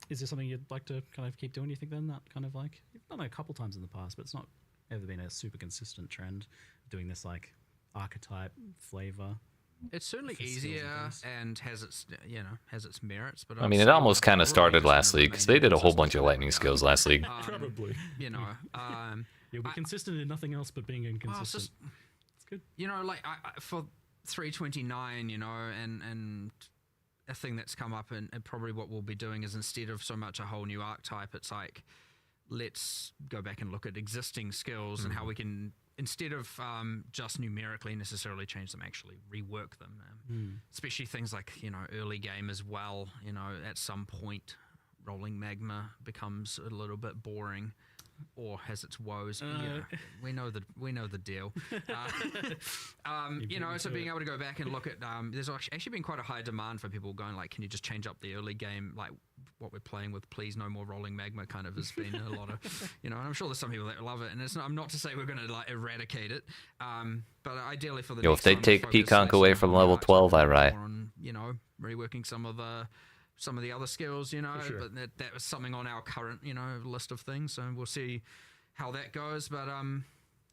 Is there something you'd like to kind of keep doing? Do you think then that kind of like you've done it a couple times in the past, but it's not ever been a super consistent trend doing this like archetype flavor. It's certainly For skills and easier things. and has its merits. But I mean, it almost kind of started last league because they did a whole bunch of lightning skills last league. Probably. You'll You'll be consistent in nothing else but being Well, inconsistent. good. You know, like for 329, you know, and a thing that's come up and probably what we'll be doing is instead of so much a whole new archetype, it's like, let's go back and look at existing skills and how we can, instead of just numerically necessarily change them, actually rework them. Especially things like, you know, early game as well. You know, at some point, rolling magma becomes a little bit boring, or has its woes. We know the deal. You know, so being able to go back and look at, there's actually been quite a high demand for people going like, can you just change up the early game, like what we're playing with, please, no more rolling magma, kind of has been a lot of, you know, and I'm sure there's some people that love it, and I'm not to say we're going to like eradicate it, but ideally for the Yo, if they take Peaconk away from level 12, I riot. You know, reworking some of the other skills, you know, but that was something on our current, you know, list of things. So we'll see how that goes. But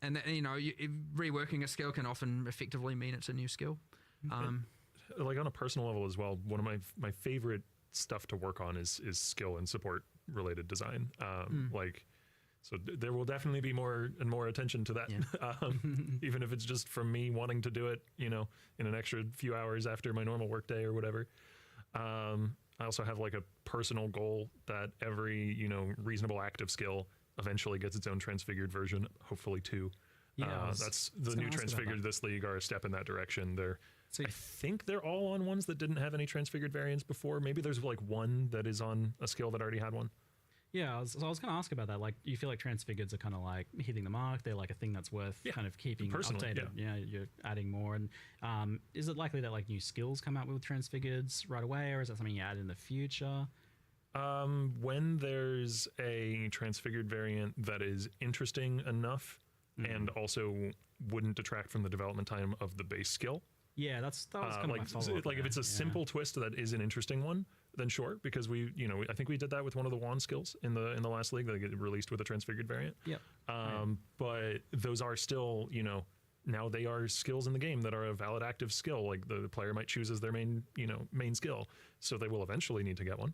and that, you know, reworking a skill can often effectively mean it's a new skill. Like on a personal level as well, one of my favorite stuff to work on is skill and support related design. Like, so there will definitely be more and more attention to that. Even if it's just from me wanting to do it, you know, in an extra few hours after my normal workday or whatever. I also have like a personal goal that every, you know, reasonable active skill eventually gets its own transfigured version, hopefully two. That's the new transfigured this league are a step in that direction. I think they're all on ones that didn't have any transfigured variants before. Maybe there's like one that is on a skill that already had one. Yeah, I was going to ask about that. Like, do you feel like transfigureds are kind of like hitting the mark? They're like a thing that's worth kind of keeping updated. Yeah, you're adding more. And is it likely that like new skills come out with transfigureds right away, or is that something you add in the future? When there's a transfigured variant that is interesting enough and also wouldn't detract from the development time of the base skill. Yeah, that was kind of like, my follow-up. Like if it's a simple twist that is an interesting one, then sure, because we, you know, I think we did that with one of the wand skills in the last league that get released with a transfigured variant. Yep. But those are still, you know, now they are skills in the game that are a valid active skill. Like the player might choose as their main skill, so they will eventually need to get one.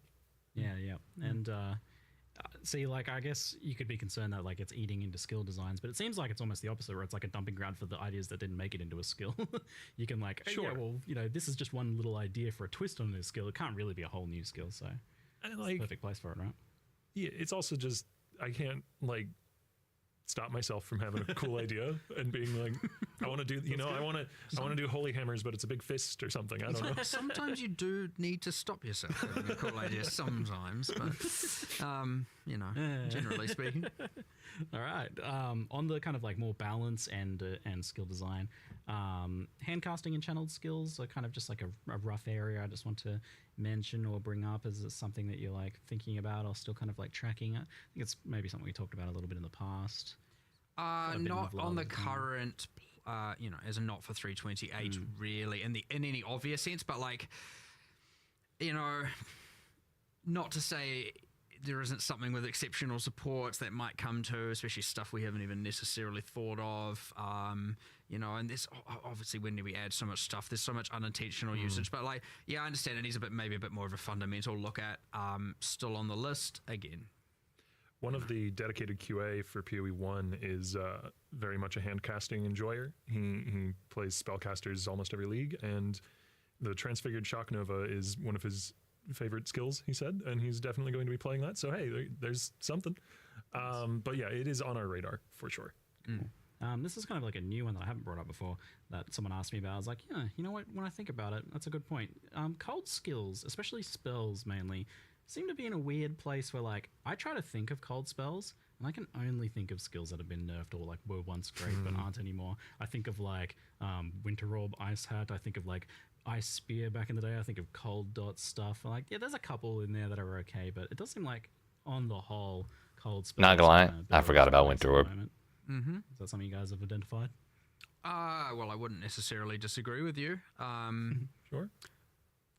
Yeah, and see, like, I guess you could be concerned that like it's eating into skill designs, but it seems like it's almost the opposite, where it's like a dumping ground for the ideas that didn't make it into a skill. You can like, yeah, well, you know, this is just one little idea for a twist on this skill. It can't really be a whole new skill, so it's the perfect place for it, right? Yeah, it's also just I can't like stop myself from having a cool idea and being like, I want to do, you know, I want to do holy hammers, but it's a big fist or something. I don't know. Sometimes you do need to stop yourself having a cool idea sometimes, but you know, generally speaking. All right. On the kind of like more balance and skill design, hand casting and channeled skills are kind of just like a rough area I just want to mention or bring up. Is it something that you're like thinking about or still kind of like tracking? I think it's maybe something we talked about a little bit in the past. Not on the current, you know, as a not for 328 really in any obvious sense, but like, you know, not to say there isn't something with exceptional supports that might come to, especially stuff we haven't even necessarily thought of. You know, and this obviously when we add so much stuff, there's so much unintentional usage. But like, yeah, I understand it needs maybe a bit more of a fundamental look at. Still on the list again. One of the dedicated QA for PoE 1 is very much a hand casting enjoyer. He plays spellcasters almost every league, and the Transfigured Shock Nova is one of his favorite skills, he said, and he's definitely going to be playing that. So hey, there's something. But yeah, it is on our radar for sure. This is kind of like a new one that I haven't brought up before that someone asked me about. I was like, yeah, you know what? When I think about it, that's a good point. Cold skills, especially spells mainly, seem to be in a weird place where like I try to think of cold spells and I can only think of skills that have been nerfed or like were once great but aren't anymore. I think of like Winter Orb, Ice Hat. I think of like Ice Spear back in the day. I think of Cold Dot stuff. Like, yeah, there's a couple in there that are okay, but it does seem like on the whole, cold spells. Not gonna lie, I forgot about Winter Orb. Is that something you guys have identified? Well, I wouldn't necessarily disagree with you. Sure.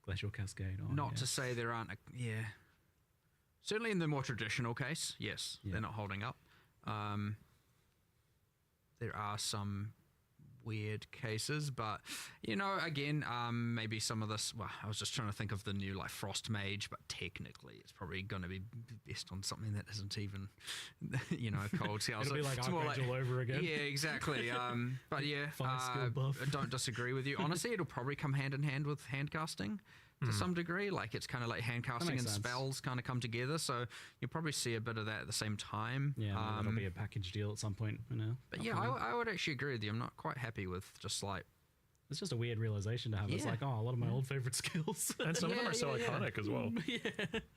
Glacial Cascade. Not to say there aren't, certainly in the more traditional case, yes, they're not holding up. There are some weird cases, but you know, again, maybe some of this. Well, I was just trying to think of the new like Frost Mage, but technically, it's probably going to be based on something that isn't even, you know, cold scale. It'll be like it's more Archangel all over again. Yeah, exactly. But yeah, Fire skill buff. I don't disagree with you. Honestly, it'll probably come hand in hand with hand casting to some degree. Like it's kind of like hand casting makes and sense. spells kind of come together. So you'll probably see a bit of that at the same time. Yeah, maybe that'll be a package deal at some point. You know. But yeah, I would actually agree with you. I'm not quite happy with just like. It's just a weird realization to have. It's Yeah. like, oh, a lot of my old favorite skills. And some of them Yeah, are so yeah, yeah. iconic as well.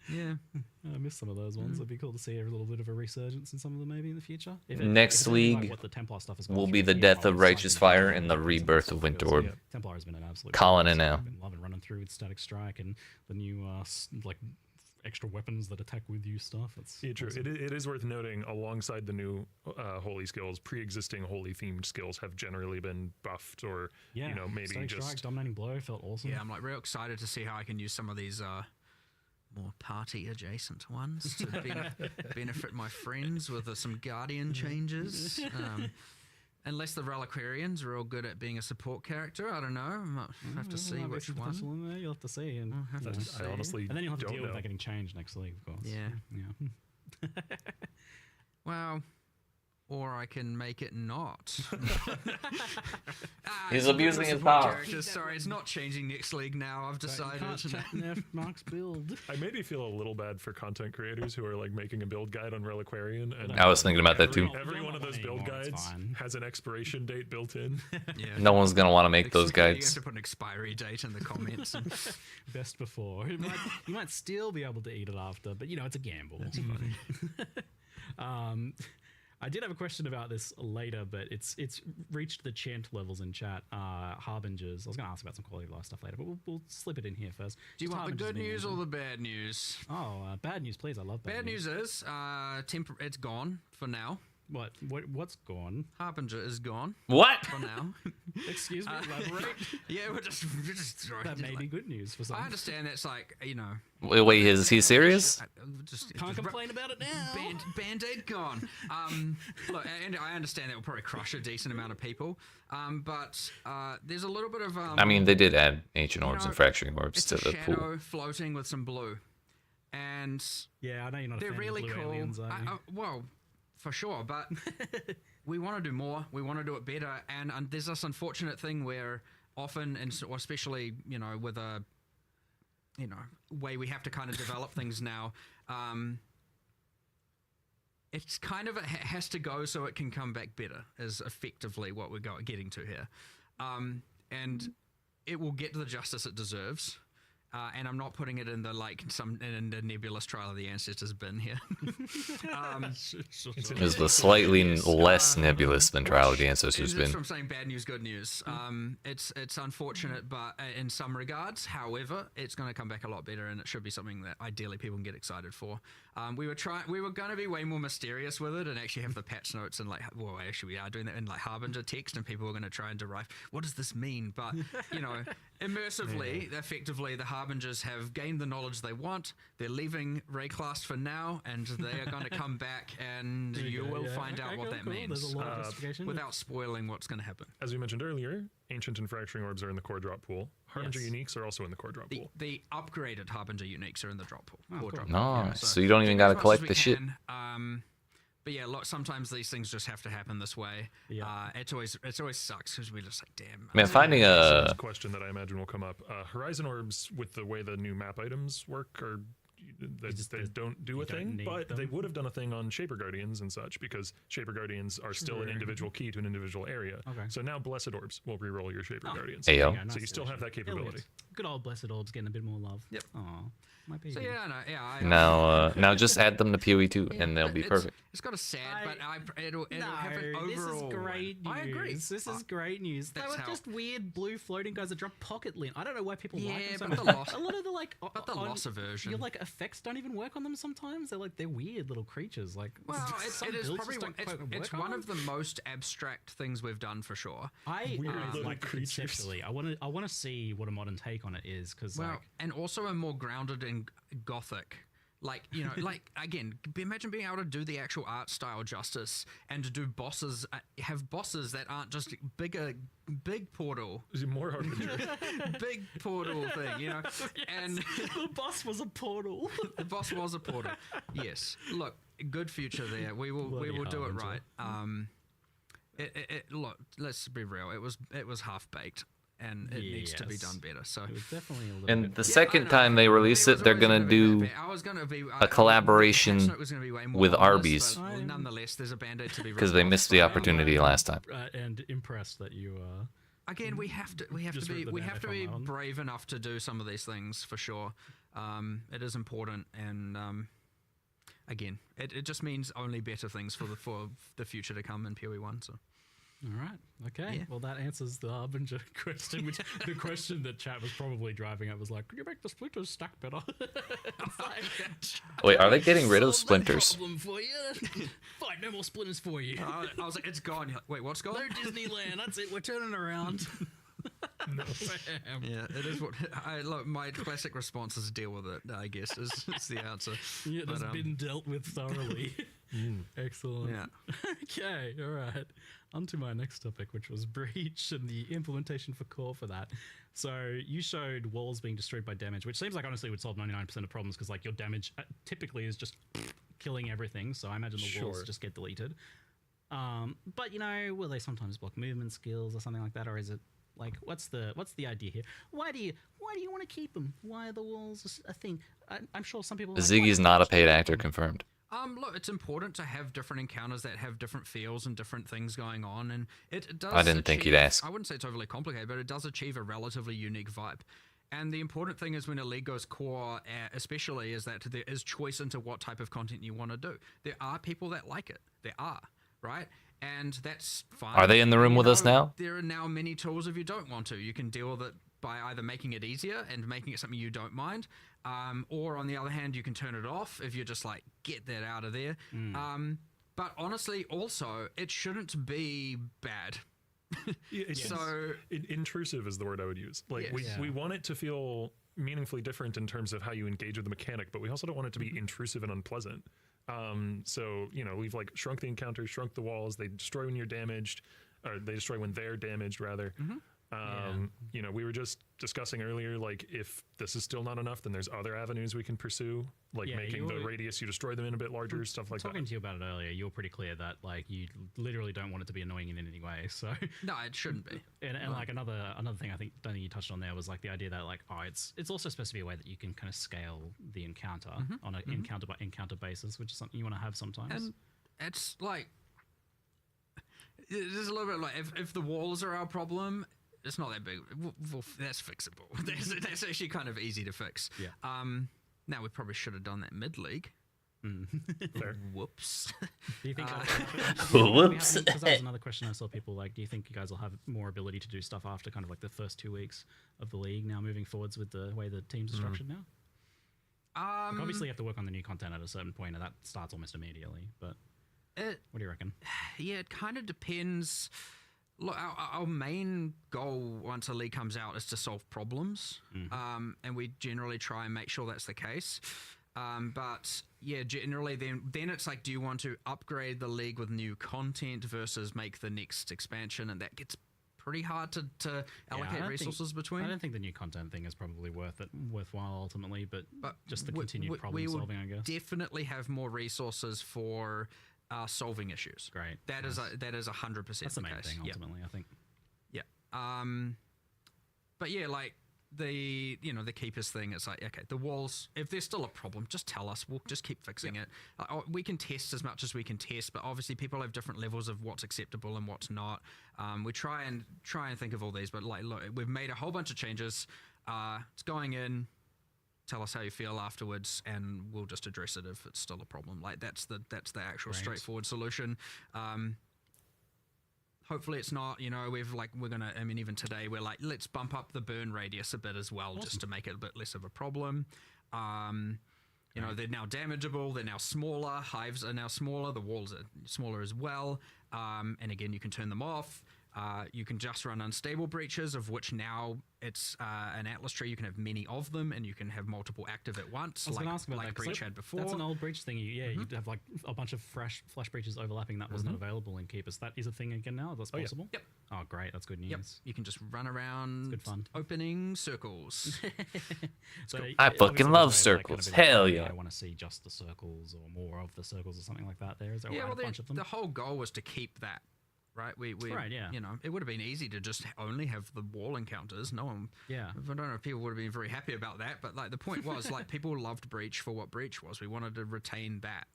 Yeah. I miss some of those ones. It'd be cool to see a little bit of a resurgence in some of them maybe in the future. Next if anything like league what the Templar stuff is will be the death of Righteous Fire and the rebirth of Winter Orb. Templar has been an absolute. Calling it blast. now. I've been loving running through with Static Strike and the new like extra weapons that attack with you stuff. It's Yeah, true. awesome. It is worth noting, alongside the new holy skills, pre-existing holy themed skills have generally been buffed, or Yeah, you know, maybe Static Strike, just Dominating Blow felt awesome. Yeah, I'm like real excited to see how I can use some of these more party adjacent ones to benefit my friends with some Guardian changes. Unless the Reliquarians are all good at being a support character, I don't know. I might have to see Might be which some one. potential in there. You'll have to see. And, I'll have you to know. see. I honestly And then you'll have to don't deal know. with that getting changed next league, of course. Yeah. Yeah. Well, or I can make it not. He's it's abusing his support power. characters. Sorry, it's not changing next league now. I've decided. You can't chat nerf Mark's build. I maybe feel a little bad for content creators who are like making a build guide on Reliquarian, and I was thinking about that too. Every one of those build guides has an expiration date built in. Yeah. No one's gonna want to make those You have guides. to put an expiry date in the comments. Best before. You might still be able to eat it after, but you know, it's a gamble. That's funny. I did have a question about this later, but it's reached the chant levels in chat. Harbingers. I was going to ask about some quality of life stuff later, but we'll slip it in here first. Do you Just want the Harbingers good being news or mentioned. the bad news? Oh, bad news, please. I love bad Bad news is it's gone for now. What's gone? Harbinger is gone What? for now. Excuse me, elaborate. Yeah, we're just That may be good news for some. I understand that's like, you know. Wait, is he serious? Can't complain about it now. Band-aid gone. Look, and I understand that will probably crush a decent amount of people. But there's a little bit of. I mean, they did add Ancient Orbs know, and Fracturing Orbs it's to a the shadow pool. floating with some blue, and Yeah, I know you're not a they're fan really of blue cool. aliens, are you? Well, for sure, but we want to do more. We want to do it better, and there's this unfortunate thing where often, or especially, you know, with a, you know, way we have to kind of develop things now. It's kind of, it has to go so it can come back better, is effectively what we're getting to here, and it will get the justice it deserves. And I'm not putting it in the in the nebulous Trial of the Ancestors bin here. Is the slightly less nebulous than Trial of the Ancestors It's been? from saying bad news, good news. It's unfortunate, but in some regards, however, it's going to come back a lot better, and it should be something that ideally people can get excited for. We were going to be way more mysterious with it, and actually have the patch notes and actually we are doing that in like Harbinger text, and people are going to try and derive what does this mean. But you know, immersively, effectively, the Harbingers have gained the knowledge they want. They're leaving Rayclast for now, and they are going to come back, and you will find out what that means There's a lot of justification. without spoiling what's going to happen. As we mentioned earlier, Ancient and Fracturing Orbs are in the core drop pool. Harbinger Yes. Uniques are also in the core drop pool. The upgraded Harbinger Uniques are in the drop pool. Oh, core cool. drop No, pool, so you don't even get gotta as much collect as the we shit. can. But yeah, look, sometimes these things just have to happen this way. Yeah. It always sucks because we're just like, damn. Man, finding This a question that I imagine will come up. Horizon Orbs, with the way the new map items work, are they don't do a don't thing, need but they them. would have done a thing on Shaper Guardians and such, because Shaper Guardians are still an individual key to an individual area. Okay. So now Blessed Orbs will reroll your Shaper Guardians. Ayo. Yeah, So nice you still have that capability. Elliot. Good old Blessed Orbs getting a bit more love. Yep. Aw, my baby. So yeah, no, yeah. now just add them to PoE 2 and they'll be perfect. It's got a sad, but it'll have an No, this overall. is great news. I agree. This is great news. They That's were how- just weird blue floating guys that drop pocket lint. I don't know why people like Yeah, them so but much. the loss- A lot of the like, but the loss aversion. Your like effects don't even work on them sometimes. They're weird little creatures. Like, Well, some it is builds probably just don't quite it's work one on of the most abstract things we've done for sure. I Weird always little like it creatures. conceptually. I want to see what a modern take on it is because Well, like and also a more grounded in gothic. Like, you know, like, again, imagine being able to do the actual art style justice and to do bosses, have bosses that aren't just big portal. Is it more Harbinger? Big portal thing, you know? And The boss was a portal. the boss was a portal. Yes. Look, good future there. We will do it right. Look, let's be real. It was half baked. And it needs to be Yes. done better. So It was definitely a little And bit. the Yeah, I second know. time they release it, they're was always gonna do be I was gonna be a collaboration the patch note was gonna be way more with on this, Arby's. but nonetheless, there's a band-aid to be because they ripped missed off, the so- opportunity last time. And impressed that you Again, we have to Just rip the we have Band-Aid to from be that one. brave enough to do some of these things for sure. It is important, and again, it just means only better things for the future to come in PoE 1. So. All right. Okay. Yeah. Well, that answers the Harbinger question, which the question that chat was probably driving at was like, could you make the splinters stack better? It's like, Wait, are they getting rid of solve my splinters? problem for you. Fine, no more splinters for you. I was like, it's gone. You're like, wait, what's gone? No Disneyland. That's it. We're turning around. Bam. Yeah, it is what look. My classic response is deal with it. I guess is the answer. Yeah, But, that's been dealt with thoroughly. Excellent. Yeah. Okay, all right. On to my next topic, which was Breach and the implementation for core for that. So you showed walls being destroyed by damage, which seems like honestly would solve 99% of problems because like your damage typically is just killing everything. So I imagine the walls Sure. just get deleted. But you know, will they sometimes block movement skills or something like that, or is it like what's the idea here? Why do you want to keep them? Why are the walls a thing? I'm sure some people. are like, Ziggy's "Why not a don't you paid keep actor them?" confirmed. Look, it's important to have different encounters that have different feels and different things going on, and it does. I didn't think you'd ask. I wouldn't say it's overly complicated, but it does achieve a relatively unique vibe. And the important thing is when a league goes core, especially, is that there is choice into what type of content you want to do. There are people that like it. There are, right? And that's fine. Are they in the room You with us know, now? There are now many tools if you don't want to. You can deal with it by either making it easier and making it something you don't mind, or on the other hand, you can turn it off if you're just like, get that out of there. But honestly, also, it shouldn't be bad. So Intrusive is the word I would use. Like Yes. we want it to feel meaningfully different in terms of how you engage with the mechanic, but we also don't want it to be intrusive and unpleasant. So you know, we've like shrunk the encounters, shrunk the walls. They destroy when you're damaged, or they destroy when they're damaged rather. You know, we were just discussing earlier, like if this is still not enough, then there's other avenues we can pursue, like Yeah, making the radius you destroy them in a bit larger, stuff like Talking that. to you about it earlier, you were pretty clear that like you literally don't want it to be annoying in any way. So, no, it shouldn't be. and like another thing I don't think you touched on there was like the idea that like it's also supposed to be a way that you can kind of scale the encounter on an encounter by encounter basis, which is something you want to have sometimes. And it's like, there's a little bit like if the walls are our problem, it's not that big. That's fixable. That's actually kind of easy to fix. Yeah. Now we probably should have done that mid league. Fair. Whoops. Do you think? Whoops. Because that was another question I saw people like. Do you think you guys will have more ability to do stuff after kind of like the first 2 weeks of the league now moving forwards with the way the teams are structured now? Like, obviously, you have to work on the new content at a certain point, and that starts almost immediately. But what do you reckon? Yeah, it kind of depends. Look, our main goal once a league comes out is to solve problems, and we generally try and make sure that's the case. But yeah, generally then it's like, do you want to upgrade the league with new content versus make the next expansion? And that gets pretty hard to allocate resources between. I don't think the new content thing is probably worthwhile ultimately, but just the continued problem we solving, I guess. Definitely have more resources for solving issues. Great. That is 100% That's the main case. thing Yeah. ultimately, I think. Yeah. But yeah, like the keepers thing, it's like, okay, the walls, if there's still a problem, just tell us. We'll just keep fixing it. We can test as much as we can test, but obviously people have different levels of what's acceptable and what's not. We try and think of all these, but like, look, we've made a whole bunch of changes. It's going in. Tell us how you feel afterwards, and we'll just address it if it's still a problem. Like that's the actual straightforward solution. Hopefully it's not, we're gonna, I mean, even today we're like, let's bump up the burn radius a bit as well, just to make it a bit less of a problem. They're now damageable, they're now smaller, hives are now smaller, the walls are smaller as well. And again, you can turn them off. You can just run unstable breaches, of which now it's an Atlas tree. You can have many of them, and you can have multiple active at once, I was like, going to ask about like that, 'cause Breach had before. That's an old breach thing. You'd have like a bunch of flash breaches overlapping that wasn't available in Keepers. That is a thing again now. That's possible. Yep. Oh, great. That's good news. Yep. You can just run around good fun. opening circles. So I obviously fucking there's love a way, circles. kind of be Hell like, yeah. I want to see just the circles or more of the circles or something like that. Is there Yeah, a well, bunch of them? the whole goal was to keep that, right? We Right, yeah. You know, it would have been easy to just only have the wall encounters. No one, Yeah. I don't know if people would have been very happy about that, but like the point was, like, people loved Breach for what Breach was. We wanted to retain that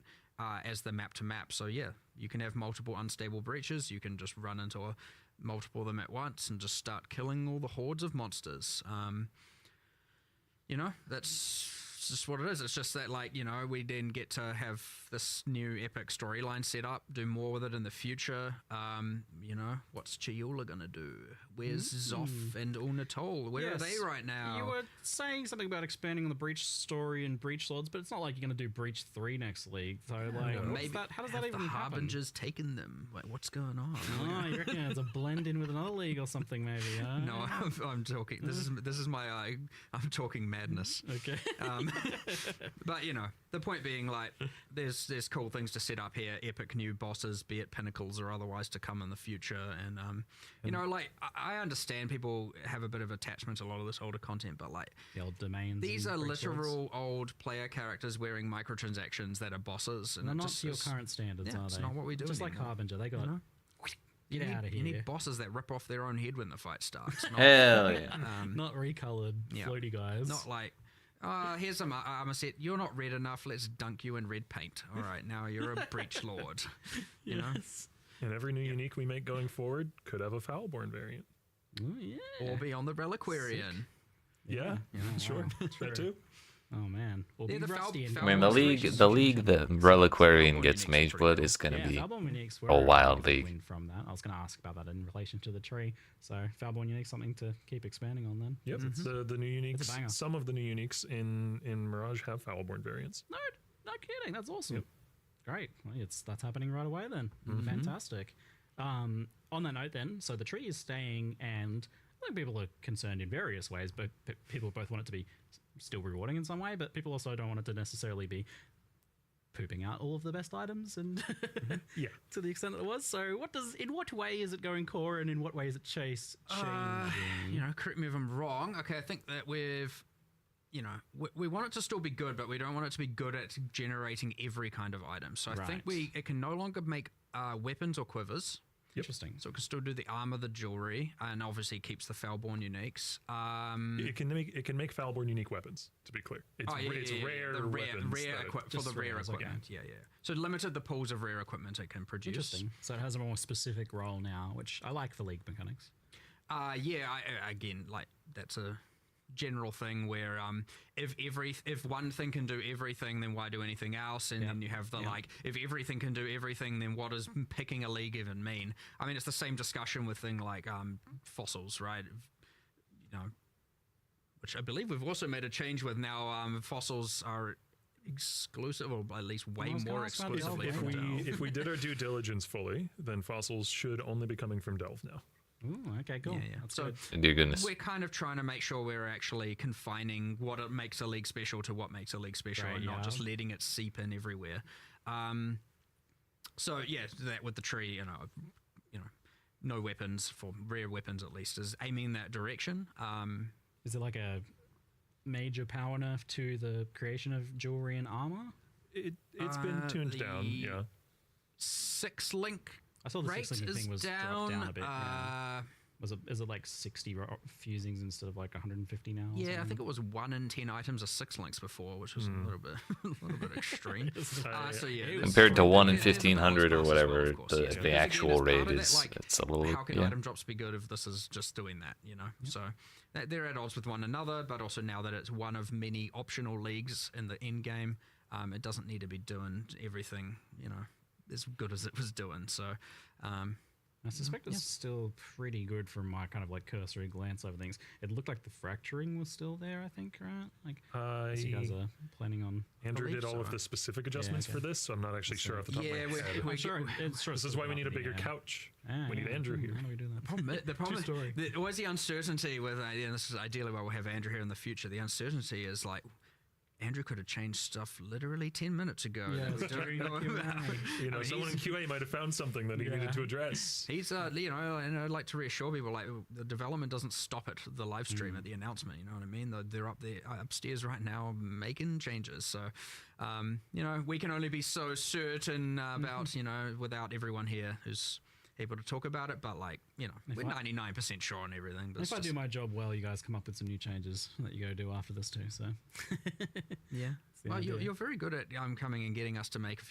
as the map to map. So yeah, you can have multiple unstable breaches. You can just run into multiple of them at once and just start killing all the hordes of monsters. You know, that's just what it is. It's just that, like, you know, we then get to have this new epic storyline set up, do more with it in the future. You know, what's Chiyula gonna do? Where's Zoff and Ulnatol? Where are they right now? You were saying something about expanding on the Breach story and Breach Swords, but it's not like you're going to do Breach 3 next league. So, like, what's maybe that? How does have that even the happen? Harbingers taken them? Like, what's going on? Oh, you reckon it's a blend in with another league or something, maybe? Huh? No, I'm talking. This is my. I'm talking madness. Okay. But you know, the point being, like, there's cool things to set up here, epic new bosses, be it pinnacles or otherwise, to come in the future, and you know, like, I understand people have a bit of attachment to a lot of this older content, but like, The old domains. these and are Breach Swords. literal old player characters wearing microtransactions that are bosses, and They're it not just to your is- current standards, yeah, are it's they? not what we do Just like anymore, Harbinger, they got you know? get out of here. You need bosses that rip off their own head when the fight starts. Not, Hell yeah. Not recolored Yeah. floaty guys. not like, here's some armor set. You're not red enough. Let's dunk you in red paint. All right, now you're a breach lord. You know, And every new unique we make going forward could have a Foulborn variant. Ooh, yeah. or be on the Reliquarian. Yeah, sure. That too. Oh man. Or Yeah, be the rusty and I mean, the Foulborn league, Breach the is league, the Foulborn Reliquarian Unique's gets pretty Mage Blood cool. is gonna yeah, be Foulborn Unique's a were wild pretty big league. win from that. I was going to ask about that in relation to the tree. So Foulborn Unique's something to keep expanding on then. Yep, the new It's a banger. uniques. Some of the new uniques in Mirage have Foulborn variants. No kidding. That's awesome. Great. Well, that's happening right away then. Fantastic. On that note then, so the tree is staying, and I think people are concerned in various ways, but people both want it to be still rewarding in some way, but people also don't want it to necessarily be pooping out all of the best items and Yeah. to the extent that it was. So in what way is it going core, and in what way is it changing? You know, correct me if I'm wrong. Okay, I think that you know, we want it to still be good, but we don't want it to be good at generating every kind of item. So I think Right. it can no longer make weapons or quivers. Interesting. So it can still do the armor, the jewelry, and obviously keeps the Foulborn uniques. It can make Foulborn unique weapons. To be clear, it's rare the weapons. rare that it- for the Just rare rares, okay. equipment. Yeah. So limited the pools of rare equipment it can produce. Interesting. So it has a more specific role now, which I like for league mechanics. Again, like, that's a general thing where if one thing can do everything, then why do anything else? And then you have the like, if everything can do everything, then what does picking a league even mean? I mean, it's the same discussion with thing like fossils, right? You know, which I believe we've also made a change with now. Fossils are exclusive, or at least way I was gonna more ask about the exclusively Delve, from Delve. if we did our due diligence fully, then fossils should only be coming from Delve now. Ooh, okay, cool. Yeah. That's So good. Dear goodness. we're kind of trying to make sure we're actually confining what it makes a league special to what makes a league special, Right, and not yeah. just letting it seep in everywhere. So yeah, that with the tree, you know, no weapons for rare weapons, at least, is aiming that direction. Is it like a major power nerf to the creation of jewelry and armor? It's been tuned down. the- Yeah. 6 link I saw the rate six-linking is thing was dropped down. down a bit. Is it like 60 fusings instead of like 150 now? or Yeah, I something? think it was 1 in 10 items are 6 links before, which was a little bit extreme. So yeah, there's- Compared to 1 in there's the 1500 or bonus as well, whatever, of course, the yeah. Because, actual again, as rate part of that, is, like, it's a little, how can yeah. item drops be good if this is just doing that, you know? So they're at odds with one another, but also now that it's one of many optional leagues in the end game, it doesn't need to be doing everything, you know, as good as it was doing. So I suspect it's still pretty good from my kind of like cursory glance over things. It looked like the fracturing was still there, I think, right? Like, as you guys are planning on. Andrew did all of the specific adjustments for this, so I'm not actually sure off the top of my head. I'm sure This is why we need a bigger couch. We need Andrew here. How do we do that? The problem True story. always the uncertainty with, and this is ideally why we'll have Andrew here in the future. The uncertainty is like, Andrew could have changed stuff literally 10 minutes ago. Yeah, that we it's don't very know Q&A. about. You know, someone in QA might have found something that he needed to address. He's, you know, and I'd like to reassure people, like, the development doesn't stop at the live stream, at the announcement, you know what I mean? They're up there, upstairs right now making changes. So, you know, we can only be so certain about, you know, without everyone here who's able to talk about it, but like, you know, we're 99% sure on everything. But if I do my job well, you guys come up with some new changes that you go do after this too. So yeah, well, you're very good at coming and getting us to make a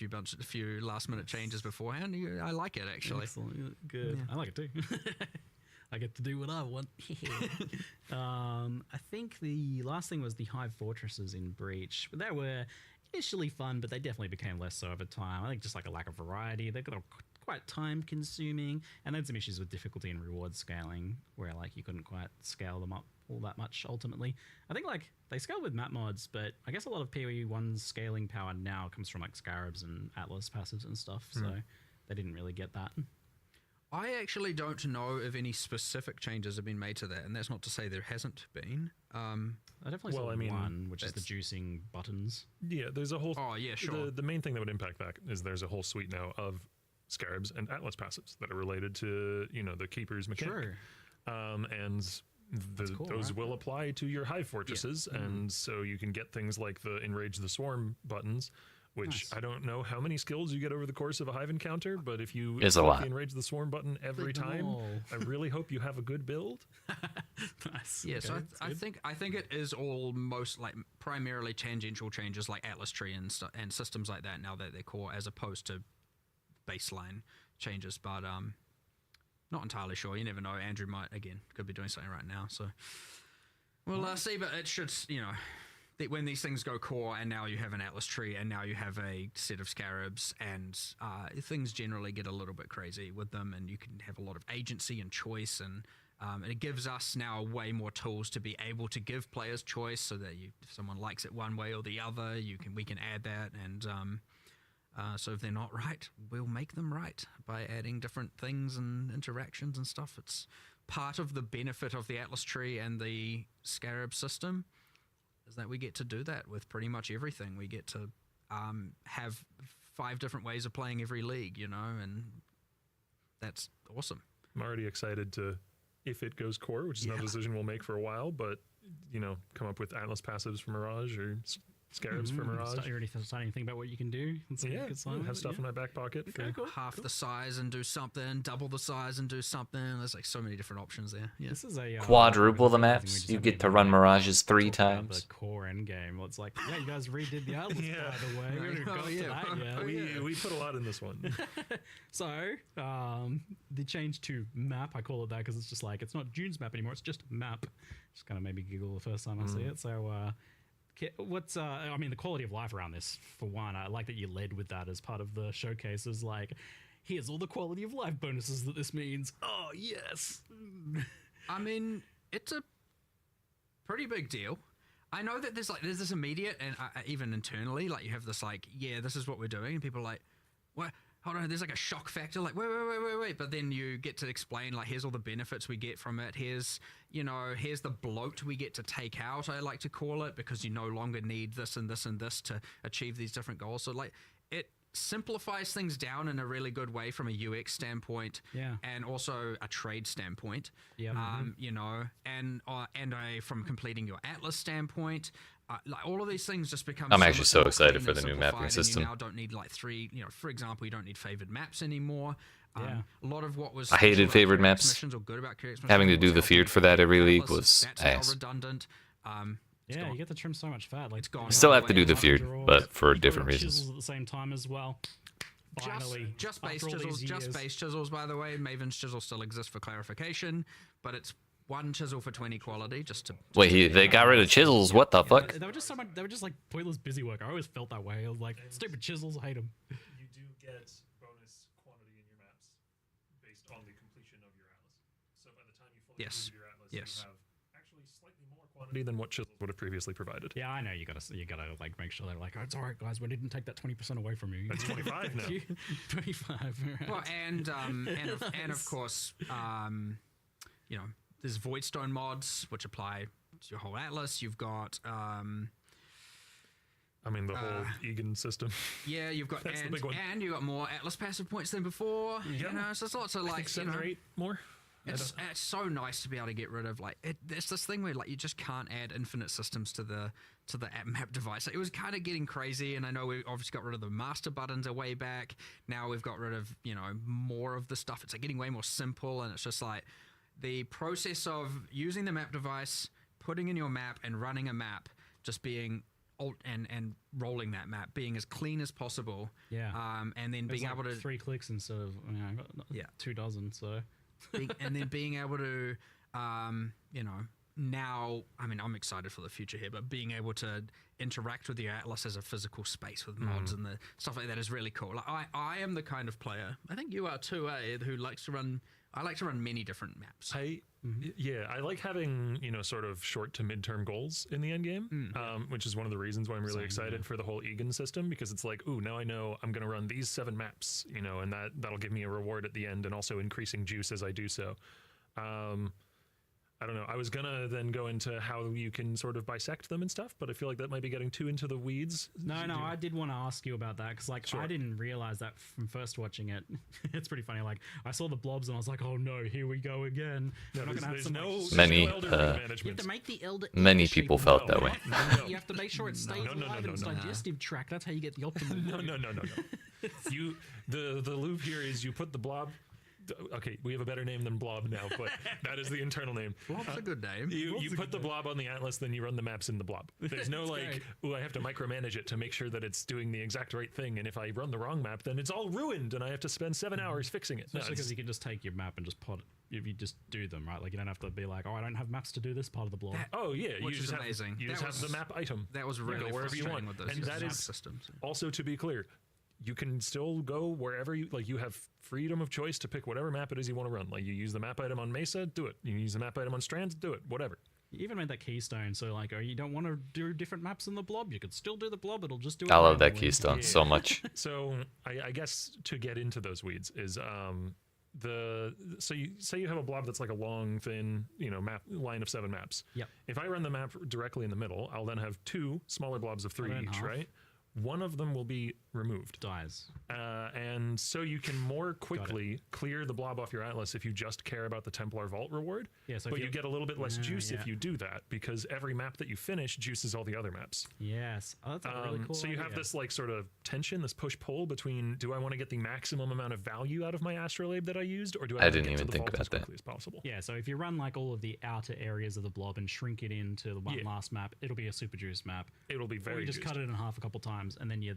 few last minute changes beforehand. I like it actually. Excellent, good. Yeah. I like it too. I get to do what I want. I think the last thing was the Hive Fortresses in Breach. They were initially fun, but they definitely became less so over time. I think just like a lack of variety. They got quite time consuming, and then some issues with difficulty and reward scaling where like you couldn't quite scale them up all that much ultimately. I think like they scale with map mods, but I guess a lot of PoE 1's scaling power now comes from like Scarabs and Atlas passives and stuff, so they didn't really get that. I actually don't know if any specific changes have been made to that, and that's not to say there hasn't been. I definitely saw one, which is the juicing buttons. Yeah, there's a whole... Oh, yeah, sure. The main thing that would impact that is there's a whole suite now of Scarabs and Atlas passives that are related to, you know, the Keeper's mechanic. Sure. And those will apply to your Hive Fortresses, and so you can get things like the Enrage the Swarm buttons, which I don't know how many skills you get over the course of a Hive encounter, but if you It's a lot. the Enrage the Swarm button every time, I really hope you have a good build. Nice. Yeah, Okay, so I think it is all most like primarily tangential changes like Atlas Tree and systems like that now that they're core, as opposed to baseline changes, but not entirely sure. You never know. Andrew could be doing something right now, so we'll see. But it should, you know, when these things go core and now you have an Atlas Tree and now you have a set of Scarabs, and things generally get a little bit crazy with them, and you can have a lot of agency and choice, and it gives us now way more tools to be able to give players choice, so that if someone likes it one way or the other, we can add that, and so if they're not right, we'll make them right by adding different things and interactions and stuff. It's part of the benefit of the Atlas Tree and the Scarab system is that we get to do that with pretty much everything. We get to have 5 different ways of playing every league, you know, and that's awesome. I'm already excited to, if it goes core, which is not a decision we'll make for a while, but, you know, come up with Atlas passives for Mirage or Scarabs for Mirage. You're already starting to think about what you can do. Have stuff in my back pocket. Okay, cool. Half the size and do something, double the size and do something. There's like so many different options there. Yeah. This is a Quadruple the maps. You get to run Mirages 3 times. The core endgame. Well, it's like, yeah, you guys redid the Atlas, by the way. We haven't got to that yet. We put a lot in this one. So, the change to map, I call it that because it's just like, it's not June's map anymore, it's just map. Just kind of made me giggle the first time I see it. So, what's I mean, the quality of life around this, for one, I like that you led with that as part of the showcase, is like, here's all the quality of life bonuses that this means. Oh yes. I mean, it's a pretty big deal. I know that there's this immediate, and even internally, like, you have this like, yeah, this is what we're doing, and people are like, what? Hold on, there's like a shock factor, like, wait. But then you get to explain, like, here's all the benefits we get from it. Here's the bloat we get to take out, I like to call it, because you no longer need this and this and this to achieve these different goals. So, like, it simplifies things down in a really good way from a UX standpoint, and also a trade standpoint. You know, and from completing your Atlas standpoint. Like, all of these things just become. I'm actually so excited for the new mapping system. You now don't need like 3. You know, for example, you don't need favored maps anymore. A lot of what was I hated favored maps. Or good about Having to do the feared for that every league was ass. Redundant. Yeah, you get to trim so much fat. Like, it's gone. Still have to do the feared, but for different reasons. Chisels at the same time as well. Finally, just base chisels. By the way, Maven's chisel still exists for clarification, but it's 1 chisel for 20 quality. Wait, they got rid of chisels? What the fuck? They were just they were just like pointless busy work. I always felt that way. I was like, stupid chisels, I hate them. You do get bonus quantity in your maps based on the Yes. Your atlas, Yes. You have actually slightly more quantity than what chisels would have previously provided. Yeah, I know you gotta like make sure they're like, oh, it's all right, guys. We didn't take that 20% away from you. That's 25 now. 25. Right. Well, and of course, you know, there's Voidstone mods which apply to your whole atlas. You've got I mean, the whole Egan system. yeah, you've got That's the big one. and you got more atlas passive points than before. Yeah. You know, so there's lots of I like think 7 you know, or 8 more. It's so nice to be able to get rid of like it's this thing where like you just can't add infinite systems to the app map device. It was kind of getting crazy, and I know we obviously got rid of the master buttons a way back. Now we've got rid of more of the stuff. It's like getting way more simple, and it's just like the process of using the map device, putting in your map, and running a map, just being and rolling that map, being as clean as possible. Yeah. And then being It's able like to 3 clicks instead of I got 2 dozen. So and then being able to, now, I mean, I'm excited for the future here, but being able to interact with your atlas as a physical space with mods and the stuff like that is really cool. Like, I am the kind of player, I think you are too, who likes to run. I like to run many different maps. Yeah, I like having, sort of short to midterm goals in the end game, which is one of the reasons why I'm really excited for the whole Egan system, because it's like, ooh, now I know I'm going to run these 7 maps, and that'll give me a reward at the end, and also increasing juice as I do so. I don't know. I was going to then go into how you can sort of bisect them and stuff, but I feel like that might be getting too into the weeds. No, I did want to ask you about that because, like, I didn't realize that from first watching it. It's pretty funny. Like, I saw the blobs and I was like, oh no, here we go again. No, We're not gonna have some Many, elder management. You have to make the elder. Many shape people of felt the that way. blob. You have to make sure it stays No, alive in its digestive tract. That's how you get the optimal. No. The loop here is you put the blob. Okay, we have a better name than blob now, but that is the internal name. Blob's a good name. You put the blob on the atlas, then you run the maps in the blob. There's no like, oh, I have to micromanage it to make sure that it's doing the exact right thing. And if I run the wrong map, then it's all ruined, and I have to spend 7 hours fixing it. Especially because you can just take your map and just pot it. If you just do them, right? Like you don't have to be like, oh, I don't have maps to do this part of the blob. Oh yeah, Which you is just amazing. You just have the map item. That was really go wherever you frustrating want, with those and that is systems. also, to be clear, you can still go wherever you like. You have freedom of choice to pick whatever map it is you want to run. Like you use the map item on Mesa, do it. You use the map item on Strands, do it. Whatever. You even made that keystone, so like, oh, you don't want to do different maps in the blob. You could still do the blob. It'll just do it. I love that randomly. keystone so much. So I guess to get into those weeds is so you say you have a blob that's like a long, thin, map line of 7 maps. Yep. If I run the map directly in the middle, I'll then have 2 smaller blobs of 3 each, right? One of them will be removed. Dies. And so you can more quickly clear the blob off your atlas if you just care about the Templar Vault reward. Yeah, so but if you get a little bit less juice yeah. if you do that, because every map that you finish juices all the other maps. Yes. Oh, that's a really cool So you have idea. this like sort of tension, this push-pull between, do I want to get the maximum amount of value out of my astrolabe that I used, or do I want to didn't get to even the think vault as about that. quickly as possible? Yeah, so if you run like all of the outer areas of the blob and shrink it into the one Yeah. last map, it'll be a super juice map. It'll be Or very you just juiced. cut it in half a couple times and then you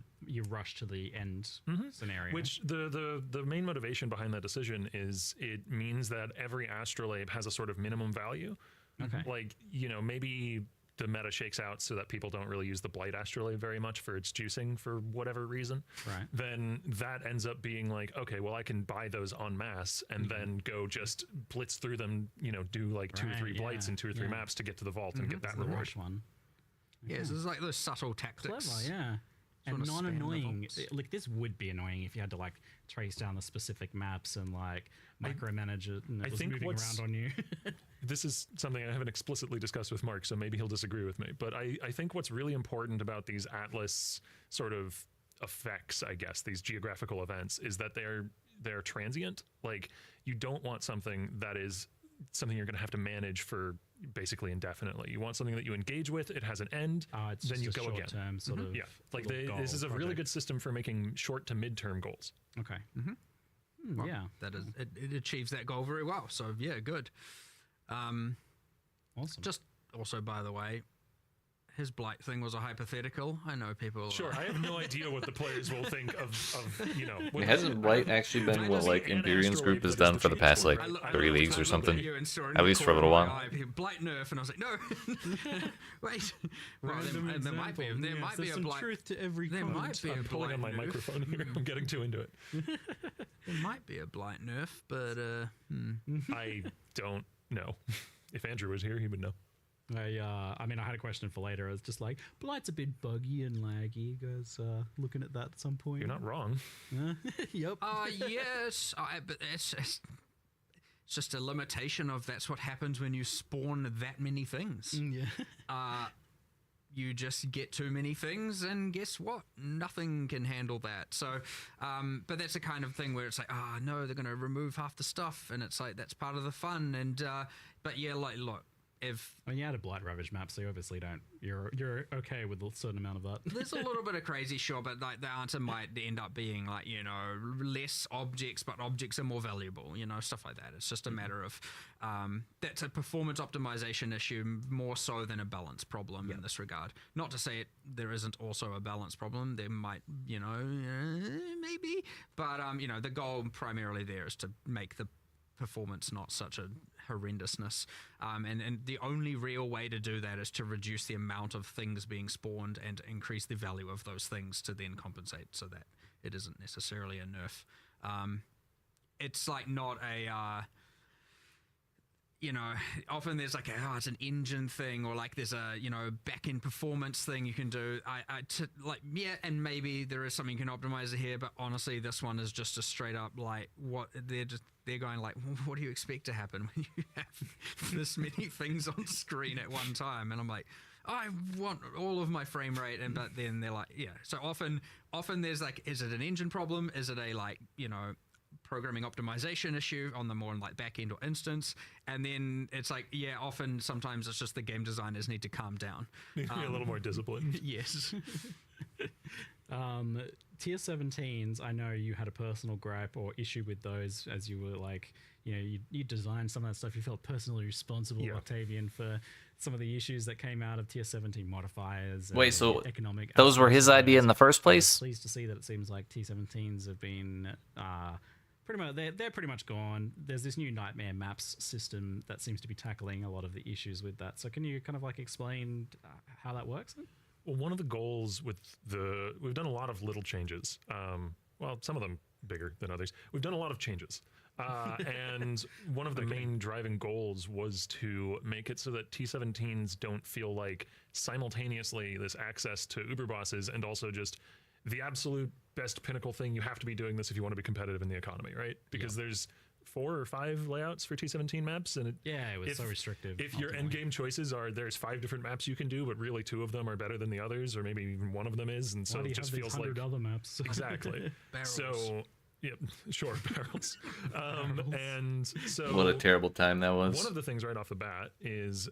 rush to the end scenario. Which the main motivation behind that decision is it means that every astrolabe has a sort of minimum value. Okay. Like, maybe the meta shakes out so that people don't really use the Blight astrolabe very much for its juicing for whatever reason. Right. Then that ends up being like, okay, well, I can buy those en masse and then go just blitz through them, do like 2 or 3 Right, blights yeah, and 2 or 3 yeah. maps to get to the vault and get that the reward. rush one. Yeah, so there's like those subtle tactics. Clever, yeah. And wanna spam the non-annoying. vaults. Like this would be annoying if you had to like trace down the specific maps and like micromanage it and I it was think moving what's- around on you. This is something I haven't explicitly discussed with Mark, so maybe he'll disagree with me. But I think what's really important about these Atlas sort of effects, I guess, these geographical events, is that they're transient. Like, you don't want something that is something you're going to have to manage for basically indefinitely. You want something that you engage with, it has an end, It's then just you a go again. short-term sort of Yeah, like little this is a goal really project. good system for making short to mid-term goals. Okay. Well, Yeah. that is it achieves that goal very well. So yeah, good. Awesome. Just also, by the way, his blight thing was a hypothetical. I know people. Sure, I have no idea what the players will think of I mean, hasn't Blight actually been what like Imperium's group has done for the past like 3 leagues or something? At least for a little while. Blight nerf, and I was like, no, wait. Well, there might be. There might be a blight. truth to every There might be a I'm pulling blight on my nerf. microphone here. I'm getting too into it. There might be a blight nerf, but I don't know. If Andrew was here, he would know. I mean, I had a question for later. I was just like, Blight's a bit buggy and laggy. You guys looking at that at some point? You're not wrong. Yep. Yes, but it's just a limitation of that's what happens when you spawn that many things. Yeah. You just get too many things, and guess what? Nothing can handle that. So, but that's the kind of thing where it's like, no, they're going to remove half the stuff, and it's like that's part of the fun. And but yeah, like look, if I mean, you had a Blight Ravage map, so you obviously don't. You're okay with a certain amount of that. there's a little bit of crazy, sure, but like the answer might end up being like, you know, less objects, but objects are more valuable, you know, stuff like that. It's just a matter of that's a performance optimization issue more so than a balance problem in this regard. Not to say there isn't also a balance problem. There might, you know, maybe, but you know, the goal primarily there is to make the performance not such a horrendousness, and the only real way to do that is to reduce the amount of things being spawned and increase the value of those things to then compensate so that it isn't necessarily a nerf. It's like not a you know, often there's like it's an engine thing, or like there's a, you know, back-end performance thing you can do. And maybe there is something you can optimize here, but honestly, this one is just a straight up like what they're going like, what do you expect to happen when you have this many things on screen at one time? And I'm like, I want all of my frame rate, and but then they're like, yeah. So often there's like, is it an engine problem? Is it a like, you know, programming optimization issue on the more like back end or instance? And then it's like, yeah, often sometimes it's just the game designers need to calm down. Need to be a little more disciplined. Yes. Tier 17s, I know you had a personal gripe or issue with those, as you were like, you know, you designed some of that stuff. You felt personally responsible, Octavian, for some of the issues that came out of Tier 17 modifiers. Wait, so economic those were his idea in the first place? Pleased to see that it seems like T17s have been pretty much they're pretty much gone. There's this new Nightmare Maps system that seems to be tackling a lot of the issues with that. So can you kind of like explain how that works then? Well, one of the goals with we've done a lot of little changes. Well, some of them bigger than others. We've done a lot of changes. And one of the main driving goals was to make it so that T17s don't feel like simultaneously this access to Uber bosses and also just the absolute best pinnacle thing. You have to be doing this if you want to be competitive in the economy, right? Because there's 4 or 5 layouts for T17 maps, and it was so restrictive. If your endgame choices are there's 5 different maps you can do, but really 2 of them are better than the others, or maybe even one of them is, and so it just feels like other maps. Exactly. So sure, barrels. And so What a terrible time that was. one of the things right off the bat is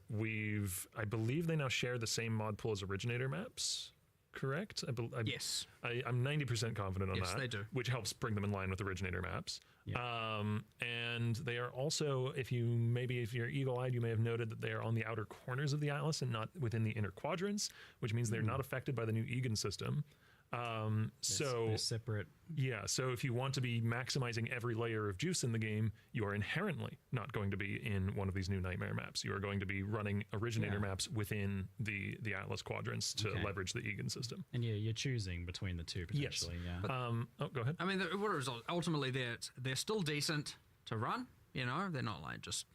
I believe they now share the same mod pool as originator maps. Correct? Yes. I'm 90% confident on that. Yes, they do. Which helps bring them in line with originator maps. Yeah. And they are also, if you're eagle-eyed, you may have noted that they are on the outer corners of the atlas and not within the inner quadrants, which means they're not affected by the new Egan system. They're separate. Yeah, so if you want to be maximizing every layer of juice in the game, you are inherently not going to be in one of these new Nightmare maps. You are going to be running originator maps within the Atlas quadrants to leverage the Egan system. And you're choosing between the two potentially. Yes. Yeah. Go ahead. I mean, what are results? Ultimately, they're still decent to run. You know, they're not like just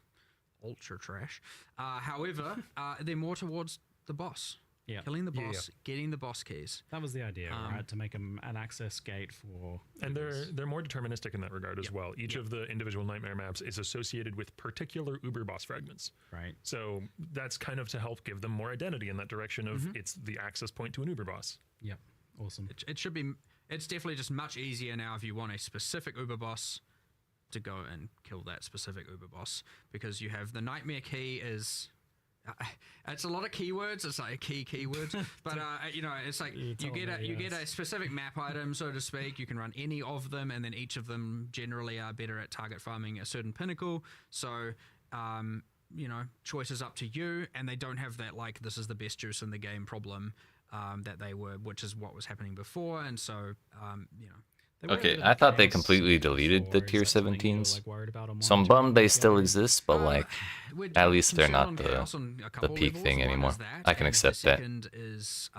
ultra trash. However, they're more towards the boss. Yeah. Killing the boss, getting the boss keys. That was the idea, right? To make them an access gate for... And they're more deterministic in that regard as well. Each of the individual Nightmare maps is associated with particular Uber boss fragments. Right. So that's kind of to help give them more identity in that direction of it's the access point to an Uber boss. Yep. Awesome. It should be... It's definitely just much easier now if you want a specific Uber boss to go and kill that specific Uber boss, because you have the Nightmare key is... it's a lot of keywords. It's like a keyword, but you know, it's like you get a specific map item, so to speak. You can run any of them, and then each of them generally are better at target farming a certain pinnacle. So, you know, choice is up to you, and they don't have that like this is the best juice in the game problem that they were, which is what was happening before. And so, you know, They were a Okay, bit of I a thought they chaos completely deleted before. the Is tier that something you're, 17s. like, worried about or So I'm monitoring bummed they going still forward? exist, but like, We're at least they're concerned not on the chaos on a couple peak levels. thing One anymore. is that, I can and accept the that. second is,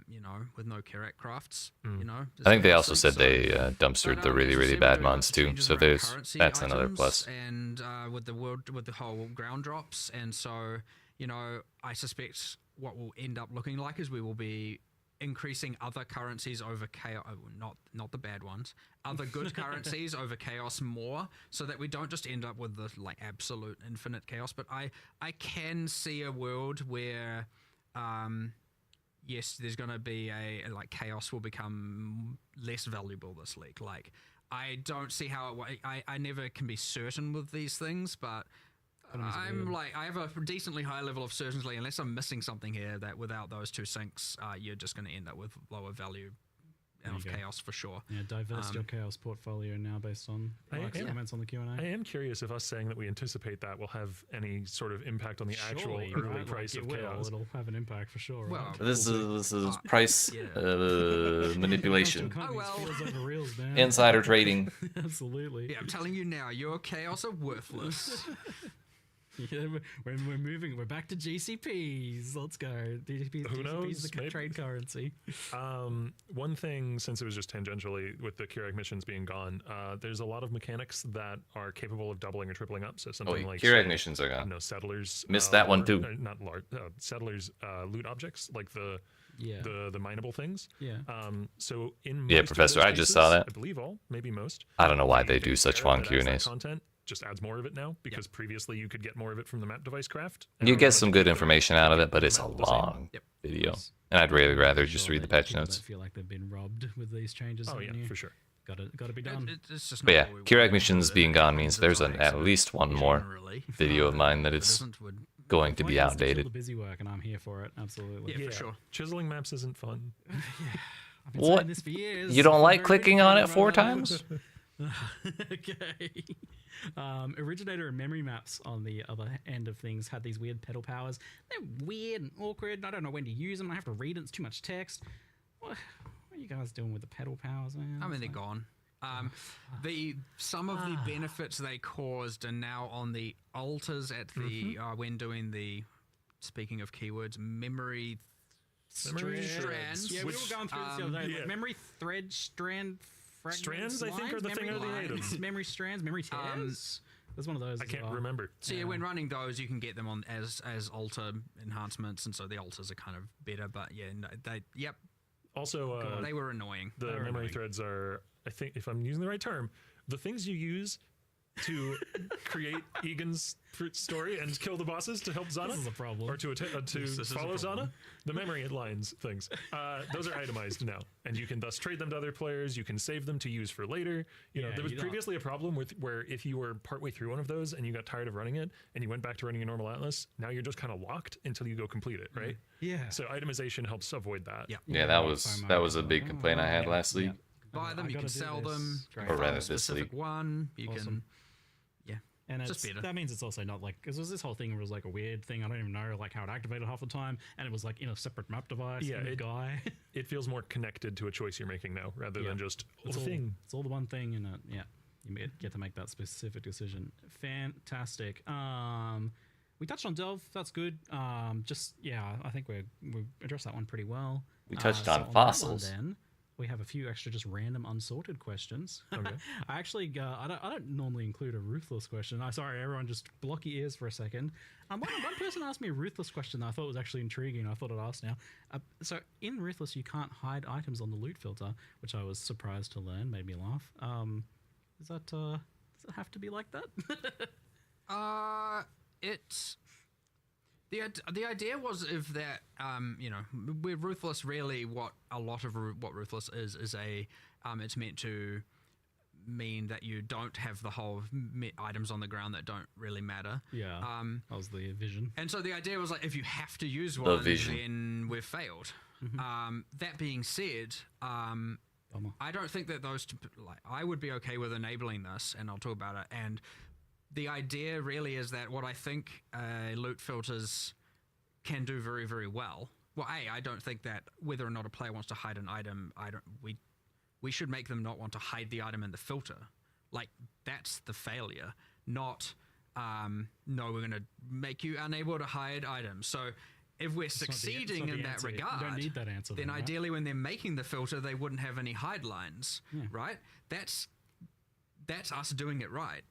you know, with no Karak crafts, you know. I think they also essentially. said they dumpstered the really, as you really said, we're bad doing mods lots of too. changes So around there's currency that's another items plus. And with the whole ground drops, and so, you know, I suspect what will end up looking like is we will be increasing other currencies over chaos, not the bad ones, other good currencies over chaos more, so that we don't just end up with the like absolute infinite chaos. But I can see a world where yes, there's going to be a like chaos will become less valuable this league. Like, I don't see how I never can be certain with these things, but I'm like, I have a decently high level of certainty, unless I'm missing something here, that without those two sinks, you're just going to end up with lower value of chaos for sure. Yeah, divest your chaos portfolio now based on Mark's comments on the Q&A. I am curious if us saying that we anticipate that will have any sort of impact on the actual Surely, early right? price Like, of it will. chaos. It'll have an impact for sure. Well, right? This is price When manipulation, it comes to economies, feels over reels, man. insider trading. Absolutely. Yeah, I'm telling you now, your chaos are worthless. Yeah, we're moving. We're back to GCPs. Let's go. Who knows? GCPs, the trade currency. One thing, since it was just tangentially with the Keurig missions being gone, there's a lot of mechanics that are capable of doubling or tripling up. So something like Keurig missions are gone. no settlers. Missed that one too. Not large settlers loot objects like the mineable things. Yeah. So in Yeah, most of Professor, those I just cases, saw that. I believe all, maybe most. I don't know why the they do such long that adds that Q&As. content just adds more of it now, because previously you could get more of it from the map device craft. You get some good the- information out of it, but it's a the map the same. long video. And I'd really rather just read the patch notes. I feel like they've been robbed with these changes. Oh yeah, haven't you? for sure. Got to be done. It's just But not yeah, what we Keurig want. missions being gone means there's at least one more Generally, video of mine that is going to be Point is to kill outdated. the busy work, and I'm here for it. Absolutely. Yeah, for sure. Chiseling maps isn't fun. I've been What? saying this for years. You don't From like very clicking beginning, on it 4 right? times? Okay. Originator and memory maps, on the other end of things, had these weird pedal powers. They're weird and awkward. I don't know when to use them. I have to read it. It's too much text. What are you guys doing with the pedal powers, man? I mean, they're gone. Some of the benefits they caused are now on the altars at the when doing the, speaking of keywords, memory strands. Yeah, we were going through this the other day. yeah. Like memory thread, strand, fragments, Strands, I think, are the thing or the lines, items. memory strands, memory tears. There's one of those. I as can't well. remember. So yeah, when running those, you can get them on as altar enhancements, and so the altars are kind of better. But yeah, no, Also, they were annoying. the memory threads are, I think, if I'm using the right term, the things you use to create Egan's story and kill the bosses to help Zana, This is a problem. or to follow Zana, the memory lines things. Those are itemized now, and you can thus trade them to other players. You can save them to use for later. You know, there was you don't- previously a problem with where if you were partway through one of those and you got tired of running it and you went back to running a normal Atlas, now you're just kind of locked until you go complete it, right? Yeah. So itemization helps avoid that. Yeah. Yeah, that was a big complaint I had last league. Buy them, I you gotta can do sell this. them. Great. Or rather, a this specific league. one. You can. Yeah. And Just it's, better. that means it's also not like, because this whole thing was like a weird thing. I don't even know like how it activated half the time, and it was like in a separate map device. Yeah, in a guy. It feels more connected to a choice you're making now, rather than just It's a all, thing. it's all the one thing, and you get to make that specific decision. Fantastic. We touched on Delve. That's good. I think we addressed that one pretty well. We touched So on that one fossils. then we have a few extra just random unsorted questions. Okay. I actually I don't normally include a ruthless question. Sorry, everyone, just block your ears for a second. One person asked me a ruthless question that I thought was actually intriguing. I thought I'd ask now. So in ruthless, you can't hide items on the loot filter, which I was surprised to learn. Made me laugh. Does it have to be like that? It's the idea was if that with ruthless, really what a lot of what ruthless is a it's meant to mean that you don't have the whole items on the ground that don't really matter. Yeah. That was the vision. And so the idea was like, if you have to use The one, vision. then we've failed. That being said, I don't think that those two, like, I would be okay with enabling this, and I'll talk about it. And the idea really is that what I think loot filters can do very, very well. Well, I don't think that whether or not a player wants to hide an item, we should make them not want to hide the item in the filter. Like, that's the failure, not, no, we're going to make you unable to hide items. So if we're succeeding in that regard, you don't need that answer, then right? ideally when they're making the filter, they wouldn't have any hide lines, right? That's us doing it right.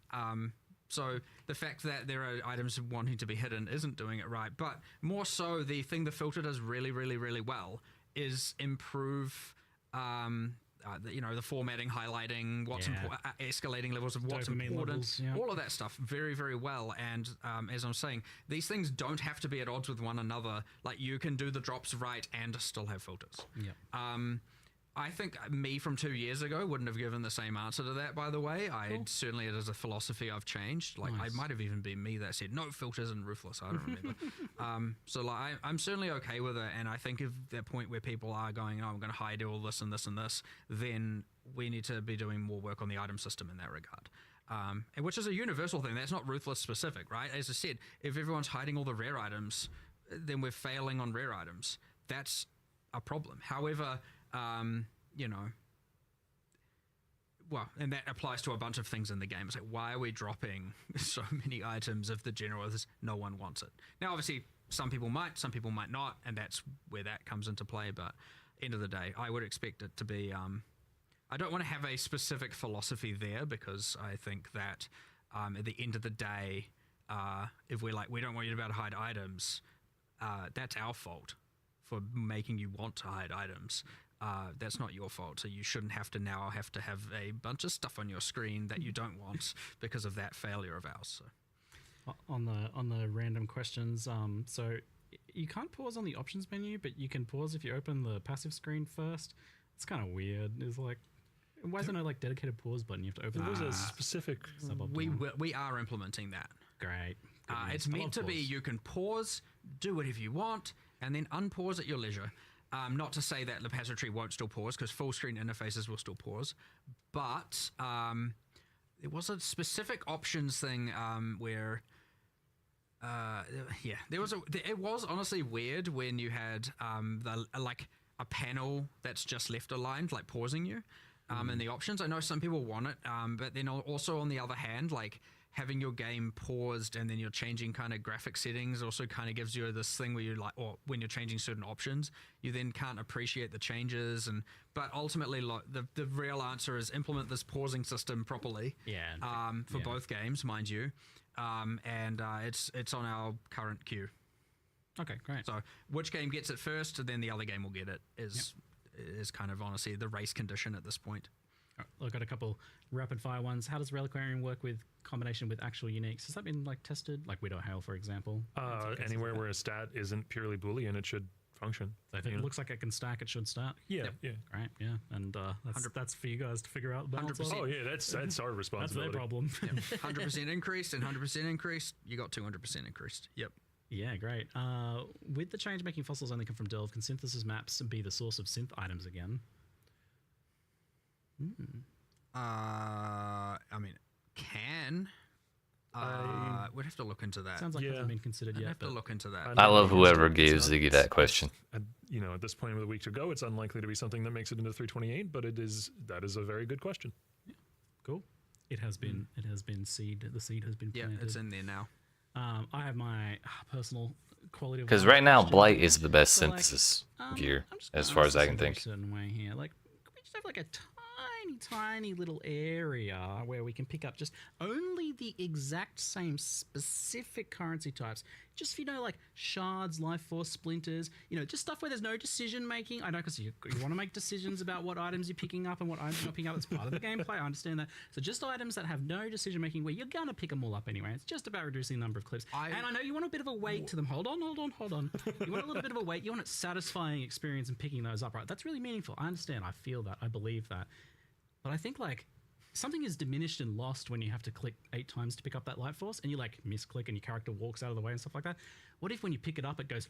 So the fact that there are items wanting to be hidden isn't doing it right. But more so, the thing the filter does really, really, really well is improve, the formatting, highlighting, what's escalating levels of what's Dopamine important, levels, yeah. all of that stuff very, very well. And as I'm saying, these things don't have to be at odds with one another. Like, you can do the drops right and still have filters. Yep. I think me from 2 years ago wouldn't have given the same answer to that, by the way. Certainly, it is a philosophy I've changed. Like, Nice. I might have even been me that said, no filters and ruthless. I don't remember. So, like, I'm certainly okay with it. And I think if that point where people are going, oh, I'm going to hide all this and this and this, then we need to be doing more work on the item system in that regard. And which is a universal thing. That's not ruthless specific, right? As I said, if everyone's hiding all the rare items, then we're failing on rare items. That's a problem. However, well, and that applies to a bunch of things in the game. It's like, why are we dropping so many items if the general is no one wants it? Now, obviously, some people might not, and that's where that comes into play. But end of the day, I would expect it to be. I don't want to have a specific philosophy there, because I think that at the end of the day, if we're like, we don't want you to be able to hide items, that's our fault for making you want to hide items. That's not your fault, so you shouldn't have to have a bunch of stuff on your screen that you don't want because of that failure of ours. So. On the random questions, so you can't pause on the options menu, but you can pause if you open the passive screen first. It's kind of weird. It's like, why is there no like dedicated pause button? You have to open. There was a specific. We are implementing that. Great. It's meant to be you can pause, do whatever you want, and then unpause at your leisure. Not to say that the passive tree won't still pause, because full screen interfaces will still pause, but there was a specific options thing where, it was honestly weird when you had a panel that's just left aligned, like pausing you in the options. I know some people want it, but then also on the other hand, like, having your game paused and then you're changing kind of graphic settings also kind of gives you this thing where you're like, or when you're changing certain options, you then can't appreciate the changes. But ultimately, the real answer is implement this pausing system properly. For both games, mind you. And it's on our current queue. Okay, great. So which game gets it first, and then the other game will get it is kind of honestly the race condition at this point. I've got a couple rapid fire ones. How does Reliquarian work with combination with actual uniques? Has that been like tested? Like Widow Hail, for example? Anywhere where a stat isn't purely Boolean, it should function. So if it looks like it can stack, it should start. Yeah. Great, yeah. And that's for you guys to figure out the balance. 100%. Oh yeah, that's our responsibility. That's their problem. 100% increased and 100% increased. You got 200% increased. Yep. Yeah, great. With the change making fossils only come from Delve, can synthesis maps be the source of synth items again? I mean, can. We'd have to look into that. Sounds like it hasn't been considered yet. Have to look into that. I love whoever gave Ziggy that question. At this point of the week to go, it's unlikely to be something that makes it into 328, but that is a very good question. Yeah. Cool. It has been seed. The seed has been planted. Yeah, it's in there now. I have my personal quality of Because life right now, question. Blight is the best So, like, synthesis gear, I'm just as gonna far ask as I this can in a very think. certain way here. Like, could we just have like a tiny little area where we can pick up just only the exact same specific currency types? Just, like shards, life force, splinters, just stuff where there's no decision making. I know, because you want to make decisions about what items you're picking up and what items you're not picking up. It's part of the gameplay. I understand that. So just items that have no decision making where you're going to pick them all up anyway. It's just about reducing the number of clips. And I know you want a bit of a weight to them. Hold on. You want a little bit of a weight. You want a satisfying experience in picking those up, right? That's really meaningful. I understand. I feel that. I believe that. But I think something is diminished and lost when you have to click 8 times to pick up that light force and you misclick and your character walks out of the way and stuff like that. What if when you pick it up, it goes,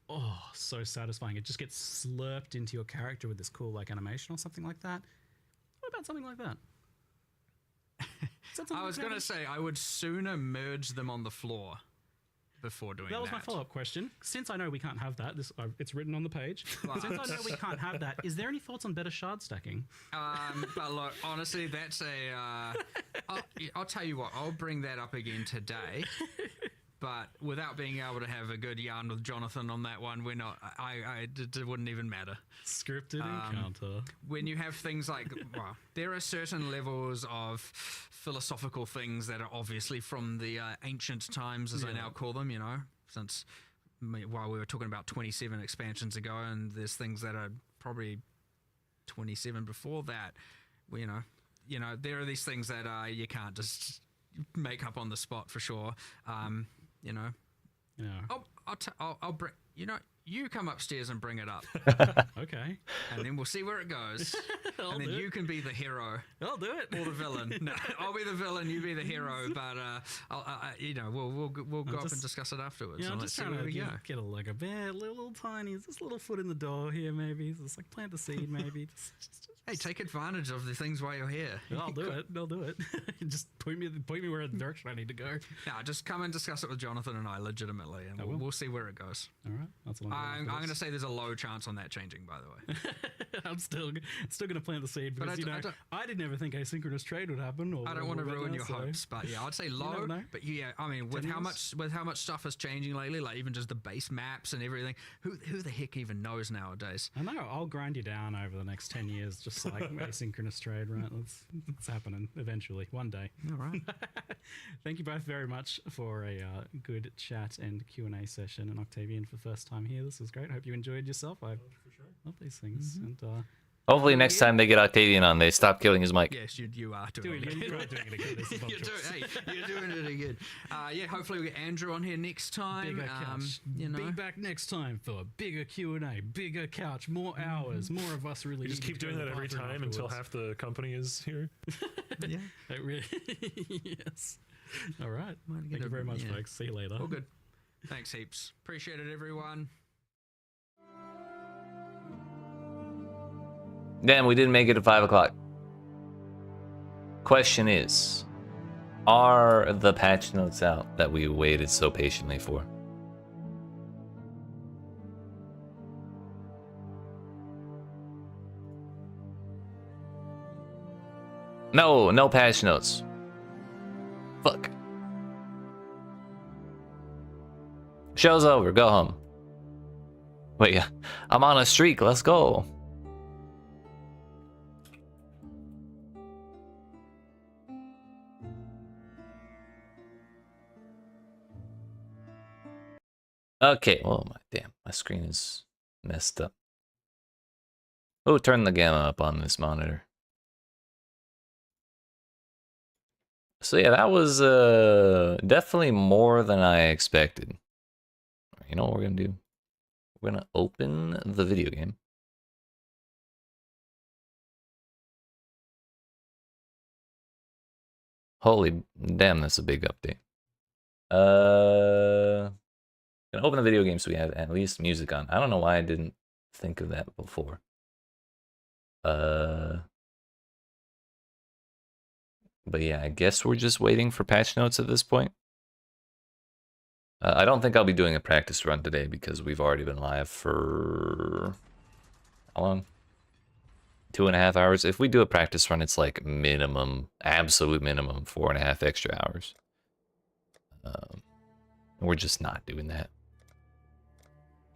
oh, so satisfying. It just gets slurped into your character with this cool animation or something like that. What about something like that? I was going to say, I would sooner merge them on the floor. before doing That was my follow-up question. Since I know we can't have that, it's written on the page. Since I know we can't have that, is there any thoughts on better shard stacking? But look, honestly, that's I'll tell you what, I'll bring that up again today. But without being able to have a good yarn with Jonathan on that one, we're not. It wouldn't even matter. Scripted encounter. When you have things like, well, there are certain levels of philosophical things that are obviously from the ancient times, as I now call them. You know, since while we were talking about 27 expansions ago, and there's things that are probably 27 before that. You know, there are these things that you can't just make up on the spot for sure. You know, I'll bring. You know, you come upstairs and bring it up. Okay. And then we'll see where it goes. And then you can be the hero. I'll do it. Or the villain. No, I'll be the villain. You be the hero. But you know, we'll go up and discuss it afterwards. Yeah, I'm just trying to get a bare little tiny, just little foot in the door here. Maybe just like plant the seed. Maybe. Hey, take advantage of the things while you're here. I'll do it. I'll do it. Just point me where the direction I need to go. No, just come and discuss it with Jonathan and I legitimately, and we'll see where it goes. All right, that's what I'm going to say there's a low chance on that changing, by the way. I'm still going to plant the seed because I didn't ever think asynchronous trade would happen. Or I don't want to ruin your hopes, but yeah, I'd say low. But yeah, I mean, with how much stuff is changing lately, like even just the base maps and everything, who the heck even knows nowadays? I know. I'll grind you down over the next 10 years, just like asynchronous trade, right? It's happening eventually, one day. All right. Thank you both very much for a good chat and Q&A session. And Octavian, for first time here, this was great. Hope you enjoyed yourself. I love these things. And hopefully next time they get Octavian on, they stop killing his mic. Yes, you are doing it. You are doing it again. This is not you're doing it again. Yeah, hopefully we get Andrew on here next time. Bigger couch. You know. Be back next time for bigger Q&A, bigger couch, more hours, more of us really. You just keep doing that every time until half the company is here. Yeah. It really, yes. All right. Thank you very much, folks. See you later. All good. Thanks heaps. Appreciate it, everyone. Damn, we didn't make it to 5 o'clock. Question is, are the patch notes out that we waited so patiently for? No patch notes. Fuck. Show's over, go home. Wait, I'm on a streak, let's go. Okay, oh my screen is messed up. Oh, turn the gamma up on this monitor. So yeah, that was definitely more than I expected. You know what we're gonna do? We're gonna open the video game. Holy damn, that's a big update. Gonna open the video game so we have at least music on. I don't know why I didn't think of that before. But yeah, I guess we're just waiting for patch notes at this point. I don't think I'll be doing a practice run today because we've already been live for how long? 2.5 hours. If we do a practice run, it's like minimum, absolute minimum, 4.5 extra hours. We're just not doing that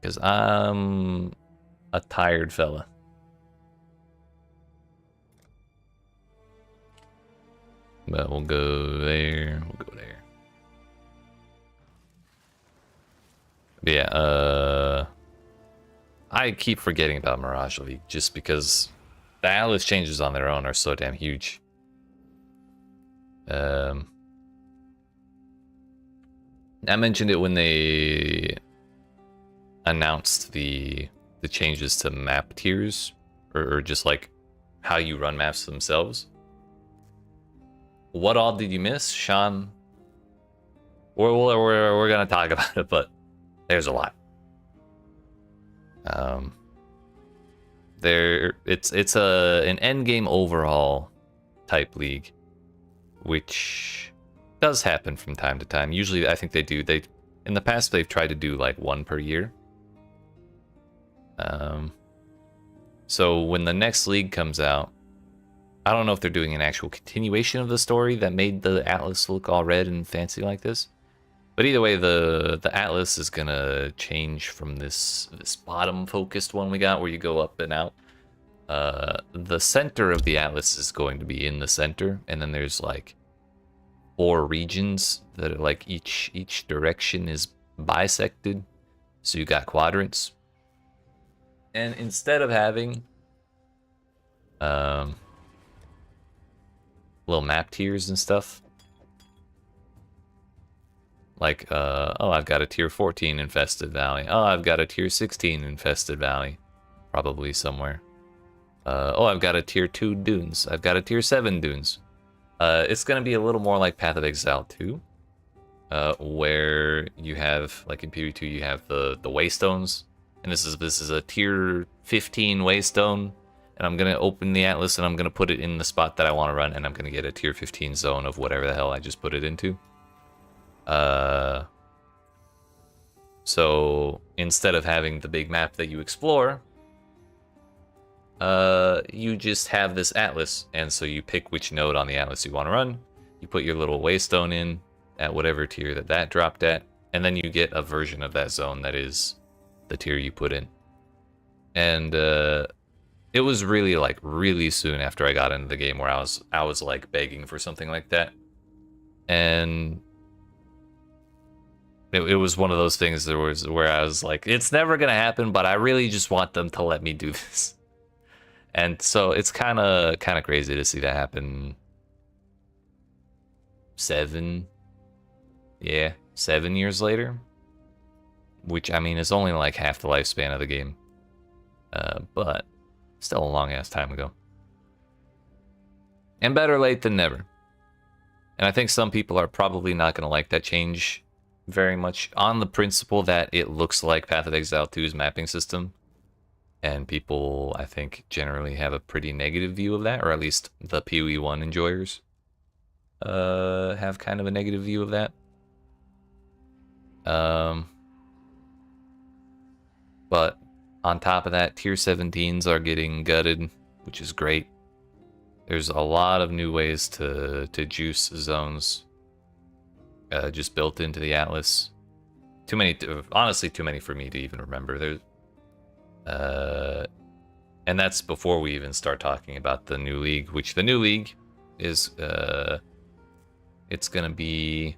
because I'm a tired fella. But we'll go there. We'll go there. Yeah, I keep forgetting about Mirage League just because the Atlas changes on their own are so damn huge. I mentioned it when they announced the changes to map tiers, or just like how you run maps themselves. What all did you miss, Sean? We're gonna talk about it, but there's a lot. It's an endgame overhaul type league, which does happen from time to time. Usually, I think they In the past, they've tried to do like one per year. So when the next league comes out, I don't know if they're doing an actual continuation of the story that made the Atlas look all red and fancy like this. But either way, the Atlas is gonna change from this bottom focused one we got where you go up and out. The center of the Atlas is going to be in the center, and then there's like 4 regions that are like each direction is bisected. So you got quadrants. And instead of having little map tiers and stuff, like oh, I've got a tier 14 infested valley. Oh, I've got a tier 16 infested valley, probably somewhere. Oh, I've got a tier 2 dunes. I've got a tier 7 dunes. It's gonna be a little more like Path of Exile 2, where you have, like in PvE2, you have the waystones, and this is a tier 15 waystone, and I'm gonna open the Atlas and I'm gonna put it in the spot that I want to run, and I'm gonna get a tier 15 zone of whatever the hell I just put it into. So instead of having the big map that you explore, you just have this Atlas, and so you pick which node on the Atlas you want to run. You put your little waystone in at whatever tier that dropped at, and then you get a version of that zone that is the tier you put in. And it was really soon after I got into the game where I was like begging for something like that, and it was one of those things where I was like, it's never gonna happen, but I really just want them to let me do this. And so it's kind of crazy to see that happen 7 years later, which I mean is only like half the lifespan of the game, but still a long ass time ago. And better late than never. And I think some people are probably not going to like that change very much, on the principle that it looks like Path of Exile 2's mapping system. And people, I think, generally have a pretty negative view of that, or at least the PoE 1 enjoyers have kind of a negative view of that. But on top of that, tier 17s are getting gutted, which is great. There's a lot of new ways to juice zones just built into the Atlas. Too many, honestly, too many for me to even remember. There's and that's before we even start talking about the new league, which the new league is it's gonna be,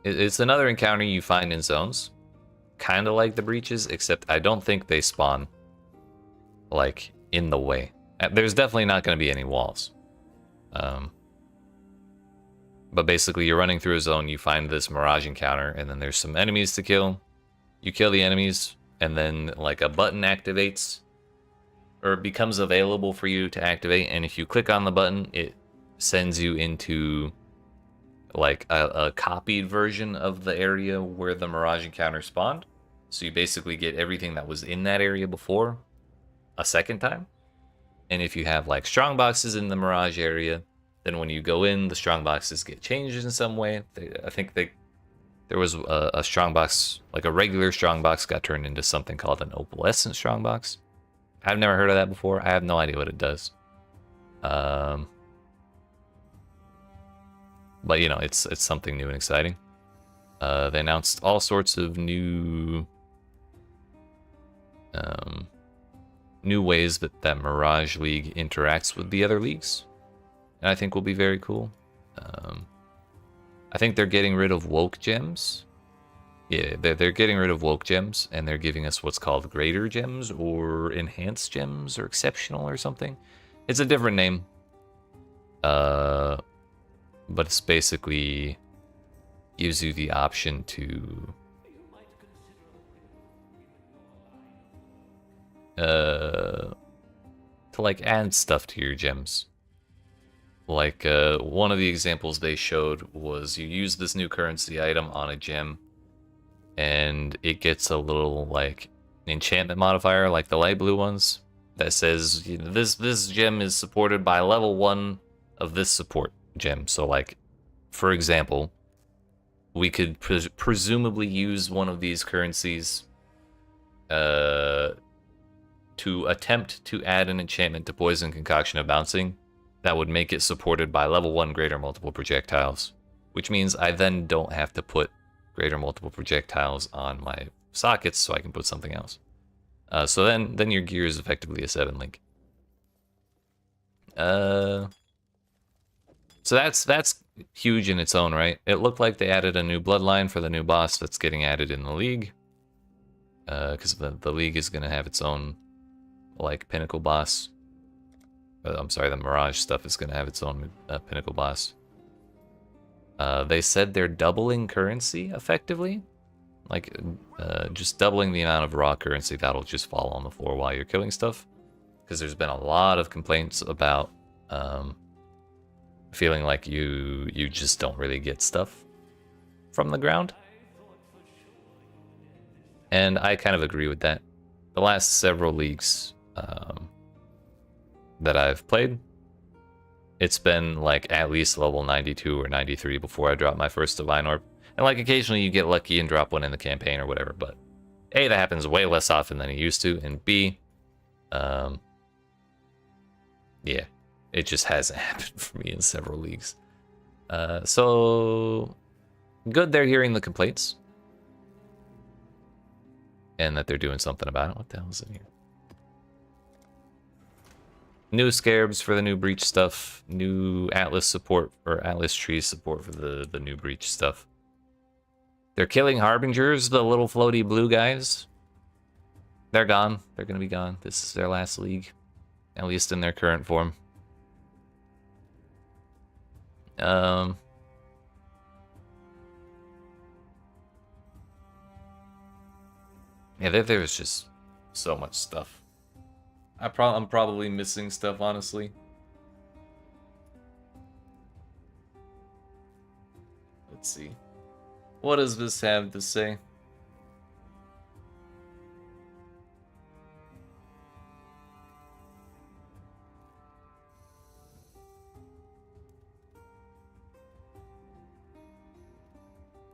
it's another encounter you find in zones, kind of like the breaches, except I don't think they spawn like in the way. There's definitely not going to be any walls, but basically you're running through a zone, you find this mirage encounter, and then there's some enemies to kill. You kill the enemies, and then like a button activates or becomes available for you to activate, and if you click on the button, it sends you into like a copied version of the area where the mirage encounter spawned. So you basically get everything that was in that area before a second time. And if you have like strong boxes in the mirage area, then when you go in, the strong boxes get changed in some way. I think there was a strong box, like a regular strong box got turned into something called an opalescent strong box. I've never heard of that before. I have no idea what it does. But you know, it's something new and exciting. They announced all sorts of new ways that Mirage League interacts with the other leagues, and I think will be very cool. I think they're getting rid of woke gems. Yeah, they're getting rid of woke gems, and they're giving us what's called greater gems, or enhanced gems, or exceptional, or something. It's a different name. But it's basically gives you the option to like add stuff to your gems. Like one of the examples they showed was you use this new currency item on a gem, and it gets a little like enchantment modifier, like the light blue ones, that says, you know, this gem is supported by level 1 of this support gem. So like, for example, we could presumably use one of these currencies to attempt to add an enchantment to Poison Concoction of Bouncing that would make it supported by level 1 greater multiple projectiles, which means I then don't have to put greater multiple projectiles on my sockets, so I can put something else. So then your gear is effectively a 7 link. So that's huge in its own right. It looked like they added a new bloodline for the new boss that's getting added in the league. Because the league is going to have its own, like, pinnacle boss. I'm sorry, the Mirage stuff is going to have its own pinnacle boss. They said they're doubling currency, effectively. Like, just doubling the amount of raw currency that'll just fall on the floor while you're killing stuff. Because there's been a lot of complaints about feeling like you just don't really get stuff from the ground. And I kind of agree with that. The last several leagues that I've played, it's been like at least level 92 or 93 before I drop my first Divine Orb. And like occasionally you get lucky and drop one in the campaign or whatever, but A, that happens way less often than it used to, and B, yeah, it just hasn't happened for me in several leagues. So good they're hearing the complaints. And that they're doing something about it. What the hell is in here? New scarabs for the new breach stuff. New Atlas support, or Atlas tree support for the new breach stuff. They're killing Harbingers, the little floaty blue guys. They're gone. They're going to be gone. This is their last league. At least in their current form. Yeah, there's just so much stuff. I'm probably missing stuff, honestly. Let's see. What does this have to say?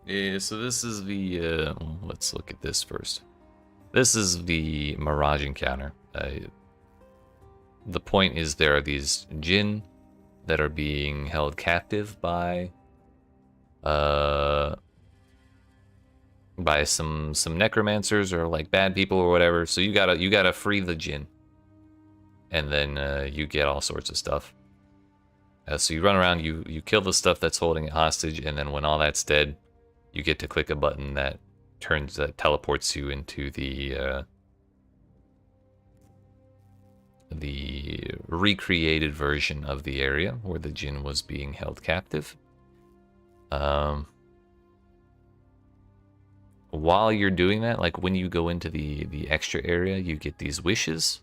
Yeah, so this is the, let's look at this first. This is the Mirage encounter. The point is there are these Jinn that are being held captive by some necromancers or like bad people or whatever. So you gotta free the Jinn, and then you get all sorts of stuff. So you run around, you kill the stuff that's holding it hostage, and then when all that's dead, you get to click a button that teleports you into the recreated version of the area where the Jinn was being held captive. While you're doing that, like when you go into the extra area, you get these wishes,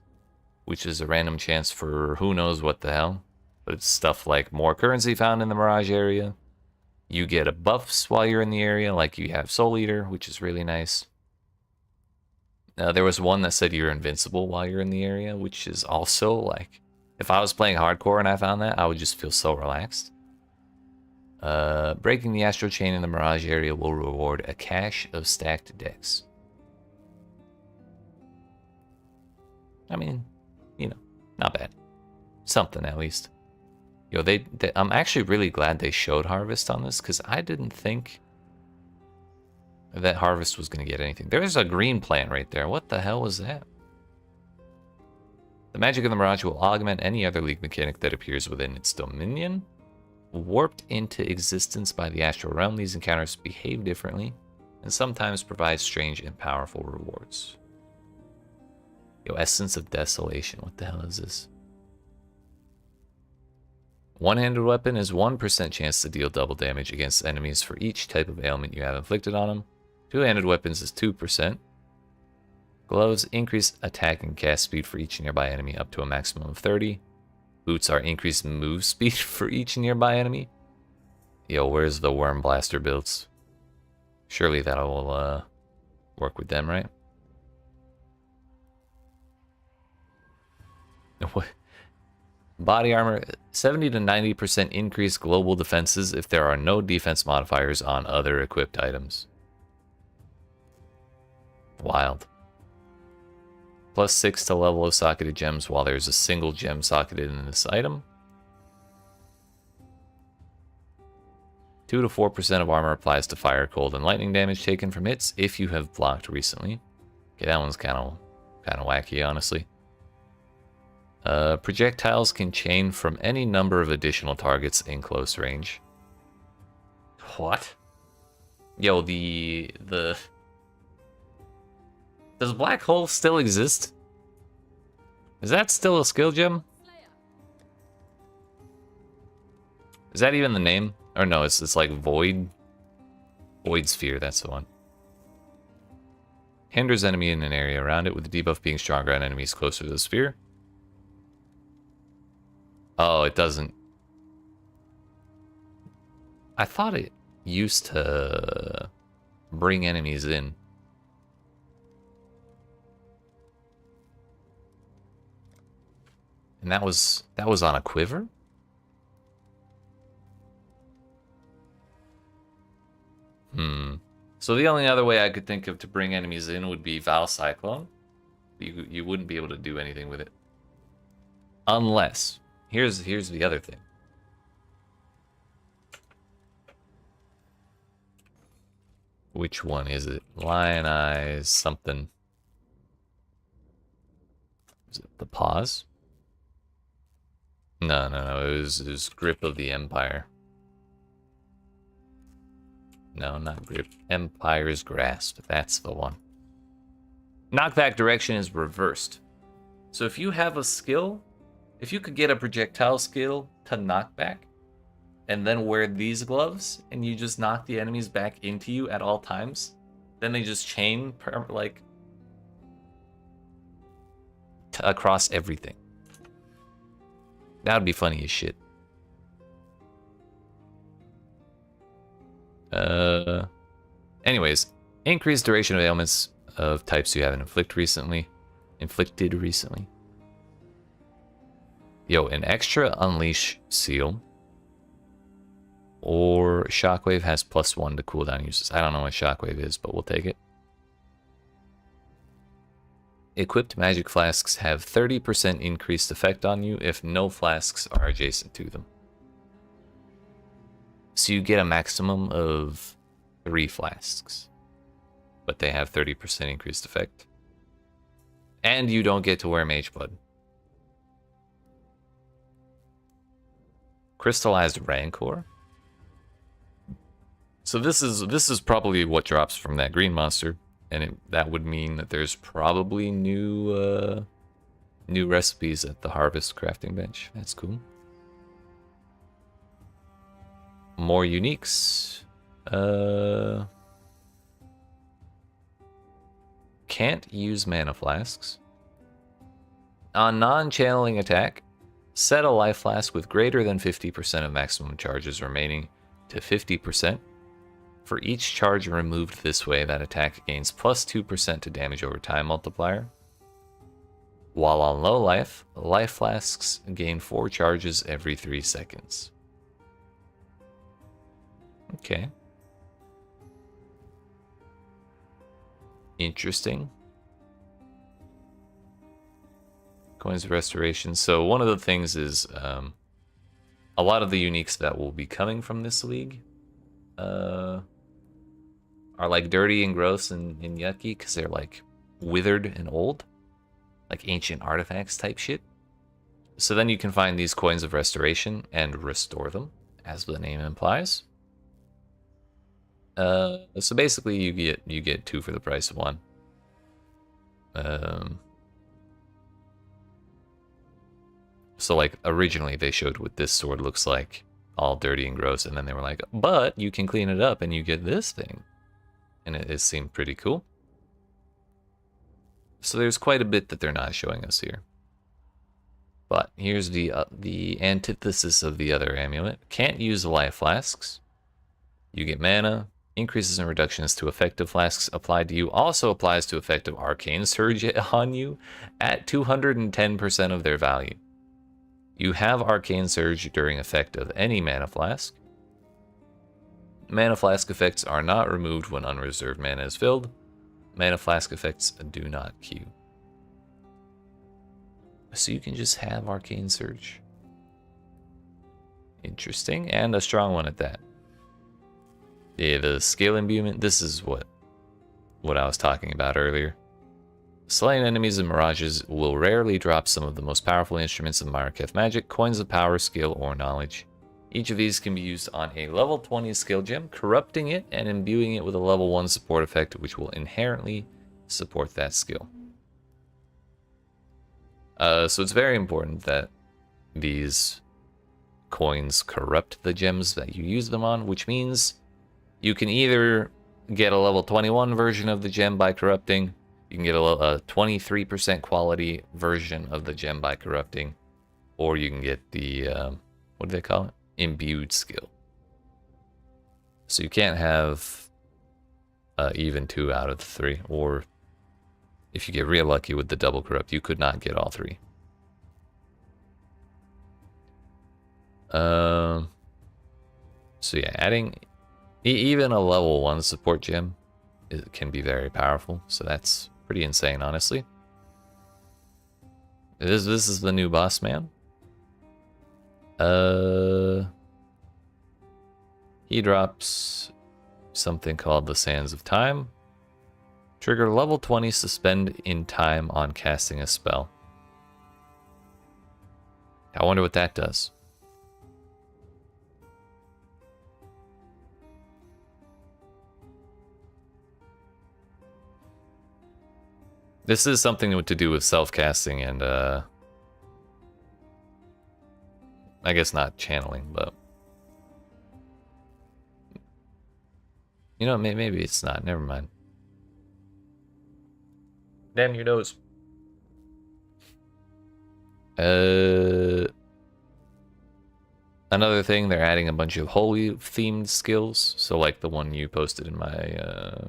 which is a random chance for who knows what the hell. But it's stuff like more currency found in the Mirage area. You get buffs while you're in the area, like you have Soul Eater, which is really nice. There was one that said you're invincible while you're in the area, which is also like, if I was playing hardcore and I found that, I would just feel so relaxed. Breaking the Astral Chain in the Mirage area will reward a cache of stacked decks. I mean, you know, not bad. Something at least. Yo, I'm actually really glad they showed Harvest on this, because I didn't think that Harvest was going to get anything. There's a green plant right there. What the hell was that? The magic of the Mirage will augment any other League mechanic that appears within its dominion. Warped into existence by the Astral Realm, these encounters behave differently, and sometimes provide strange and powerful rewards. Yo, Essence of Desolation. What the hell is this? One-handed weapon is 1% chance to deal double damage against enemies for each type of ailment you have inflicted on them. Two-handed weapons is 2%. Gloves increase attack and cast speed for each nearby enemy up to a maximum of 30. Boots are increased move speed for each nearby enemy. Yo, where's the Worm Blaster builds? Surely that will work with them, right? What? Body armor, 70 to 90% increased global defenses if there are no defense modifiers on other equipped items. Wild. Plus 6 to level of socketed gems while there's a single gem socketed in this item. 2 to 4% of armor applies to fire, cold, and lightning damage taken from hits if you have blocked recently. Okay, that one's kind of wacky, honestly. Projectiles can chain from any number of additional targets in close range. What? Yo, does Black Hole still exist? Is that still a skill gem? Is that even the name? Or no, it's like Void Sphere, that's the one. Hinders enemy in an area around it, with the debuff being stronger on enemies closer to the sphere. Oh, it doesn't. I thought it used to bring enemies in. And that was on a quiver? So the only other way I could think of to bring enemies in would be Val Cyclone. You wouldn't be able to do anything with it. Unless, here's the other thing. Which one is it? Lion Eyes something. Is it the Pause? No. It was Grip of the Empire. No, not Grip. Empire's Grasp. That's the one. Knockback direction is reversed. So if you have a skill, if you could get a projectile skill to knock back, and then wear these gloves, and you just knock the enemies back into you at all times, then they just chain like across everything. That would be funny as shit. Anyways, increased duration of ailments of types you haven't inflicted recently. Yo, an extra Unleash seal or Shockwave has +1 to cooldown uses. I don't know what Shockwave is, but we'll take it. Equipped magic flasks have 30% increased effect on you if no flasks are adjacent to them. So you get a maximum of 3 flasks, but they have 30% increased effect. And you don't get to wear Mage Blood. Crystallized Rancor. So this is probably what drops from that green monster, and that would mean that there's probably new recipes at the Harvest crafting bench. That's cool. More uniques. Can't use mana flasks. On non-channeling attack, set a life flask with greater than 50% of maximum charges remaining to 50%. For each charge removed this way, that attack gains +2% to damage over time multiplier. While on low life, life flasks gain 4 charges every 3 seconds. Okay. Interesting. Coins of Restoration. So one of the things is a lot of the uniques that will be coming from this league are like dirty and gross and yucky because they're like withered and old, like ancient artifacts type shit. So then you can find these Coins of Restoration and restore them, as the name implies. So basically you get 2 for the price of 1. So like originally they showed what this sword looks like, all dirty and gross, and then they were like, but you can clean it up and you get this thing. And it seemed pretty cool. So there's quite a bit that they're not showing us here. But here's the antithesis of the other amulet. Can't use life flasks. You get mana. Increases and reductions to effective flasks applied to you also applies to effective arcane surge on you at 210% of their value. You have Arcane Surge during effect of any Mana Flask. Mana Flask effects are not removed when unreserved mana is filled. Mana Flask effects do not queue. So you can just have Arcane Surge. Interesting, and a strong one at that. Yeah, the skill imbuement, this is what I was talking about earlier. Slaying enemies and mirages will rarely drop some of the most powerful instruments of Myraketh magic, coins of power, skill, or knowledge. Each of these can be used on a level 20 skill gem, corrupting it and imbuing it with a level 1 support effect, which will inherently support that skill. So it's very important that these coins corrupt the gems that you use them on, which means you can either get a level 21 version of the gem by corrupting, you can get a 23% quality version of the gem by corrupting, or you can get the, what do they call it? Imbued skill. So you can't have even 2 out of the 3, or if you get real lucky with the double corrupt, you could not get all 3. So yeah, adding even a level 1 support gem can be very powerful, so that's pretty insane, honestly. This is the new boss man. He drops something called the Sands of Time. Trigger level 20 suspend in time on casting a spell. I wonder what that does. This is something to do with self-casting and, I guess not channeling, but... You know, maybe it's not. Never mind. Damn your nose. Another thing, they're adding a bunch of holy themed skills. So like the one you posted in my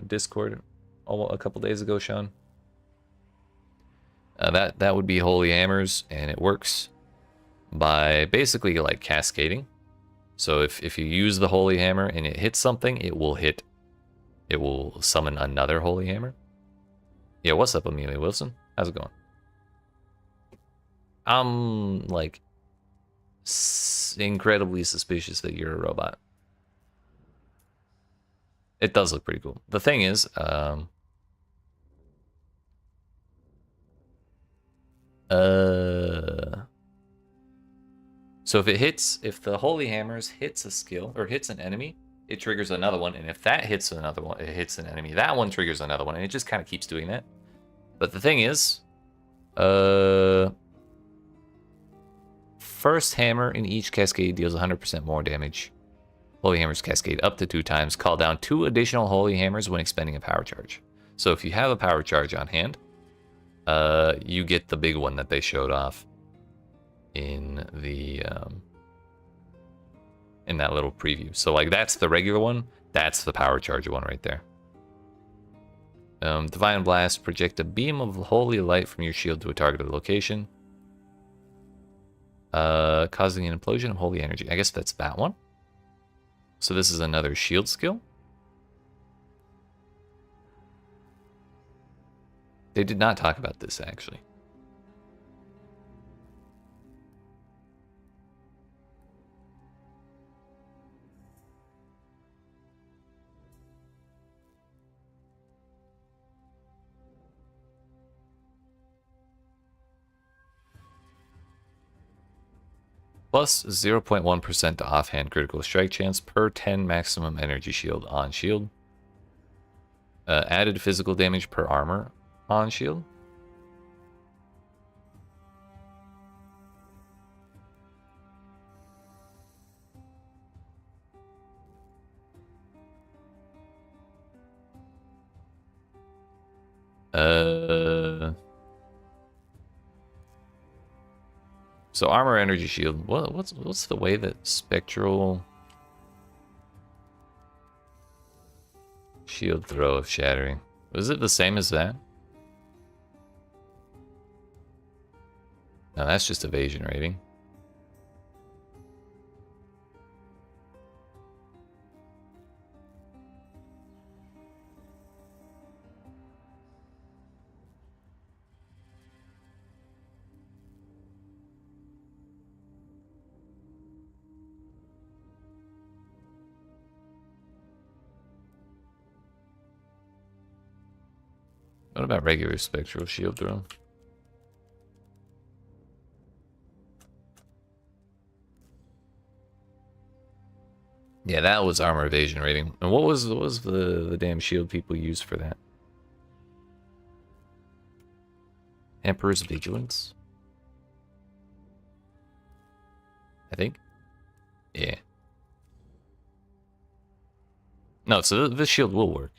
Discord a couple days ago, Sean. That would be holy hammers, and it works by basically like cascading. So if you use the holy hammer and it hits something, it will summon another holy hammer. Yeah, what's up, Amelia Wilson? How's it going? I'm like incredibly suspicious that you're a robot. It does look pretty cool. The thing is, so if the holy hammers hits a skill or hits an enemy, it triggers another one, and if that hits another one, it hits an enemy. That one triggers another one, and it just kind of keeps doing that. But the thing is, first hammer in each cascade deals 100% more damage. Holy hammers cascade up to 2 times. Call down 2 additional holy hammers when expending a power charge. So if you have a power charge on hand, you get the big one that they showed off in the in that little preview. So like that's the regular one, that's the power charger one right there. Divine Blast, project a beam of holy light from your shield to a targeted location, causing an implosion of holy energy. I guess that's that one. So this is another shield skill. They did not talk about this, actually. Plus 0.1% to offhand critical strike chance per 10 maximum energy shield on shield. Added physical damage per armor on shield. So armor energy shield. What's the way that spectral shield throw of shattering? Was it the same as that? No, that's just evasion rating. What about regular spectral shield throw? Yeah, that was armor evasion rating. And what was the damn shield people used for that? Emperor's Vigilance? I think? Yeah. No, so this shield will work.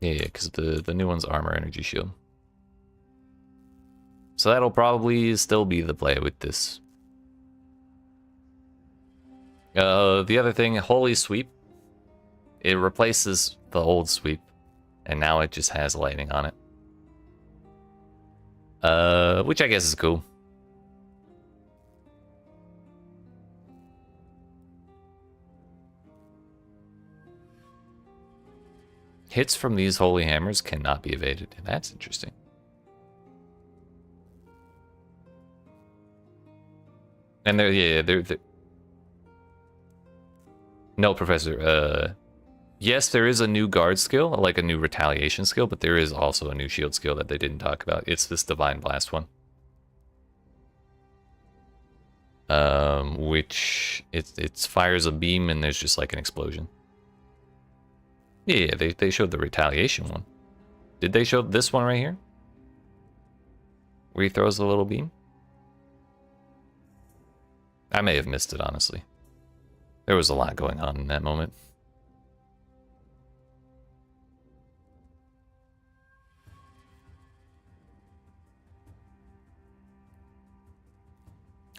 Yeah, because the new one's armor energy shield. So that'll probably still be the play with this. The other thing, Holy Sweep. It replaces the old sweep, and now it just has lightning on it. Which I guess is cool. Hits from these holy hammers cannot be evaded. That's interesting. And they're no, Professor. Yes, there is a new guard skill, like a new retaliation skill, but there is also a new shield skill that they didn't talk about. It's this Divine Blast one. Which it fires a beam and there's just like an explosion. Yeah, they showed the retaliation one. Did they show this one right here? Where he throws the little beam? I may have missed it, honestly. There was a lot going on in that moment.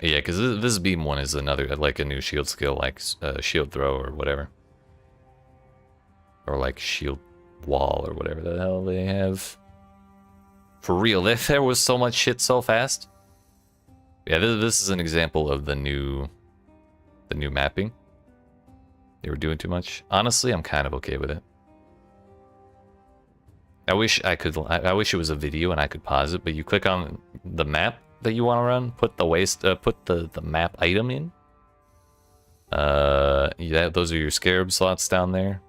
Yeah, because this beam one is another, like a new shield skill, like shield throw or whatever. Or like shield wall or whatever the hell they have. For real, there was so much shit so fast. Yeah, this is an example of the new mapping. They were doing too much. Honestly, I'm kind of okay with it. I wish I wish it was a video and I could pause it, but you click on the map that you want to run, put the map item in. Yeah, those are your scarab slots down there.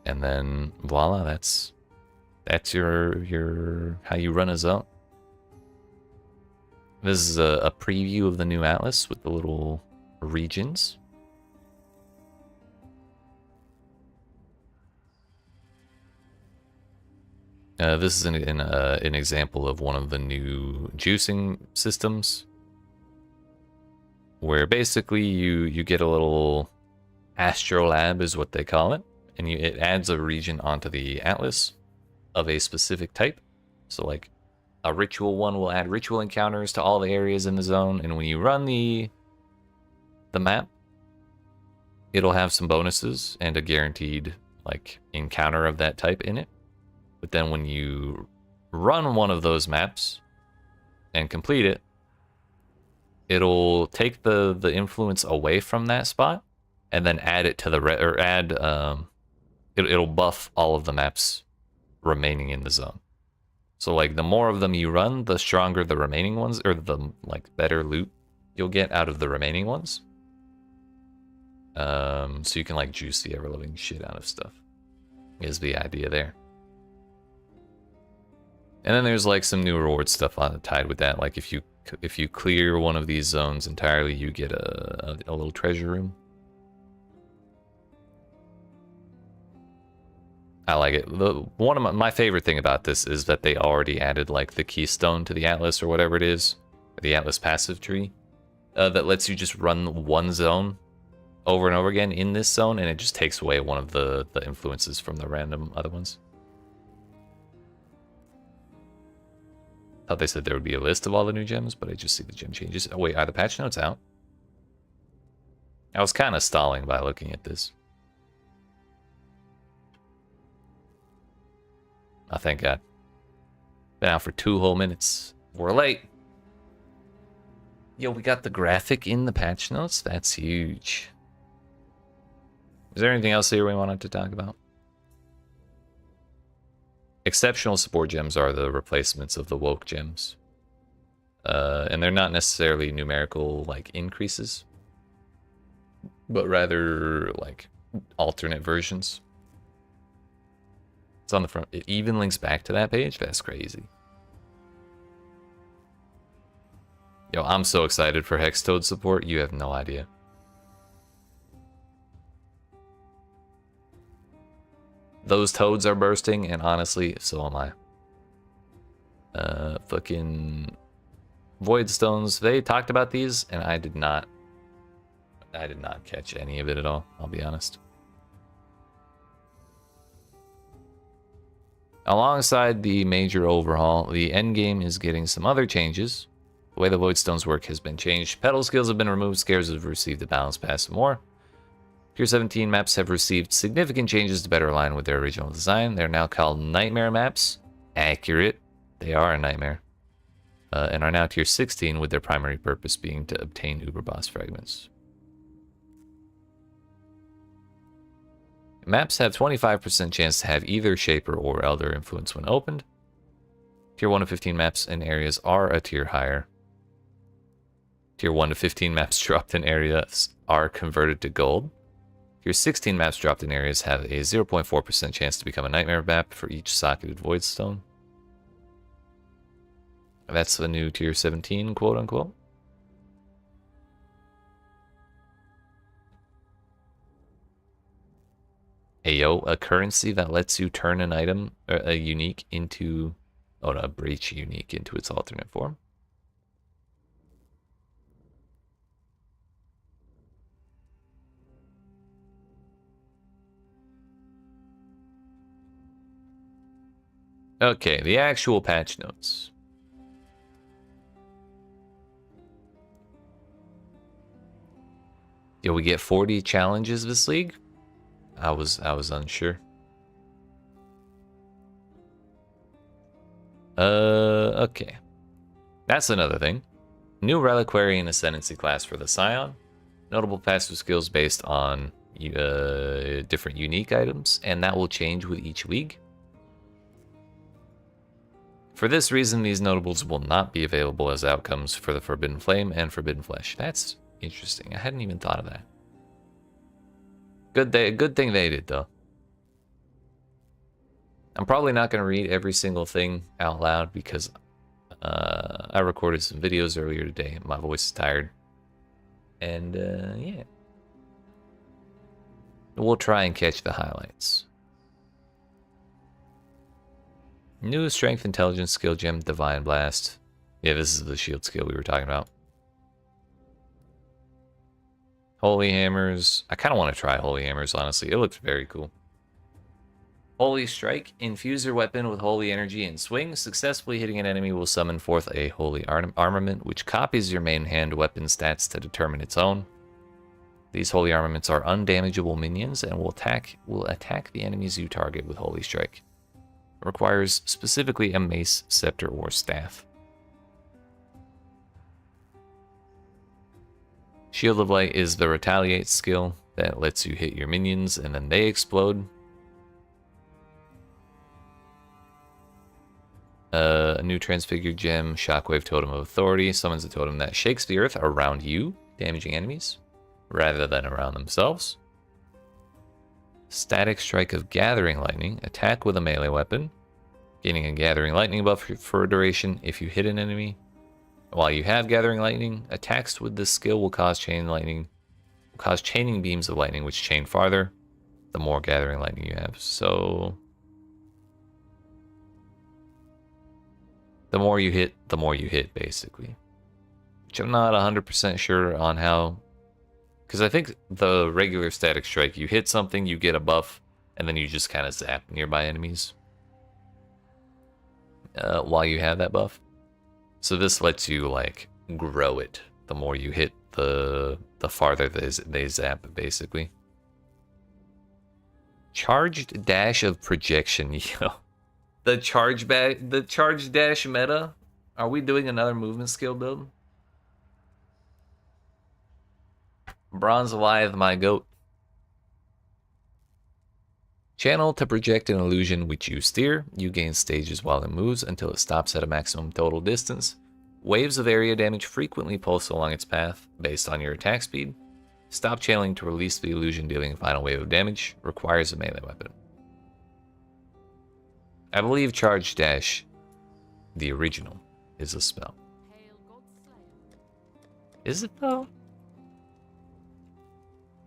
And then voila, that's your how you run a zone. This is a preview of the new atlas with the little regions. This is an example of one of the new juicing systems, where basically you get a little astrolab is what they call it, and it adds a region onto the atlas of a specific type. So like a ritual one will add ritual encounters to all the areas in the zone, and when you run the map, it'll have some bonuses and a guaranteed like encounter of that type in it. But then when you run one of those maps and complete it, it'll take the influence away from that spot and then add it to the it'll buff all of the maps remaining in the zone. So like the more of them you run, the stronger the remaining ones, or the like better loot you'll get out of the remaining ones. So you can like juice the ever-living shit out of stuff, is the idea there. And then there's like some new reward stuff tied with that. Like if you clear one of these zones entirely, you get a little treasure room. I like it. One of my favorite thing about this is that they already added like the keystone to the Atlas or whatever it is, the Atlas passive tree, that lets you just run one zone over and over again in this zone, and it just takes away one of the influences from the random other ones. Thought they said there would be a list of all the new gems, but I just see the gem changes. Oh wait, are the patch notes out? I was kind of stalling by looking at this. Oh, thank God. Been out for 2 whole minutes. We're late. Yo, we got the graphic in the patch notes. That's huge. Is there anything else here we wanted to talk about? Exceptional support gems are the replacements of the woke gems. And they're not necessarily numerical like increases, but rather like alternate versions. It's on the front. It even links back to that page. That's crazy. Yo, I'm so excited for Hex Toad support. You have no idea. Those toads are bursting, and honestly, so am I. Fucking Void Stones. They talked about these, and I did not catch any of it at all, I'll be honest. Alongside the major overhaul, the endgame is getting some other changes. The way the Void Stones work has been changed. Petal skills have been removed, scares have received a balance pass and more. Tier 17 maps have received significant changes to better align with their original design. They're now called Nightmare maps. Accurate. They are a nightmare. And are now tier 16 with their primary purpose being to obtain Uber Boss fragments. Maps have 25% chance to have either Shaper or Elder influence when opened. Tier 1 to 15 maps and areas are a tier higher. Tier 1 to 15 maps dropped in areas are converted to gold. Tier 16 maps dropped in areas have a 0.4% chance to become a nightmare map for each socketed void stone. That's the new tier 17, quote unquote. Ayo, a currency that lets you turn an item, a unique into, oh no, a breach unique into its alternate form. Okay, the actual patch notes. Yo, we get 40 challenges this league? I was unsure. Okay. That's another thing. New Reliquary and Ascendancy class for the Scion. Notable passive skills based on different unique items, and that will change with each league. For this reason, these notables will not be available as outcomes for the Forbidden Flame and Forbidden Flesh. That's interesting. I hadn't even thought of that. Good thing they did, though. I'm probably not going to read every single thing out loud because I recorded some videos earlier today. My voice is tired. And, yeah. We'll try and catch the highlights. New Strength Intelligence skill gem, Divine Blast. Yeah, this is the shield skill we were talking about. Holy Hammers. I kind of want to try Holy Hammers, honestly. It looks very cool. Holy Strike. Infuse your weapon with holy energy and swing. Successfully hitting an enemy will summon forth a holy armament, which copies your main hand weapon stats to determine its own. These holy armaments are undamageable minions and will attack the enemies you target with Holy Strike. It requires specifically a mace, scepter, or staff. Shield of Light is the Retaliate skill that lets you hit your minions and then they explode. A new Transfigured Gem, Shockwave Totem of Authority, summons a totem that shakes the earth around you, damaging enemies, rather than around themselves. Static Strike of Gathering Lightning, attack with a melee weapon, gaining a Gathering Lightning buff for a duration if you hit an enemy. While you have Gathering Lightning, attacks with this skill will cause chaining beams of lightning which chain farther, the more Gathering Lightning you have. So the more you hit, basically. Which I'm not 100% sure on how, because I think the regular Static Strike, you hit something, you get a buff, and then you just kind of zap nearby enemies while you have that buff. So this lets you like grow it. The more you hit, the farther they zap, basically. Charged Dash of Projection, yo. The charge dash meta. Are we doing another movement skill build? Bronze Alive, my goat. Channel to project an illusion which you steer. You gain stages while it moves until it stops at a maximum total distance. Waves of area damage frequently pulse along its path based on your attack speed. Stop channeling to release the illusion, dealing a final wave of damage. Requires a melee weapon. I believe Charge Dash, the original, is a spell. Is it though?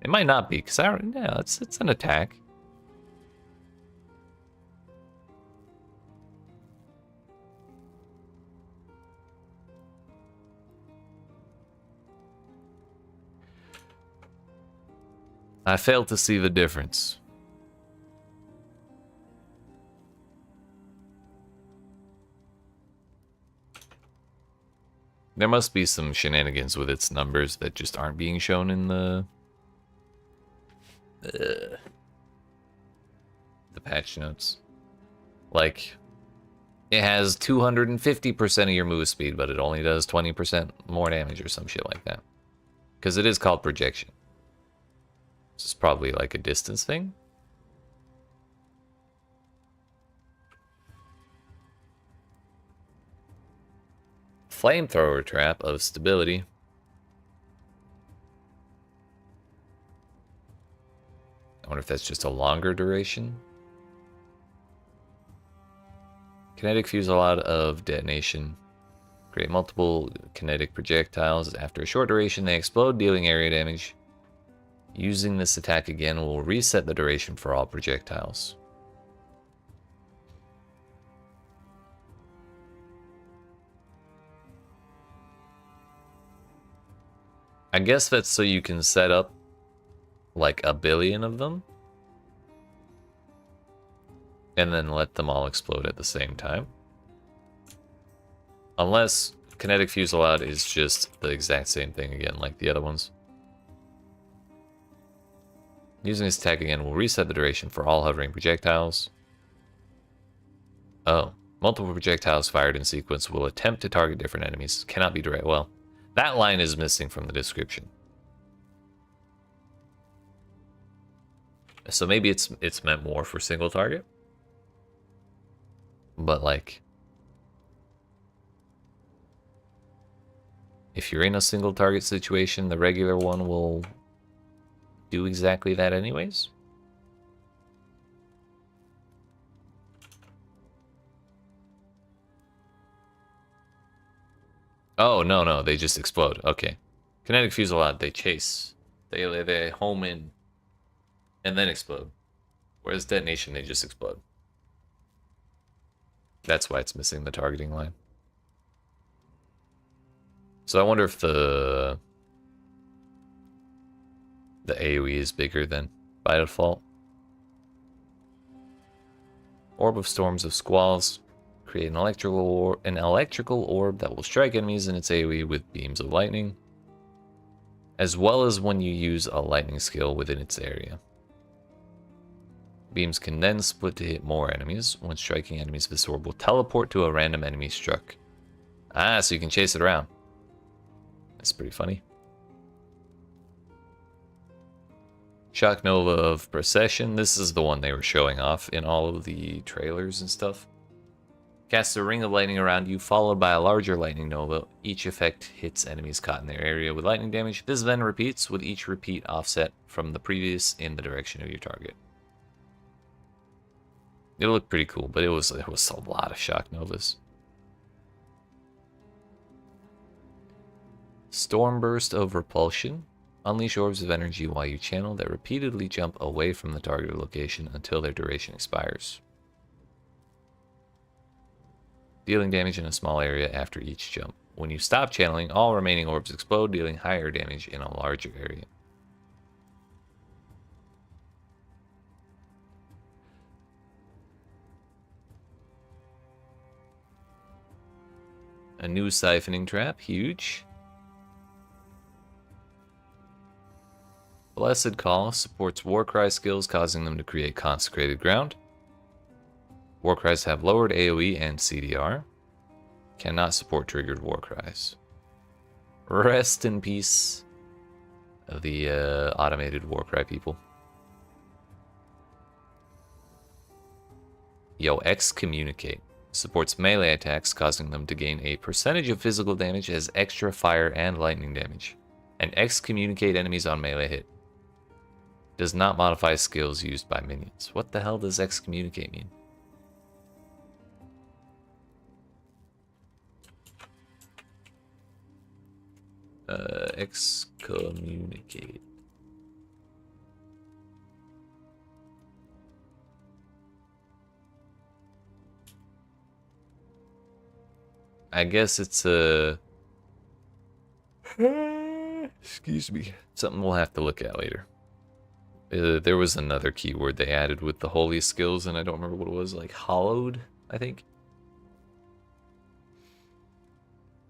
It might not be, because yeah, it's an attack. I failed to see the difference. There must be some shenanigans with its numbers that just aren't being shown in the patch notes. Like, it has 250% of your move speed, but it only does 20% more damage or some shit like that. Because it is called projection. This is probably like a distance thing. Flamethrower trap of stability. I wonder if that's just a longer duration. Kinetic fusillade of detonation. Create multiple kinetic projectiles. After a short duration, they explode, dealing area damage. Using this attack again will reset the duration for all projectiles. I guess that's so you can set up like 1 billion of them and then let them all explode at the same time. Unless kinetic fusillade is just the exact same thing again like the other ones. Using this attack again will reset the duration for all hovering projectiles. Oh, multiple projectiles fired in sequence will attempt to target different enemies. Cannot be direct. Well, that line is missing from the description. So maybe it's meant more for single target. But like, if you're in a single target situation, the regular one will do exactly that anyways. Oh, no, they just explode. Okay. Kinetic fusillade, they chase. They home in and then explode. Whereas detonation, they just explode. That's why it's missing the targeting line. So I wonder if the AoE is bigger than by default. Orb of Storms of Squalls. Create an electrical orb that will strike enemies in its AoE with beams of lightning, as well as when you use a lightning skill within its area. Beams can then split to hit more enemies. When striking enemies, this orb will teleport to a random enemy struck. Ah, so you can chase it around. That's pretty funny. Shock Nova of Procession. This is the one they were showing off in all of the trailers and stuff. Cast a ring of lightning around you, followed by a larger lightning nova. Each effect hits enemies caught in their area with lightning damage. This then repeats, with each repeat offset from the previous in the direction of your target. It looked pretty cool, but it was a lot of shock novas. Stormburst of Repulsion. Unleash orbs of energy while you channel that repeatedly jump away from the targeted location until their duration expires. Dealing damage in a small area after each jump. When you stop channeling, all remaining orbs explode, dealing higher damage in a larger area. A new siphoning trap, huge. Blessed Call supports Warcry skills, causing them to create consecrated ground. Warcries have lowered AoE and CDR. Cannot support triggered Warcries. Rest in peace, the automated Warcry people. Yo, excommunicate. Supports melee attacks, causing them to gain a percentage of physical damage as extra fire and lightning damage. And excommunicate enemies on melee hit. Does not modify skills used by minions. What the hell does excommunicate mean? Excommunicate. I guess it's a... Excuse me. Something we'll have to look at later. There was another keyword they added with the holy skills, and I don't remember what it was. Like, hallowed, I think?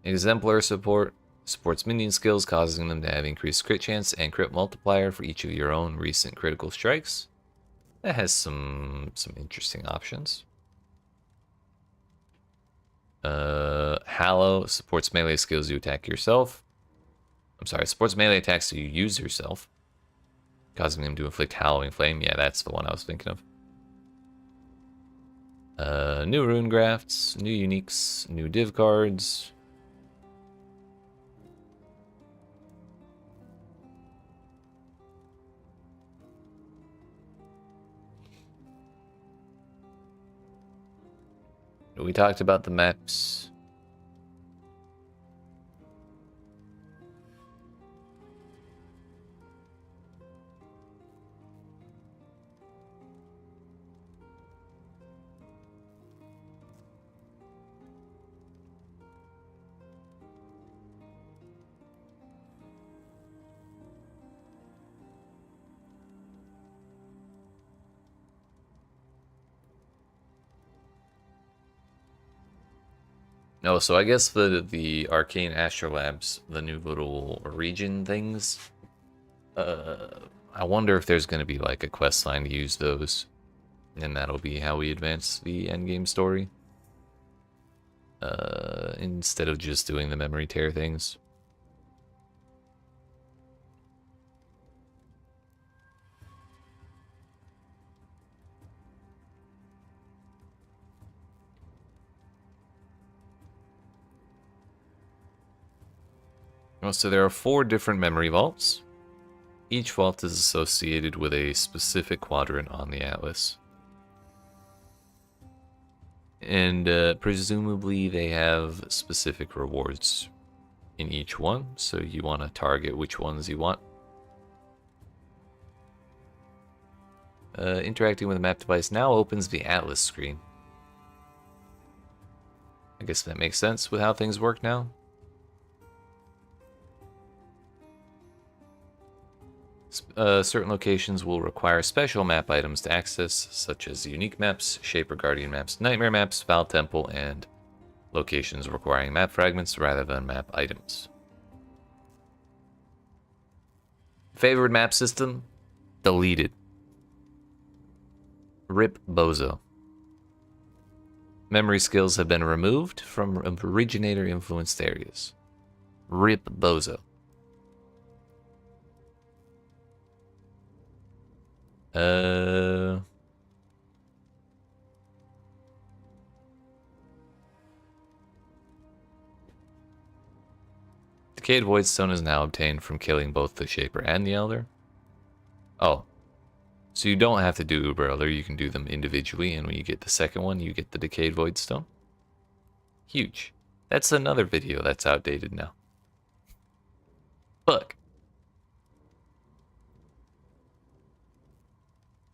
Exemplar support. Supports minion skills, causing them to have increased crit chance and crit multiplier for each of your own recent critical strikes. That has some interesting options. Hallow supports melee skills you attack yourself. I'm sorry, supports melee attacks you use yourself, causing them to inflict hallowing flame. Yeah, that's the one I was thinking of. New rune grafts, new uniques, new div cards. We talked about the maps. No, so I guess the Arcane Astrolabs, the new little region things, I wonder if there's going to be like a quest line to use those, and that'll be how we advance the endgame story, instead of just doing the memory tear things. Well, so there are 4 different memory vaults. Each vault is associated with a specific quadrant on the atlas. And presumably they have specific rewards in each one, so you want to target which ones you want. Interacting with the map device now opens the atlas screen. I guess that makes sense with how things work now. Certain locations will require special map items to access, such as unique maps, Shaper Guardian maps, Nightmare maps, Val Temple, and locations requiring map fragments rather than map items. Favored map system? Deleted. Rip Bozo. Memory skills have been removed from originator-influenced areas. Rip Bozo. Decayed Voidstone is now obtained from killing both the Shaper and the Elder. Oh. So you don't have to do Uber Elder, you can do them individually, and when you get the second one, you get the Decayed Voidstone. Huge. That's another video that's outdated now. Fuck.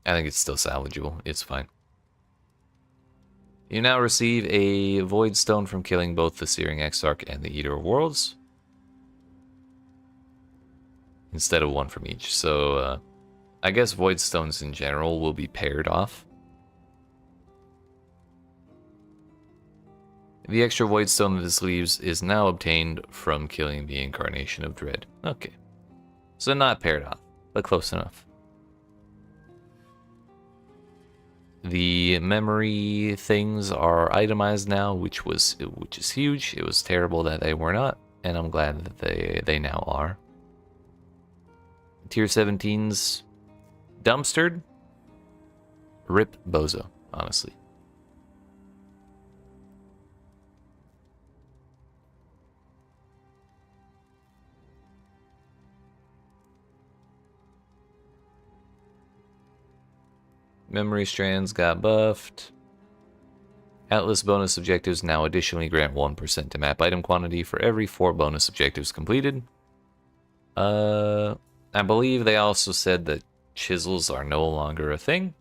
I think it's still salvageable. It's fine. You now receive a Void Stone from killing both the Searing Exarch and the Eater of Worlds, instead of one from each. So, I guess Void Stones in general will be paired off. The extra Void Stone that this leaves is now obtained from killing the Incarnation of Dread. Okay. So not paired off, but close enough. The memory things are itemized now, which is huge. It was terrible that they were not, and I'm glad that they now are. Tier 17s dumpstered. Rip Bozo, honestly. Memory strands got buffed. Atlas bonus objectives now additionally grant 1% to map item quantity for every 4 bonus objectives completed. I believe they also said that chisels are no longer a thing.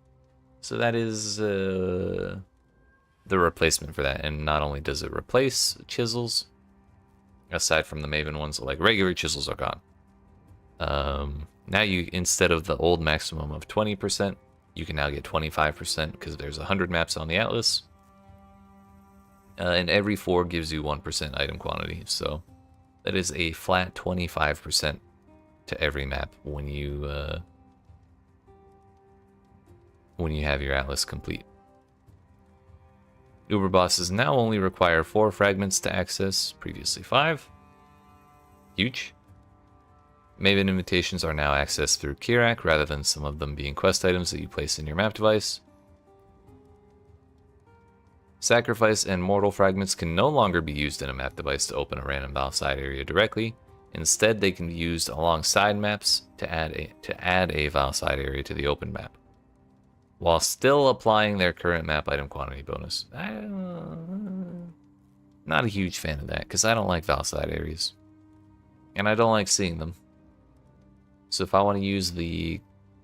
So that is the replacement for that. And not only does it replace chisels, aside from the Maven ones, like regular chisels are gone. Now you, instead of the old maximum of 20%, you can now get 25% because there's 100 maps on the Atlas. And every 4 gives you 1% item quantity. So that is a flat 25% to every map when you have your Atlas complete. Uber bosses now only require 4 fragments to access, previously 5. Huge. Maven invitations are now accessed through Kirak rather than some of them being quest items that you place in your map device. Sacrifice and mortal fragments can no longer be used in a map device to open a random Valside area directly. Instead, they can be used alongside maps to add a Valside area to the open map, while still applying their current map item quantity bonus. Not a huge fan of that, because I don't like Valside areas. And I don't like seeing them. So if I want to use the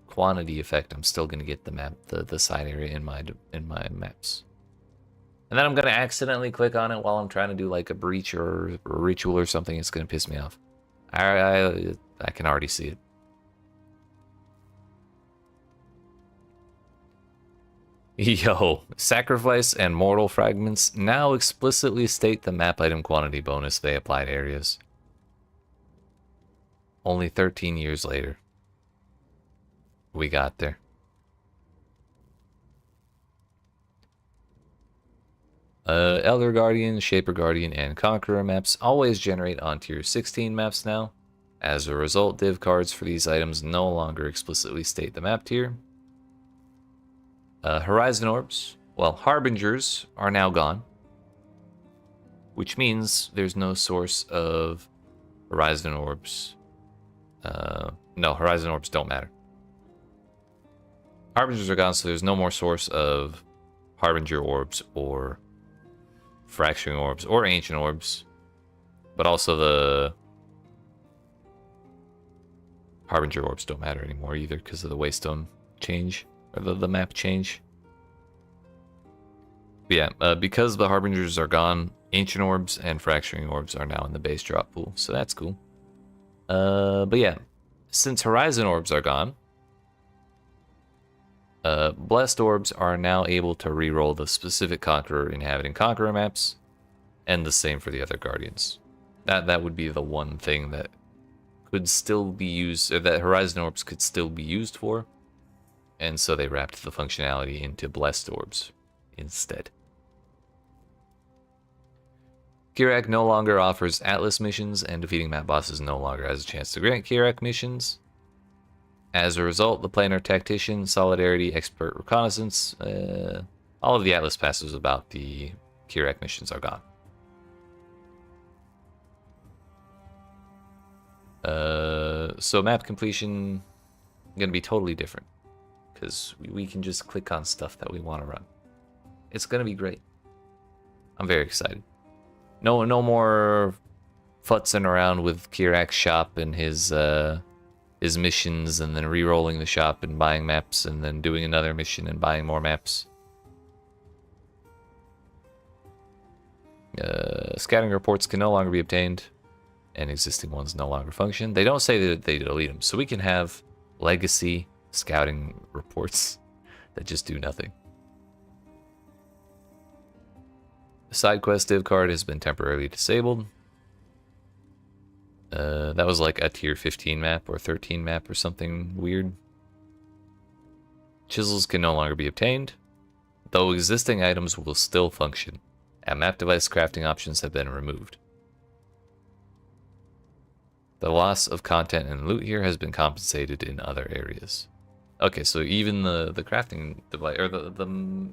quantity effect, I'm still going to get the side area in my maps. And then I'm going to accidentally click on it while I'm trying to do like a breach or a ritual or something. It's going to piss me off. I can already see it. Yo, sacrifice and mortal fragments now explicitly state the map item quantity bonus they apply to areas. Only 13 years later, we got there. Elder Guardian, Shaper Guardian, and Conqueror maps always generate on tier 16 maps now. As a result, div cards for these items no longer explicitly state the map tier. Horizon Orbs, well, Harbingers are now gone, which means there's no source of Horizon Orbs. No, Horizon Orbs don't matter. Harbingers are gone, so there's no more source of Harbinger Orbs or Fracturing Orbs or Ancient Orbs, but also the Harbinger Orbs don't matter anymore either because of the Waystone change, or the map change. But yeah, because the Harbingers are gone, Ancient Orbs and Fracturing Orbs are now in the base drop pool, so that's cool. But yeah, since Horizon Orbs are gone, Blessed Orbs are now able to reroll the specific Conqueror inhabiting Conqueror maps, and the same for the other Guardians. That would be the one thing that could still be used, or that Horizon Orbs could still be used for, and so they wrapped the functionality into Blessed Orbs instead. Kirak no longer offers Atlas missions, and defeating map bosses no longer has a chance to grant Kirak missions. As a result, the Planar Tactician, Solidarity, Expert Reconnaissance, all of the Atlas passes about the Kirak missions are gone. So map completion going to be totally different, because we can just click on stuff that we want to run. It's going to be great. I'm very excited. No more futzing around with Kirak's shop and his missions, and then re-rolling the shop and buying maps, and then doing another mission and buying more maps. Scouting reports can no longer be obtained, and existing ones no longer function. They don't say that they delete them, so we can have legacy scouting reports that just do nothing. The side quest div card has been temporarily disabled. That was like a tier 15 map or 13 map or something weird. Chisels can no longer be obtained, though existing items will still function, and map device crafting options have been removed. The loss of content and loot here has been compensated in other areas. Okay, so even the crafting device, or the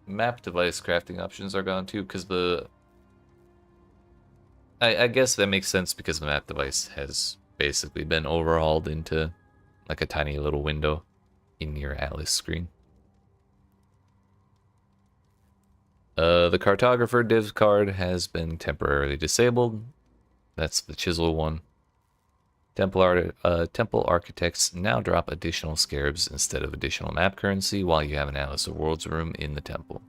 map device crafting options are gone too, because I guess that makes sense because the map device has basically been overhauled into like a tiny little window in your Atlas screen. The Cartographer div card has been temporarily disabled. That's the Chisel one. Temple Architects now drop additional scarabs instead of additional map currency while you have an Atlas of Worlds room in the temple.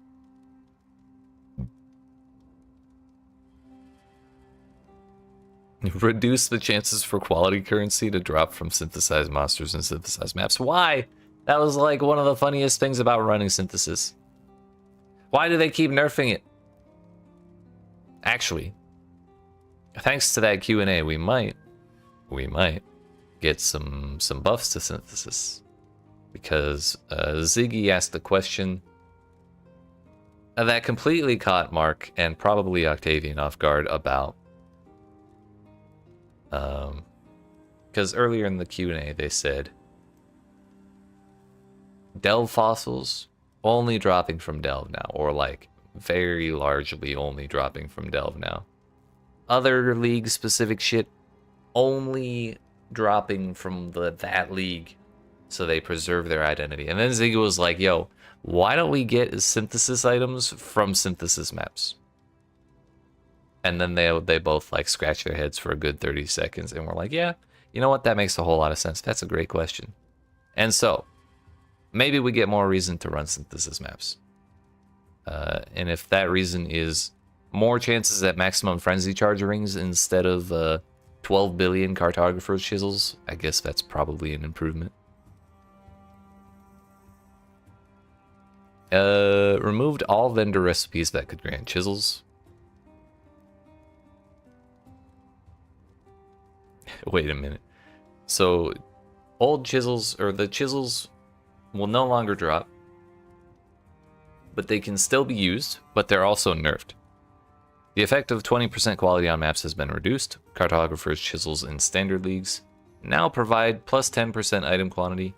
Reduce the chances for quality currency to drop from synthesized monsters and synthesized maps. Why? That was like one of the funniest things about running synthesis. Why do they keep nerfing it? Actually, thanks to that Q&A, we might get some buffs to synthesis, because Ziggy asked the question that completely caught Mark and probably Octavian off guard about, because earlier in the Q&A they said Delve fossils only dropping from Delve now, or like very largely only dropping from Delve now. Other league specific shit only dropping from that league, so they preserve their identity. And then Ziggy was like, yo, why don't we get synthesis items from synthesis maps? And then they both like scratch their heads for a good 30 seconds and we're like, yeah, you know what, that makes a whole lot of sense. That's a great question. And so maybe we get more reason to run synthesis maps. And if that reason is more chances at maximum frenzy charge rings instead of 12 billion cartographer's chisels, I guess that's probably an improvement. Removed all vendor recipes that could grant chisels. Wait a minute. So old chisels, or the chisels, will no longer drop, but they can still be used, but they're also nerfed. The effect of 20% quality on maps has been reduced. Cartographer's chisels in standard leagues now provide plus 10% item quantity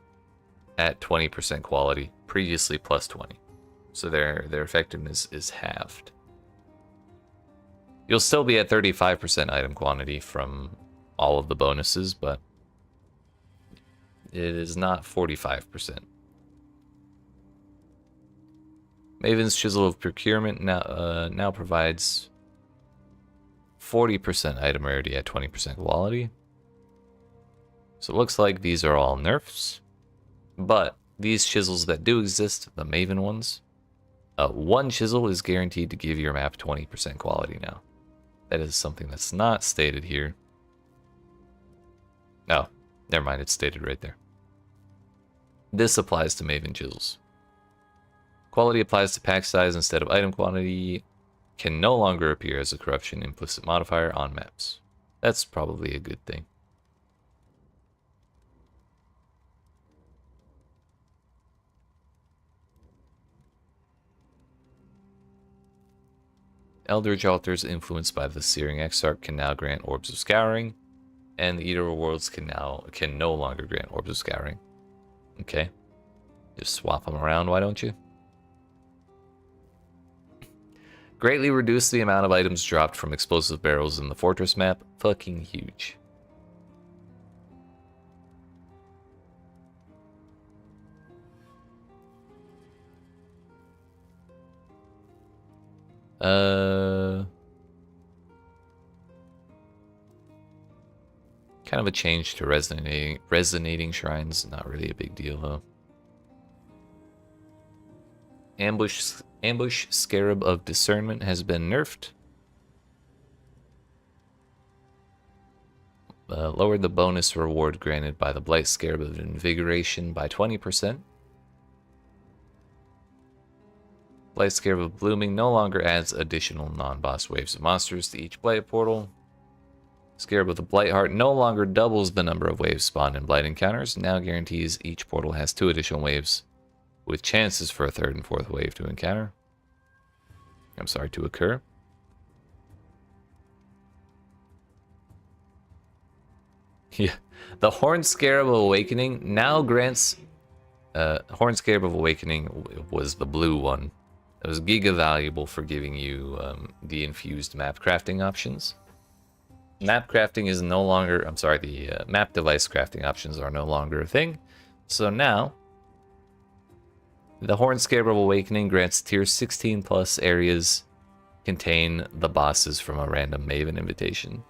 at 20% quality, previously plus 20. So their effectiveness is halved. You'll still be at 35% item quantity from all of the bonuses, but it is not 45%. Maven's Chisel of Procurement now provides 40% item rarity at 20% quality. So it looks like these are all nerfs, but these chisels that do exist, the Maven ones, one chisel is guaranteed to give your map 20% quality now. That is something that's not stated here. Oh, never mind, it's stated right there. This applies to Maven chisels. Quality applies to pack size instead of item quantity. Can no longer appear as a corruption implicit modifier on maps. That's probably a good thing. Eldritch Altars influenced by the Searing Exarch can now grant Orbs of Scouring, and the Eater of Worlds can no longer grant Orbs of Scouring. Okay. Just swap them around, why don't you? Greatly reduce the amount of items dropped from explosive barrels in the fortress map. Fucking huge. Kind of a change to resonating shrines. Not really a big deal though. Ambush Scarab of Discernment has been nerfed. Lowered the bonus reward granted by the Blight Scarab of Invigoration by 20%. Blight Scarab of Blooming no longer adds additional non-boss waves of monsters to each Blight portal. Scarab of the Blight Heart no longer doubles the number of waves spawned in Blight encounters, now guarantees each portal has 2 additional waves, with chances for a 3rd and 4th wave to encounter. To occur. Yeah. The Horn Scarab of Awakening now grants... Horn Scarab of Awakening was the blue one. It was giga valuable for giving you the infused map crafting options. Map crafting is no longer... the map device crafting options are no longer a thing. So now... The Horn Scarab of Awakening grants tier 16 plus areas contain the bosses from a random Maven invitation.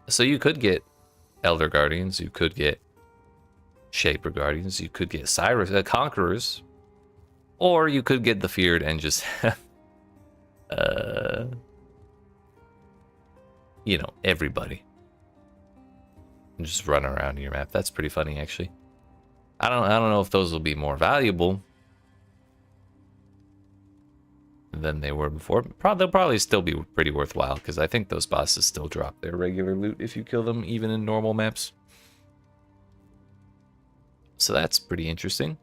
So you could get Elder Guardians, you could get Shaper Guardians, you could get Cyrus Conquerors, or you could get the Feared and just you know, everybody. And just run around your map. That's pretty funny, actually. I don't know if those will be more valuable than they were before. They'll probably still be pretty worthwhile, because I think those bosses still drop their regular loot if you kill them, even in normal maps. So that's pretty interesting.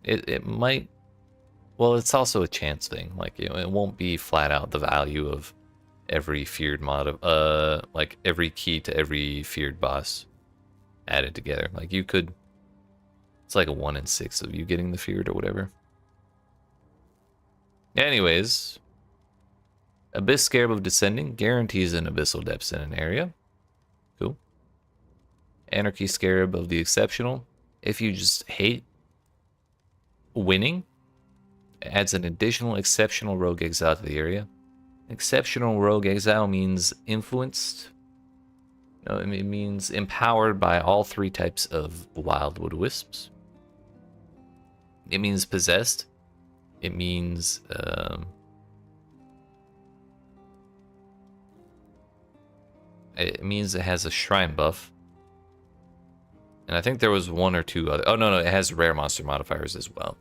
It might... Well, it's also a chance thing. Like, you know, it won't be flat out the value of every feared mod of, like every key to every feared boss added together. Like, you could... It's like a 1 in 6 of you getting the feared or whatever. Anyways, Abyss Scarab of Descending guarantees an abyssal depths in an area. Cool. Anarchy Scarab of the Exceptional. If you just hate winning, it adds an additional exceptional rogue exile to the area. Exceptional rogue exile means influenced. No, it means empowered by all 3 types of wildwood wisps. It means possessed. It means it has a shrine buff. And I think there was 1 or 2 other... Oh, no, it has rare monster modifiers as well.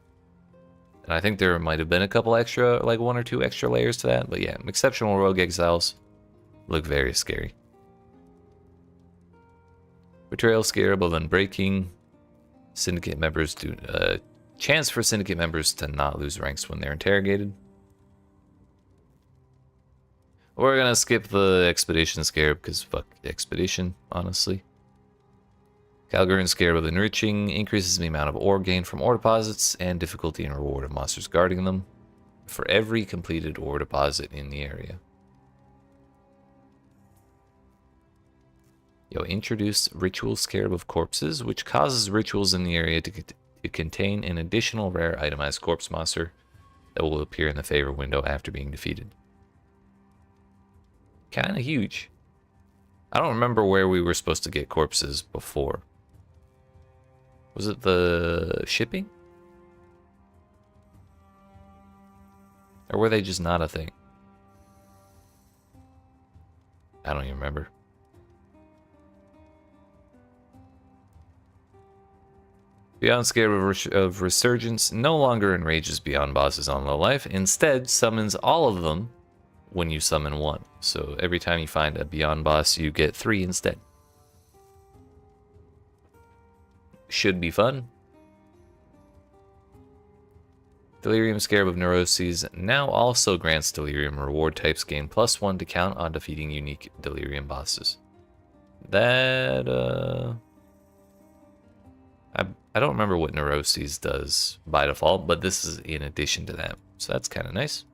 And I think there might have been a couple extra, like 1 or 2 extra layers to that. But yeah, exceptional rogue exiles look very scary. Betrayal Scarab of Unbreaking. Syndicate members do... chance for Syndicate members to not lose ranks when they're interrogated. We're gonna skip the Expedition Scarab, because fuck Expedition, honestly. Calgarian Scarab of Enriching increases the amount of ore gained from ore deposits and difficulty and reward of monsters guarding them for every completed ore deposit in the area. Yo, introduce Ritual Scarab of Corpses, which causes rituals in the area to contain an additional rare itemized corpse monster that will appear in the favor window after being defeated. Kinda huge. I don't remember where we were supposed to get corpses before. Was it the shipping? Or were they just not a thing? I don't even remember. Beyond Scarab of Resurgence no longer enrages beyond bosses on low life. Instead, summons all of them when you summon 1. So every time you find a Beyond boss, you get 3 instead. Should be fun. Delirium Scarab of Neuroses now also grants Delirium reward types gain +1 to count on defeating unique Delirium bosses. That, I don't remember what Neuroses does by default, but this is in addition to that. So that's kind of nice.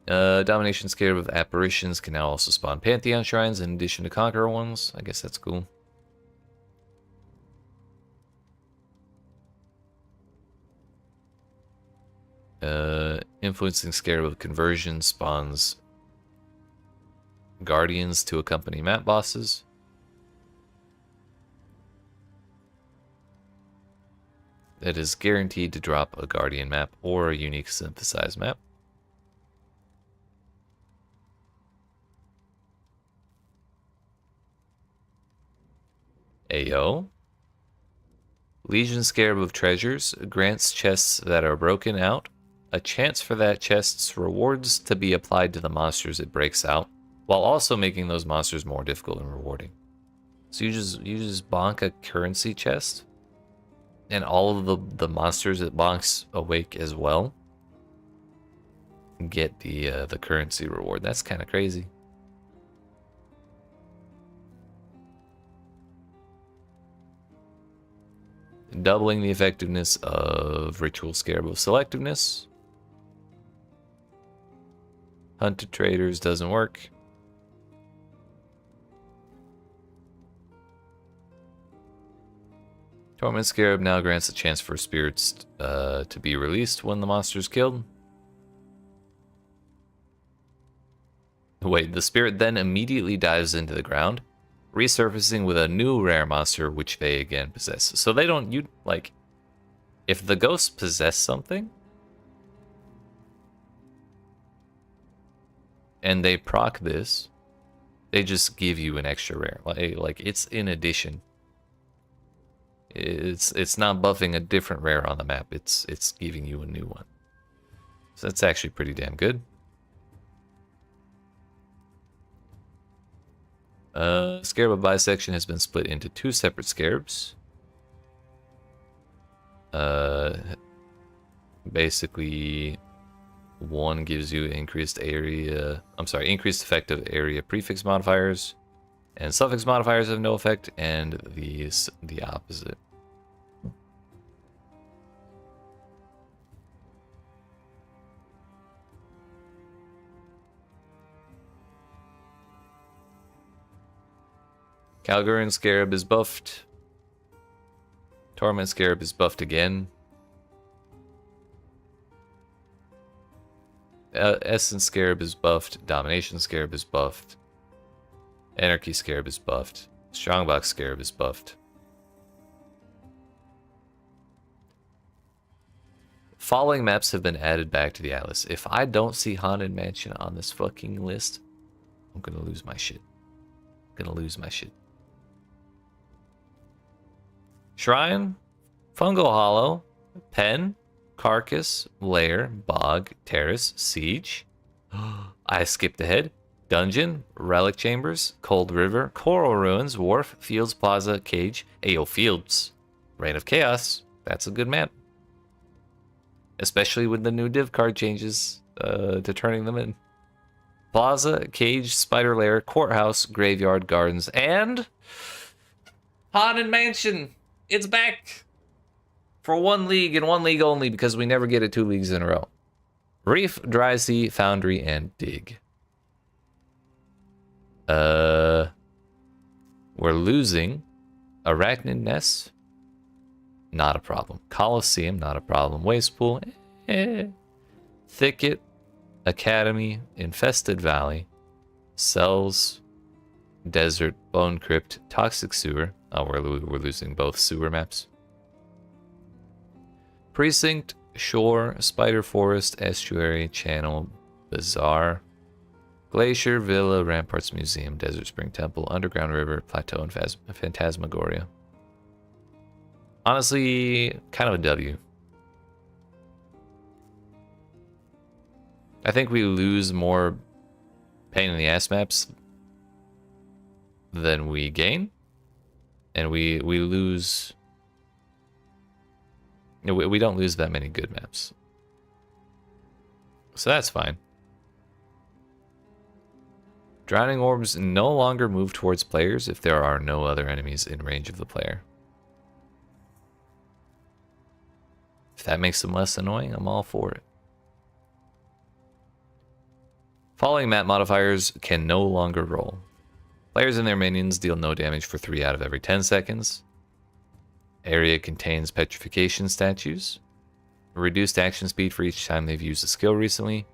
Domination Scarab of Apparitions can now also spawn Pantheon Shrines in addition to Conqueror ones. I guess that's cool. Influencing Scarab of Conversion spawns Guardians to accompany map bosses. It is guaranteed to drop a Guardian map or a unique synthesized map. Ayo. Legion Scarab of Treasures grants chests that are broken out a chance for that chest's rewards to be applied to the monsters it breaks out, while also making those monsters more difficult and rewarding. So you just bonk a currency chest, and all of the monsters it bonks awake as well get the currency reward. That's kind of crazy. Doubling the effectiveness of Ritual Scarab of Selectiveness. Hunted traders doesn't work. Torment Scarab now grants a chance for spirits to be released when the monster is killed. Wait, the spirit then immediately dives into the ground, resurfacing with a new rare monster which they again possess. So they don't, if the ghosts possess something, and they proc this, they just give you an extra rare. Like it's in addition. It's not buffing a different rare on the map. It's giving you a new one. So that's actually pretty damn good. Scarab of Bisection has been split into 2 separate scarabs. Basically, one gives you increased effective area prefix modifiers, and suffix modifiers have no effect, and the opposite. Calgarian Scarab is buffed. Torment Scarab is buffed again. Essence Scarab is buffed. Domination Scarab is buffed. Anarchy Scarab is buffed. Strongbox Scarab is buffed. Following maps have been added back to the atlas. If I don't see Haunted Mansion on this fucking list, I'm gonna lose my shit. Shrine, Fungal Hollow, Pen, Carcass, Lair, Bog, Terrace, Siege. I skipped ahead. Dungeon, Relic Chambers, Cold River, Coral Ruins, Wharf, Fields Plaza, Cage, Ayo Fields, Reign of Chaos. That's a good map. Especially with the new div card changes to turning them in. Plaza, Cage, Spider Lair, Courthouse, Graveyard, Gardens, and Haunted Mansion. It's back for 1 league and 1 league only, because we never get it 2 leagues in a row. Reef, Dry Sea, Foundry, and Dig. We're losing Arachnid Nest. Not a problem. Coliseum, not a problem. Waste Pool, Thicket, Academy, Infested Valley, Cells, Desert, Bone Crypt, Toxic Sewer. Oh, we're losing both sewer maps. Precinct, Shore, Spider Forest, Estuary, Channel, Bazaar, Glacier, Villa, Ramparts Museum, Desert Spring Temple, Underground River, Plateau, and Phantasmagoria. Honestly, kind of a W. I think we lose more pain in the ass maps than we gain. And we lose... We don't lose that many good maps. So that's fine. Drowning Orbs no longer move towards players if there are no other enemies in range of the player. If that makes them less annoying, I'm all for it. Following map modifiers can no longer roll. Players and their minions deal no damage for 3 out of every 10 seconds. Area contains petrification statues. Reduced action speed for each time they've used a skill recently.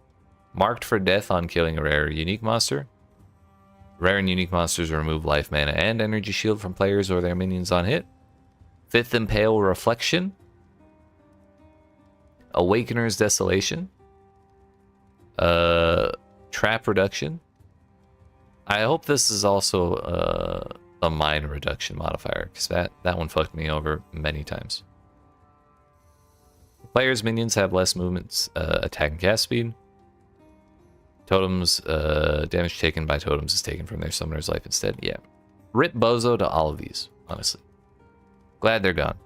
Marked for death on killing a rare or unique monster. Rare and unique monsters remove life, mana, and energy shield from players or their minions on hit. 5th Impale Reflection. Awakener's Desolation. Trap Reduction. I hope this is also a mine reduction modifier, because that one fucked me over many times. Players' minions have less movements, attack and cast speed. Totems, damage taken by totems is taken from their summoner's life instead. Yeah. Rip bozo to all of these, honestly. Glad they're gone.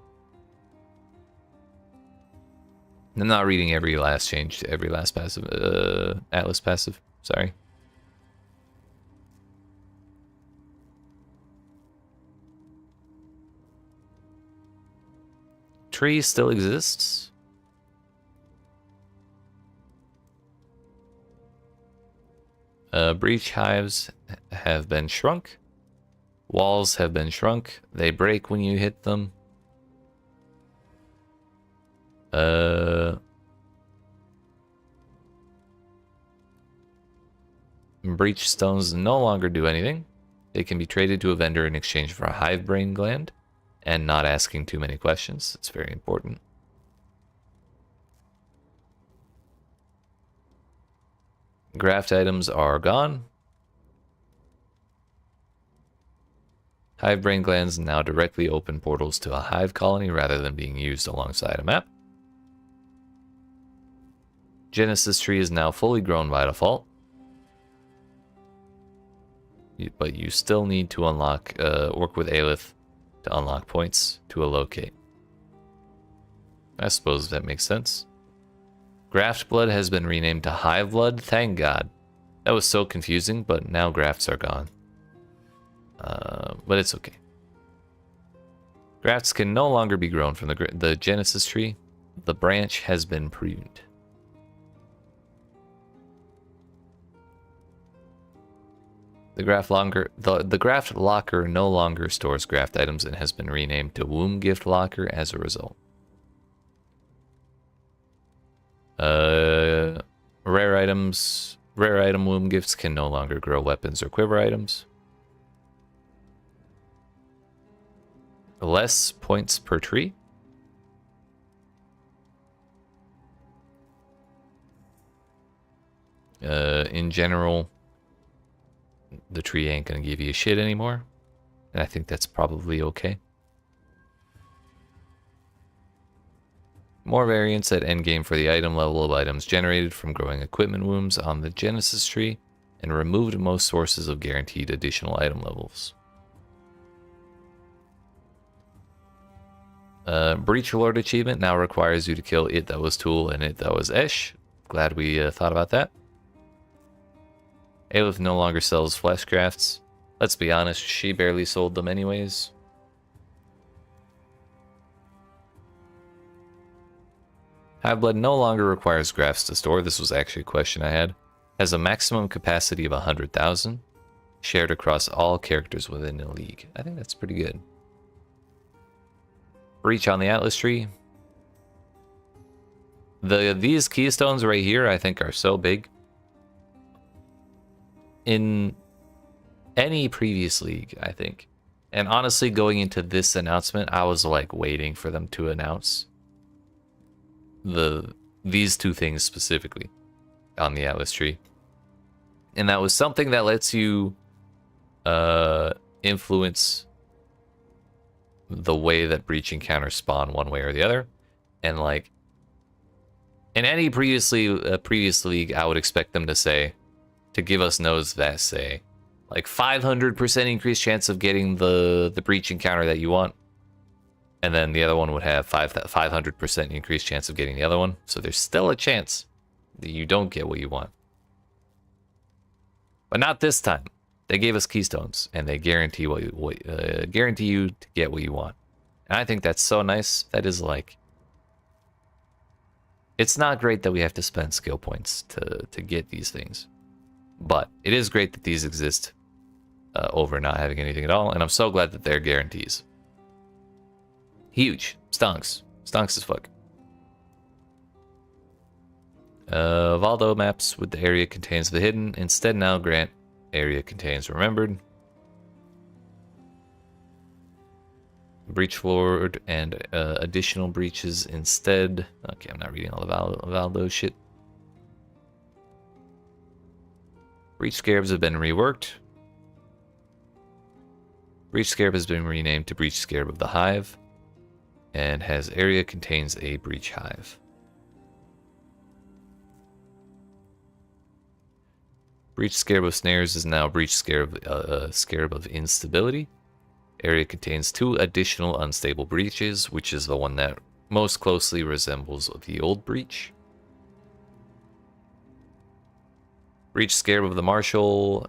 I'm not reading every last change to every last passive, Atlas passive. Sorry. Tree still exists. Breach hives have been shrunk. Walls have been shrunk. They break when you hit them. Breach stones no longer do anything. They can be traded to a vendor in exchange for a hive brain gland and not asking too many questions. It's very important. Graft items are gone. Hive brain glands now directly open portals to a hive colony rather than being used alongside a map. Genesis tree is now fully grown by default. But you still need to unlock, work with Aelith to unlock points to allocate. I suppose that makes sense. Graft blood has been renamed to hive blood, thank God. That was so confusing, but now grafts are gone. But it's okay. Grafts can no longer be grown from the Genesis tree. The branch has been pruned. The graft locker no longer stores graft items and has been renamed to Womb Gift Locker as a result. Rare item womb gifts can no longer grow weapons or quiver items. Less points per tree. In general, the tree ain't gonna give you shit anymore, and I think that's probably okay. More variants at endgame for the item level of items generated from growing equipment wombs on the Genesis tree, and removed most sources of guaranteed additional item levels. Breach Lord achievement now requires you to kill it that was Tool and it that was Esh. Glad we thought about that. Aelith no longer sells flesh grafts. Let's be honest, she barely sold them anyways. Hive-blood no longer requires grafts to store. This was actually a question I had. Has a maximum capacity of 100,000, shared across all characters within the league. I think that's pretty good. Breach on the Atlas tree. These keystones right here, I think, are so big. In any previous league, I think. And honestly, going into this announcement, I was like waiting for them to announce these two things specifically on the Atlas tree. And that was something that lets you influence the way that breach encounters spawn one way or the other. And like in any previous league, I would expect them to give us nodes that say like 500% increased chance of getting the breach encounter that you want, and then the other one would have 500% increased chance of getting the other one. So there's still a chance that you don't get what you want, but not this time. They gave us keystones, and they guarantee guarantee you to get what you want. And I think that's so nice. That is like, it's not great that we have to spend skill points to get these things. But it is great that these exist over not having anything at all, and I'm so glad that they're guarantees. Huge. Stonks. Stonks as fuck. Valdo maps with the area contains the hidden instead now grant area contains remembered. Breach Lord and additional breaches instead. Okay, I'm not reading all the Valdo shit. Breach Scarabs have been reworked. Breach Scarab has been renamed to Breach Scarab of the Hive, and has area contains a Breach Hive. Breach Scarab of Snares is now Breach Scarab of Instability. Area contains 2 additional unstable breaches, which is the one that most closely resembles the old breach. Breach Scarab of the Marshal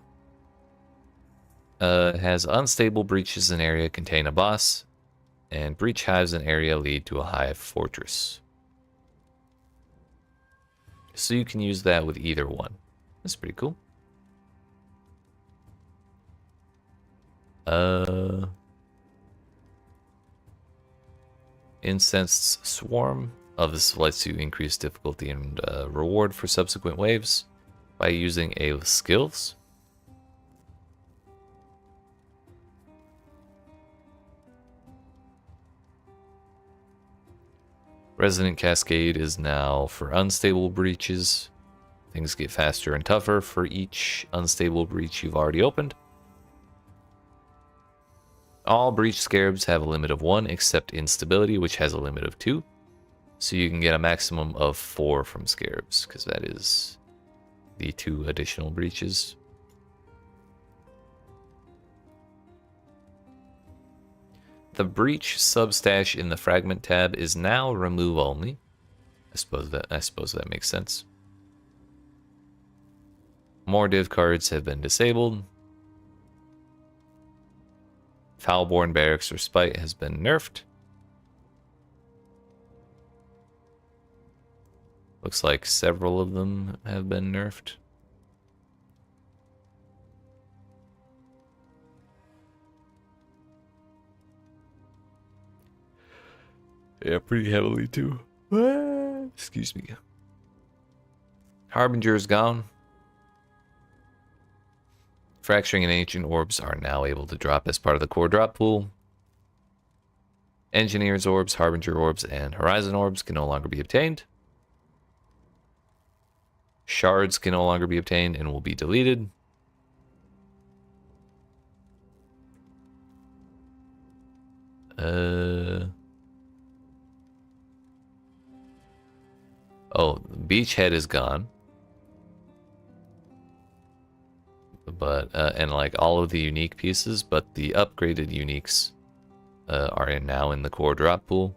has unstable breaches in area contain a boss, and breach hives in area lead to a hive fortress. So you can use that with either one. That's pretty cool. Incensed Swarm. Oh, this lets you increase difficulty and reward for subsequent waves by using a skills. Resonant Cascade is now for unstable breaches. Things get faster and tougher for each unstable breach you've already opened. All breach scarabs have a limit of 1 except instability, which has a limit of 2. So you can get a maximum of 4 from scarabs, because that is the 2 additional breaches. The breach substash in the fragment tab is now remove only. I suppose that makes sense. More div cards have been disabled. Foulborn Barracks or Spite has been nerfed. Looks like several of them have been nerfed. Yeah, pretty heavily too. Excuse me. Harbinger is gone. Fracturing and Ancient Orbs are now able to drop as part of the core drop pool. Engineer's Orbs, Harbinger Orbs, and Horizon Orbs can no longer be obtained. Shards can no longer be obtained and will be deleted. Oh, Beachhead is gone. But and like all of the unique pieces, but the upgraded uniques are now in the core drop pool.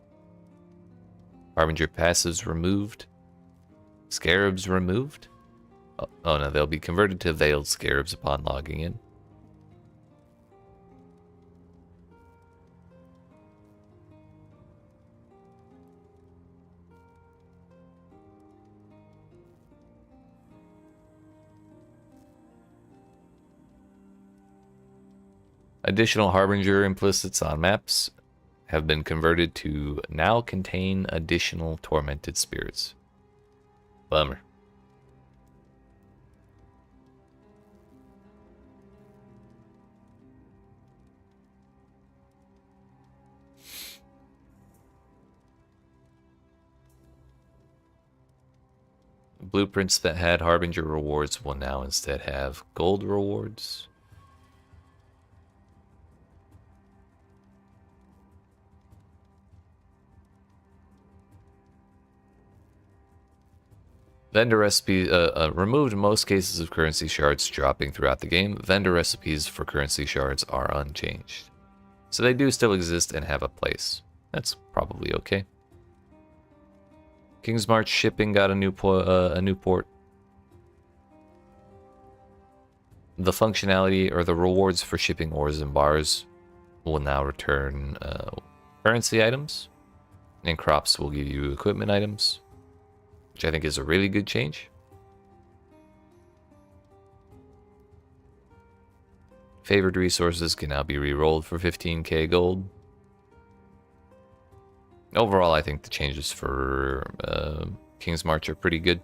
Harbinger passives removed. Scarabs removed. Oh no, they'll be converted to veiled scarabs upon logging in. Additional Harbinger implicits on maps have been converted to now contain additional tormented spirits. Bummer. Blueprints that had Harbinger rewards will now instead have gold rewards. Vendor recipes removed most cases of currency shards dropping throughout the game. Vendor recipes for currency shards are unchanged. So they do still exist and have a place. That's probably okay. King's March shipping got a new port. The functionality or the rewards for shipping ores and bars will now return currency items, and crops will give you equipment items, which I think is a really good change. Favored resources can now be re-rolled for 15k gold. Overall, I think the changes for King's March are pretty good.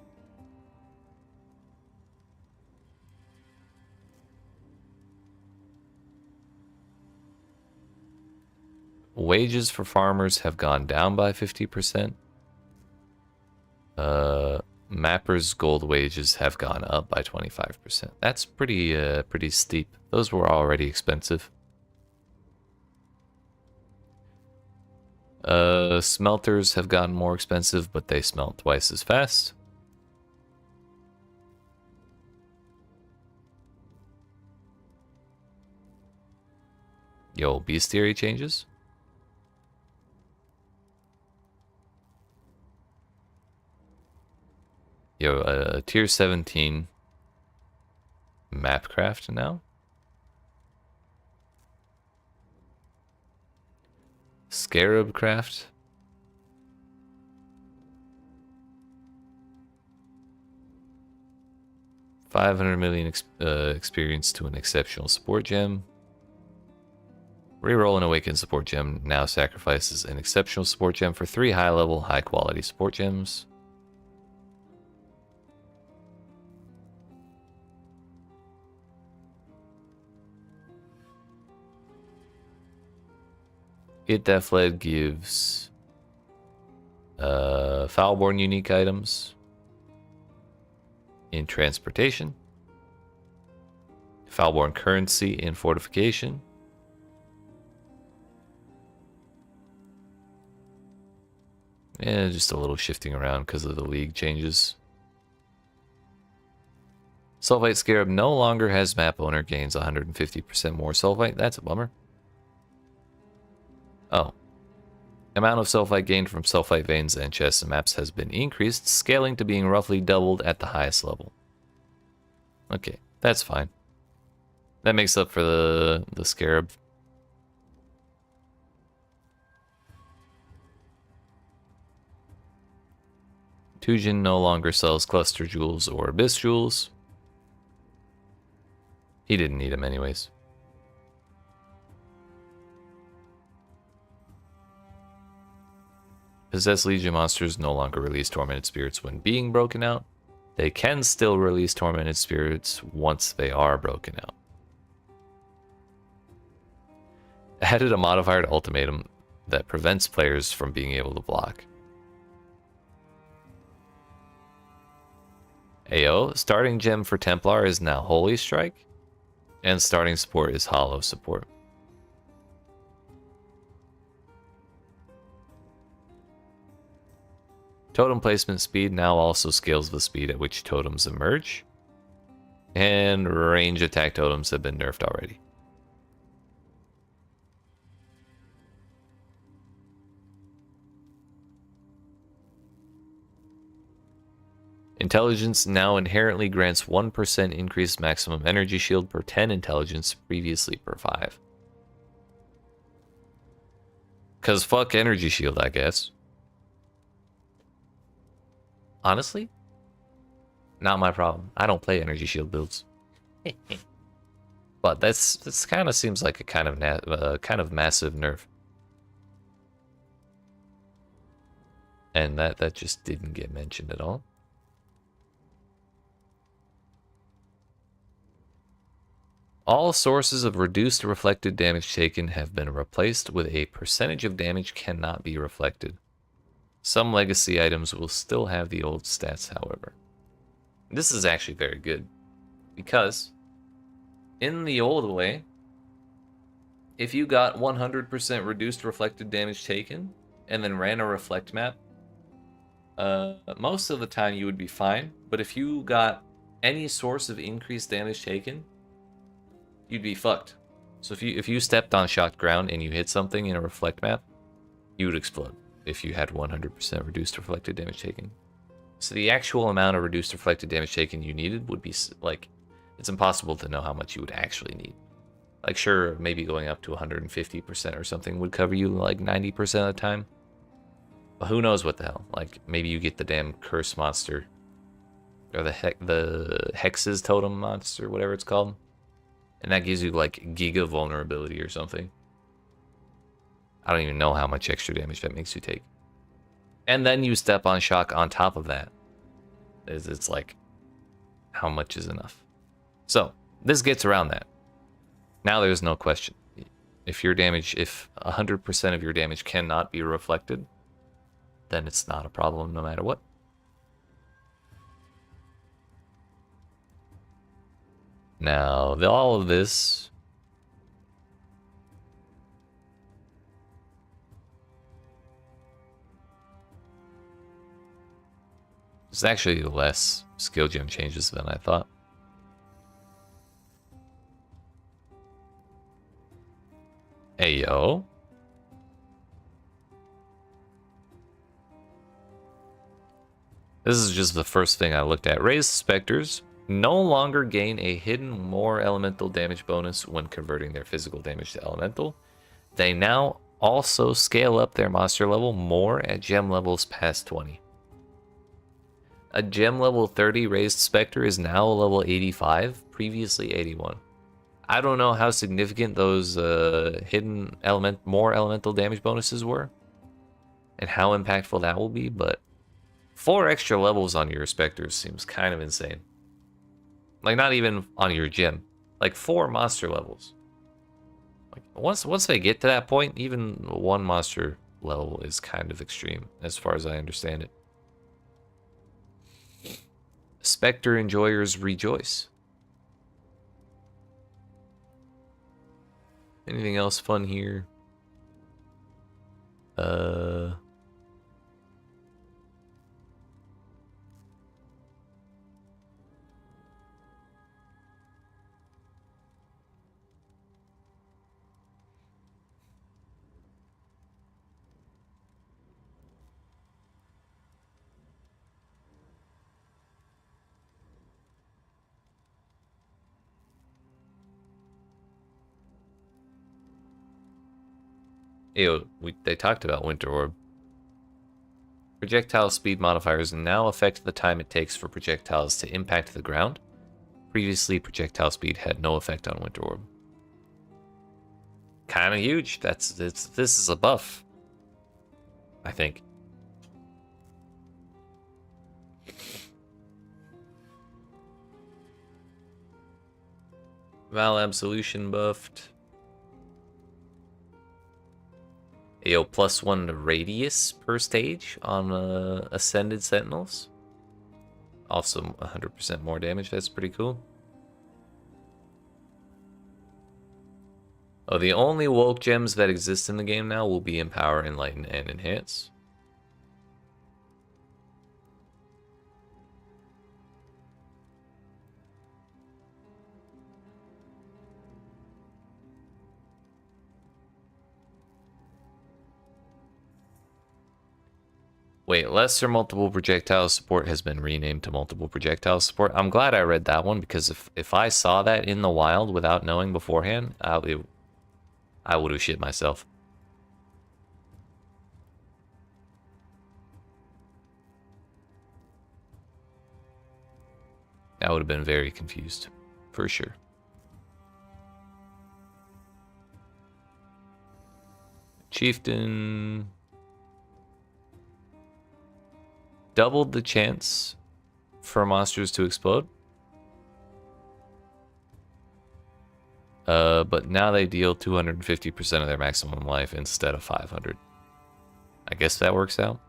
Wages for farmers have gone down by 50%. Mappers' gold wages have gone up by 25%. That's pretty steep. Those were already expensive. Smelters have gotten more expensive, but they smelt twice as fast. Yo, bestiary changes. Yo, tier 17 Mapcraft now. Scarab craft. $500 million experience to an exceptional sport gem. Reroll an Awakened Support Gem now sacrifices an Exceptional Support Gem for 3 high-level, high-quality Support Gems. Get That Fled gives Foulborn unique items in Transportation, Foulborn currency in Fortification, and just a little shifting around because of the league changes. Sulfite Scarab no longer has map owner, gains 150% more sulfite. That's a bummer. Oh. Amount of sulfite gained from sulfite veins and chests and maps has been increased, scaling to being roughly doubled at the highest level. Okay, that's fine. That makes up for the scarab. Tujin no longer sells cluster jewels or abyss jewels. He didn't need them anyways. Possessed Legion monsters no longer release tormented spirits when being broken out. They can still release tormented spirits once they are broken out. Added a modified ultimatum that prevents players from being able to block. AO, starting gem for Templar is now Holy Strike, and starting support is Hollow Support. Totem placement speed now also scales the speed at which totems emerge, and range attack totems have been nerfed already. Intelligence now inherently grants 1% increased maximum energy shield per 10 intelligence, previously per 5. Cause fuck energy shield, I guess. Honestly, not my problem. I don't play energy shield builds. But this kind of seems like a kind of massive nerf. And that just didn't get mentioned at all. All sources of reduced reflected damage taken have been replaced with a percentage of damage cannot be reflected. Some legacy items will still have the old stats, however. This is actually very good, because in the old way, if you got 100% reduced reflected damage taken and then ran a reflect map, most of the time you would be fine. But if you got any source of increased damage taken, you'd be fucked. So if you stepped on shocked ground and you hit something in a reflect map, you would explode if you had 100% reduced reflected damage taken. So the actual amount of reduced reflected damage taken you needed would be like, it's impossible to know how much you would actually need. Like, sure, maybe going up to 150% or something would cover you like 90% of the time. But who knows what the hell? Like, maybe you get the damn curse monster, or the hexes totem monster, whatever it's called, and that gives you like giga vulnerability or something. I don't even know how much extra damage that makes you take. And then you step on shock on top of that. It's like, how much is enough? So, this gets around that. Now there's no question. If 100% of your damage cannot be reflected, then it's not a problem no matter what. Now, all of this is actually less skill gem changes than I thought. Ayo. This is just the first thing I looked at. Raised Spectres no longer gain a hidden more elemental damage bonus when converting their physical damage to elemental. They now also scale up their monster level more at gem levels past 20. A gem level 30 Raised Spectre is now level 85, previously 81. I don't know how significant those hidden more elemental damage bonuses were, and how impactful that will be, but 4 extra levels on your specters seems kind of insane. Like, not even on your gem, like 4 monster levels. Like, once they get to that point, even 1 monster level is kind of extreme, as far as I understand it. Spectre enjoyers rejoice. Anything else fun here? Ew, they talked about Winter Orb. Projectile speed modifiers now affect the time it takes for projectiles to impact the ground. Previously, projectile speed had no effect on Winter Orb. Kind of huge. This is a buff, I think. Val Absolution buffed. Yo, +1 radius per stage on Ascended Sentinels. Also 100% more damage, that's pretty cool. Oh, the only woke gems that exist in the game now will be Empower, Enlighten, and Enhance. Wait, lesser multiple projectile support has been renamed to multiple projectile support. I'm glad I read that one, because if I saw that in the wild without knowing beforehand, I would have shit myself. I would have been very confused, for sure. Chieftain doubled the chance for monsters to explode. But now they deal 250% of their maximum life instead of 500. I guess that works out.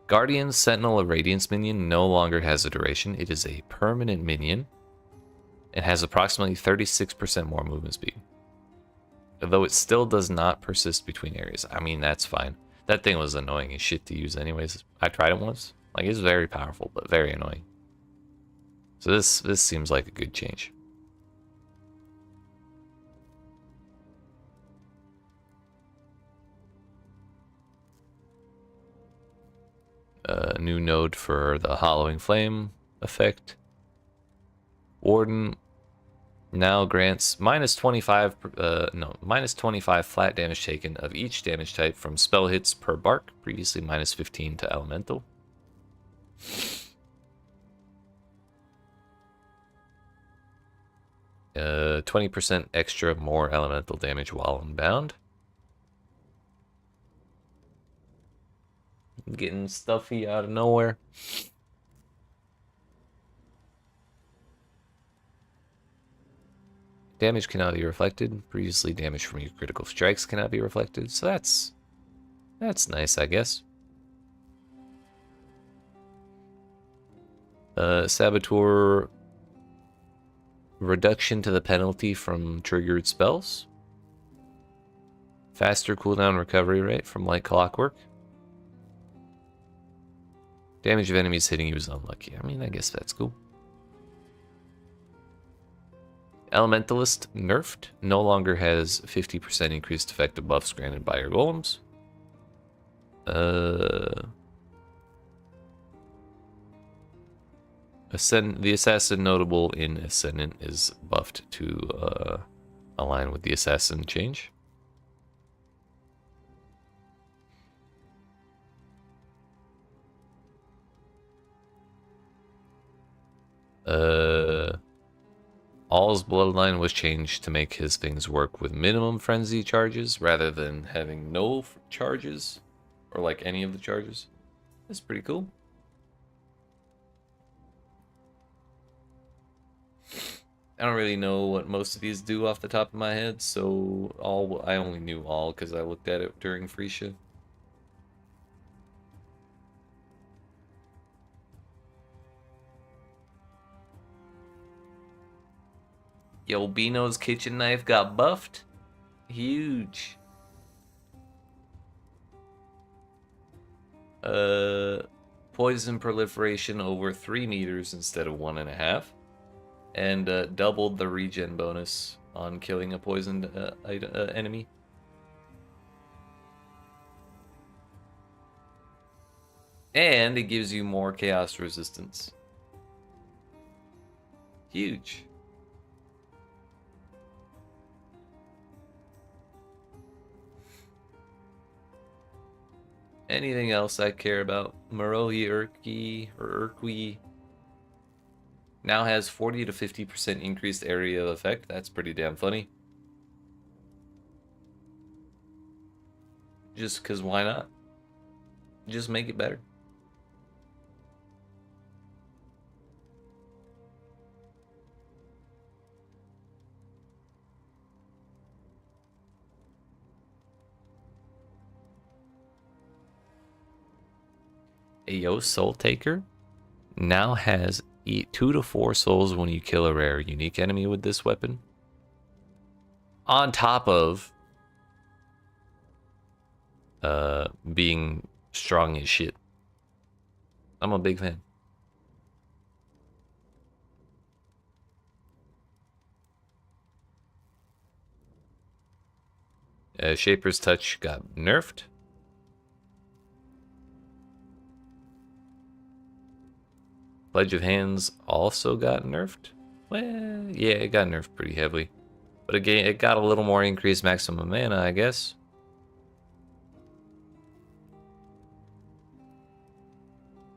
Guardian's Sentinel of Radiance minion no longer has a duration. It is a permanent minion. It has approximately 36% more movement speed. Though it still does not persist between areas. I mean, that's fine. That thing was annoying as shit to use anyways. I tried it once. Like, it's very powerful, but very annoying. So this seems like a good change. A new node for the Hollowing Flame effect. Warden now grants minus 25 flat damage taken of each damage type from spell hits per bark, previously minus 15 to elemental. 20% extra more elemental damage while unbound. Getting stuffy out of nowhere. Damage cannot be reflected. Previously, damage from your critical strikes cannot be reflected. So that's nice, I guess. Saboteur reduction to the penalty from triggered spells. Faster cooldown recovery rate from Light Clockwork. Damage of enemies hitting you is unlucky. I mean, I guess that's cool. Elementalist nerfed. No longer has 50% increased effective buffs granted by your golems. The assassin notable in Ascendant is buffed to align with the assassin change. All's bloodline was changed to make his things work with minimum frenzy charges rather than having no charges or like any of the charges. That's pretty cool. I don't really know what most of these do off the top of my head, so I only knew all because I looked at it during Phrecia. Yo, Bino's kitchen knife got buffed. Huge. Poison proliferation over 3 meters instead of 1.5. And doubled the regen bonus on killing a poisoned enemy. And it gives you more chaos resistance. Huge. Anything else I care about? Marohi Urqui now has 40 to 50% increased area of effect. That's pretty damn funny. Just because why not? Just make it better. Ayo Soul Taker now has 2 to 4 souls when you kill a rare unique enemy with this weapon. On top of being strong as shit. I'm a big fan. Shaper's Touch got nerfed. Pledge of Hands also got nerfed. Well, yeah, it got nerfed pretty heavily. But again, it got a little more increased maximum mana, I guess.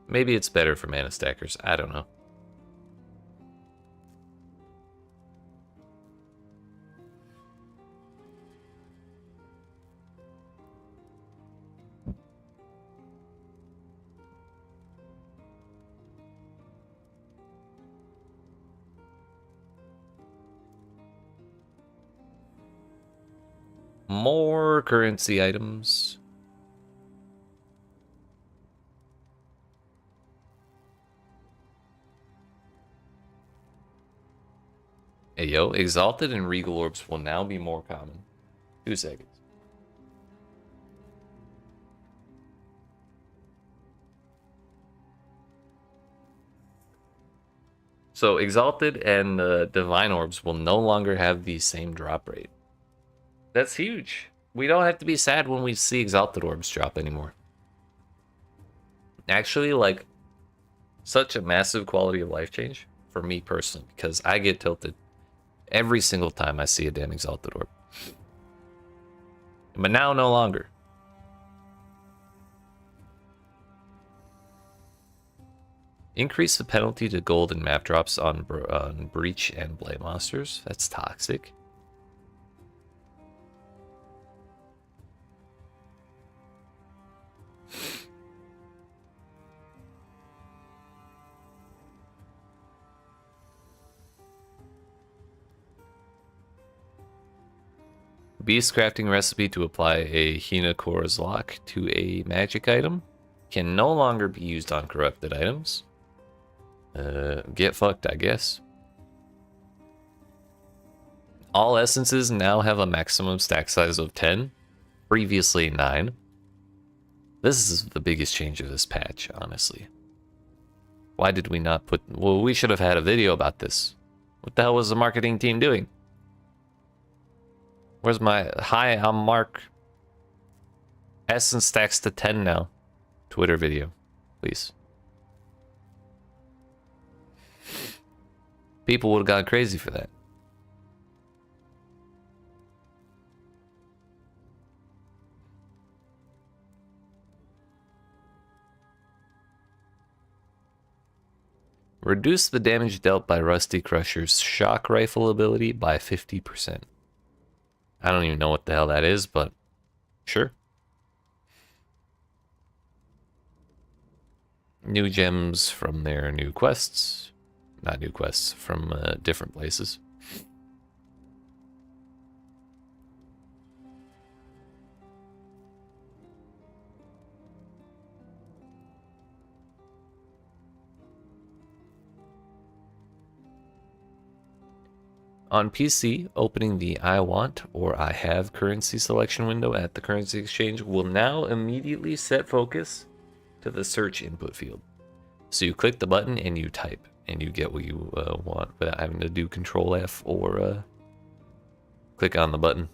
Maybe it's better for mana stackers. I don't know. More currency items. Hey yo, Exalted and Regal Orbs will now be more common. 2 seconds. So Exalted and the Divine Orbs will no longer have the same drop rate. That's huge. We don't have to be sad when we see Exalted Orbs drop anymore. Actually, like, such a massive quality of life change for me personally, because I get tilted every single time I see a damn Exalted Orb. But now no longer. Increase the penalty to gold and map drops on Breach and Blade Monsters. That's toxic. Beast crafting recipe to apply a Hinakora's Lock to a magic item can no longer be used on corrupted items. Get fucked, I guess. All essences now have a maximum stack size of 10, previously 9. This is the biggest change of this patch, honestly. Why did we not put... Well, we should have had a video about this. What the hell was the marketing team doing? Where's my... Hi, I'm Mark. Essence stacks to 10 now. Twitter video, please. People would have gone crazy for that. Reduce the damage dealt by Rusty Crusher's shock rifle ability by 50%. I don't even know what the hell that is, but sure. New gems from their new quests. Not new quests, from different places. On PC, opening the I want or I have currency selection window at the currency exchange will now immediately set focus to the search input field. So you click the button and you type, and you get what you want without having to do Control F or click on the button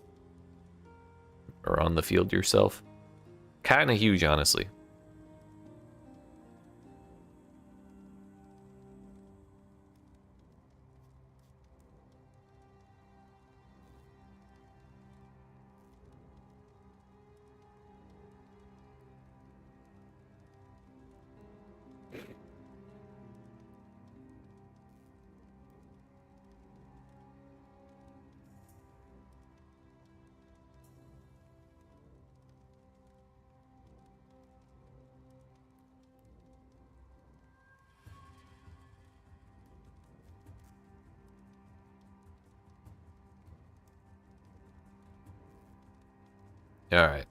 or on the field yourself. Kind of huge, honestly. Alright.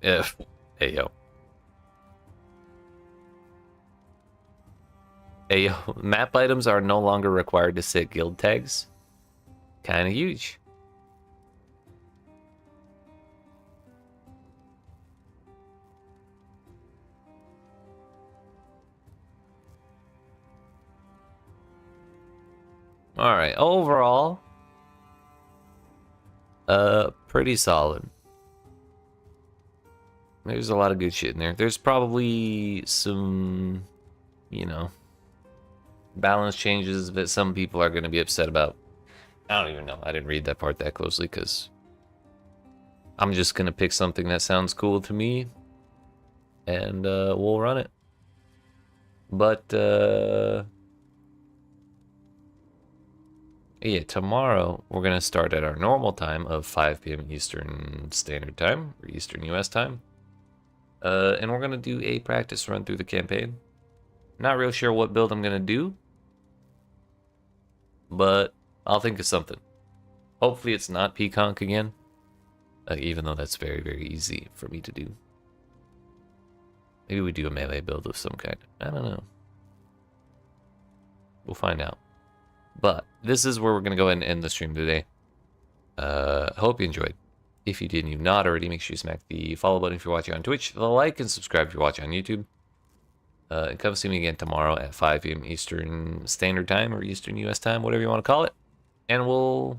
Hey, yo. Hey, yo. Map items are no longer required to set guild tags. Kind of huge. Alright, overall, pretty solid. There's a lot of good shit in there. There's probably some, you know, balance changes that some people are going to be upset about. I don't even know. I didn't read that part that closely because I'm just going to pick something that sounds cool to me and we'll run it. But, yeah, tomorrow we're going to start at our normal time of 5 p.m. Eastern Standard Time, or Eastern US time. And we're going to do a practice run through the campaign. Not real sure what build I'm going to do, but I'll think of something. Hopefully it's not Peaconk again, even though that's very, very easy for me to do. Maybe we do a melee build of some kind. I don't know. We'll find out. But this is where we're going to go ahead and end the stream today. Hope you enjoyed. If you did and you've not already, make sure you smack the follow button if you're watching on Twitch, the like and subscribe if you're watching on YouTube. And come see me again tomorrow at 5 p.m. Eastern Standard Time, or Eastern US Time, whatever you want to call it. And we'll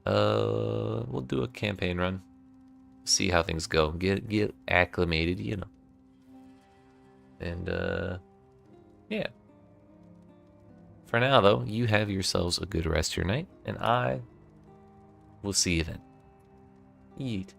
do a campaign run. See how things go. Get acclimated, you know. And yeah. For now, though, you have yourselves a good rest of your night, and I will see you then. Yeet.